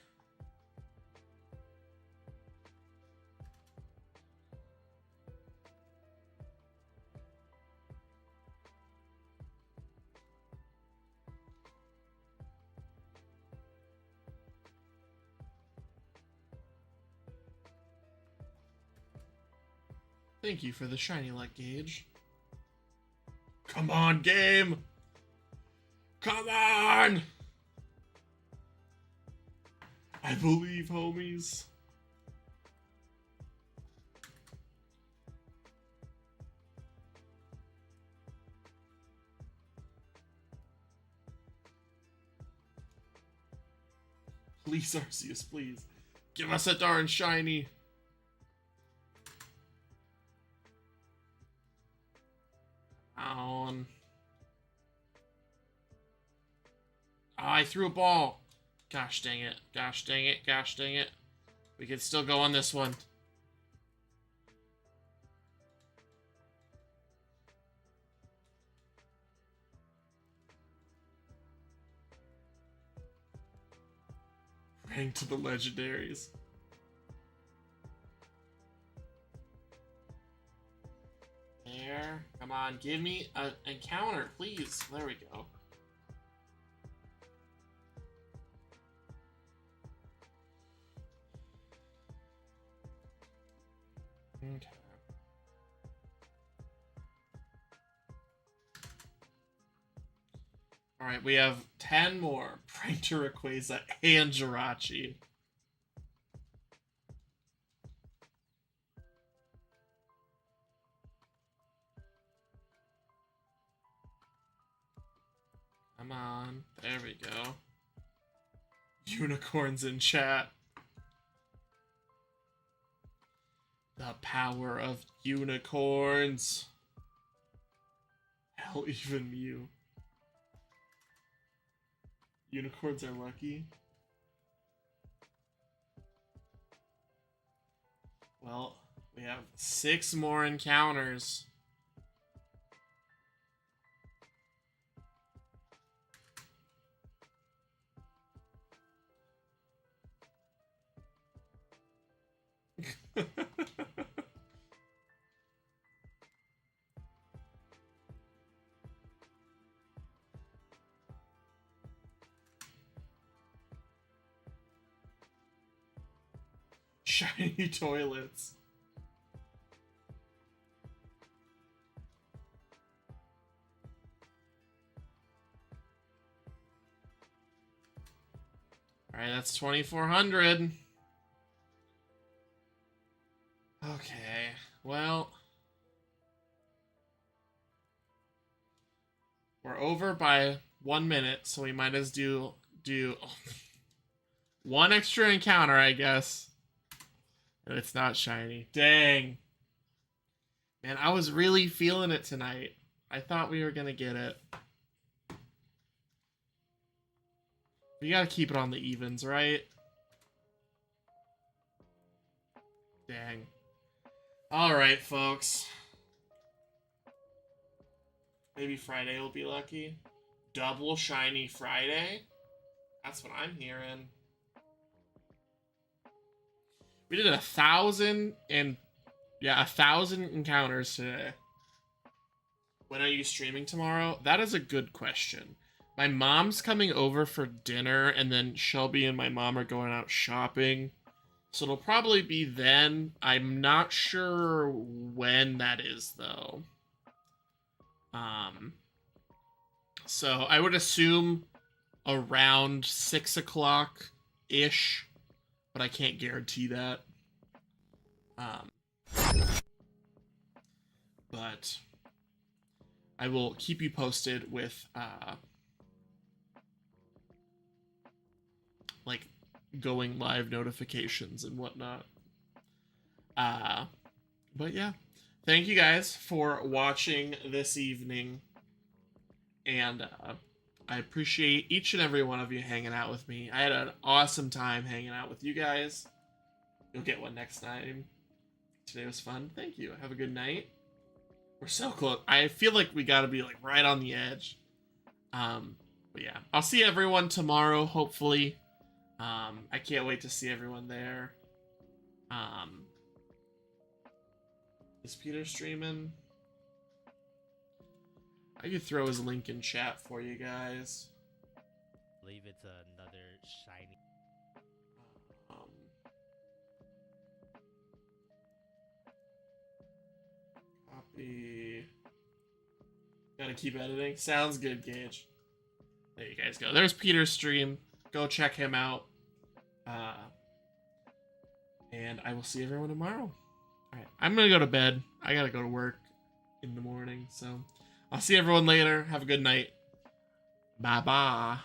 Thank you for the shiny luck, Gage. Come on, game! Come on! I believe, homies. Please, Arceus, please. Give us a darn shiny. On. Oh, I threw a ball. Gosh dang it. Gosh dang it. Gosh dang it. We can still go on this one. Praying to the legendaries. there. Come on, give me an encounter, please. There we go. Okay. Alright, we have 10 more. Prankter, Rayquaza, and Jirachi. Come on. There we go. Unicorns in chat. The power of unicorns. Hell, even Mew. Unicorns are lucky. Well, we have 6 more encounters. Shiny toilets. Alright, that's 2,400. Okay, well, we're over by 1 minute, so we might as do one extra encounter, I guess. And it's not shiny. Dang. Man, I was really feeling it tonight. I thought we were gonna get it. We gotta keep it on the evens, right? Dang. Alright, folks. Maybe Friday will be lucky. Double shiny Friday? That's what I'm hearing. We did 1,000 and... yeah, 1,000 encounters today. When are you streaming tomorrow? That is a good question. My mom's coming over for dinner, and then Shelby and my mom are going out shopping. So it'll probably be then. I'm not sure when that is, though. So I would assume around 6 o'clock-ish, but I can't guarantee that. But I will keep you posted with, like, going live notifications and whatnot. But yeah, thank you guys for watching this evening, and I appreciate each and every one of you hanging out with me. I had an awesome time hanging out with you guys. You'll get one next time. Today was fun. Thank you. Have a good night. We're so close. I feel like we gotta be like right on the edge. But yeah, I'll see everyone tomorrow, hopefully. I can't wait to see everyone there. Is Peter streaming? I could throw his link in chat for you guys. I believe it's another shiny. Copy. Gotta keep editing. Sounds good, Gage. There you guys go. There's Peter's stream. Go check him out. And I will see everyone tomorrow. Alright, I'm gonna go to bed. I gotta go to work in the morning, so I'll see everyone later. Have a good night. Bye-bye.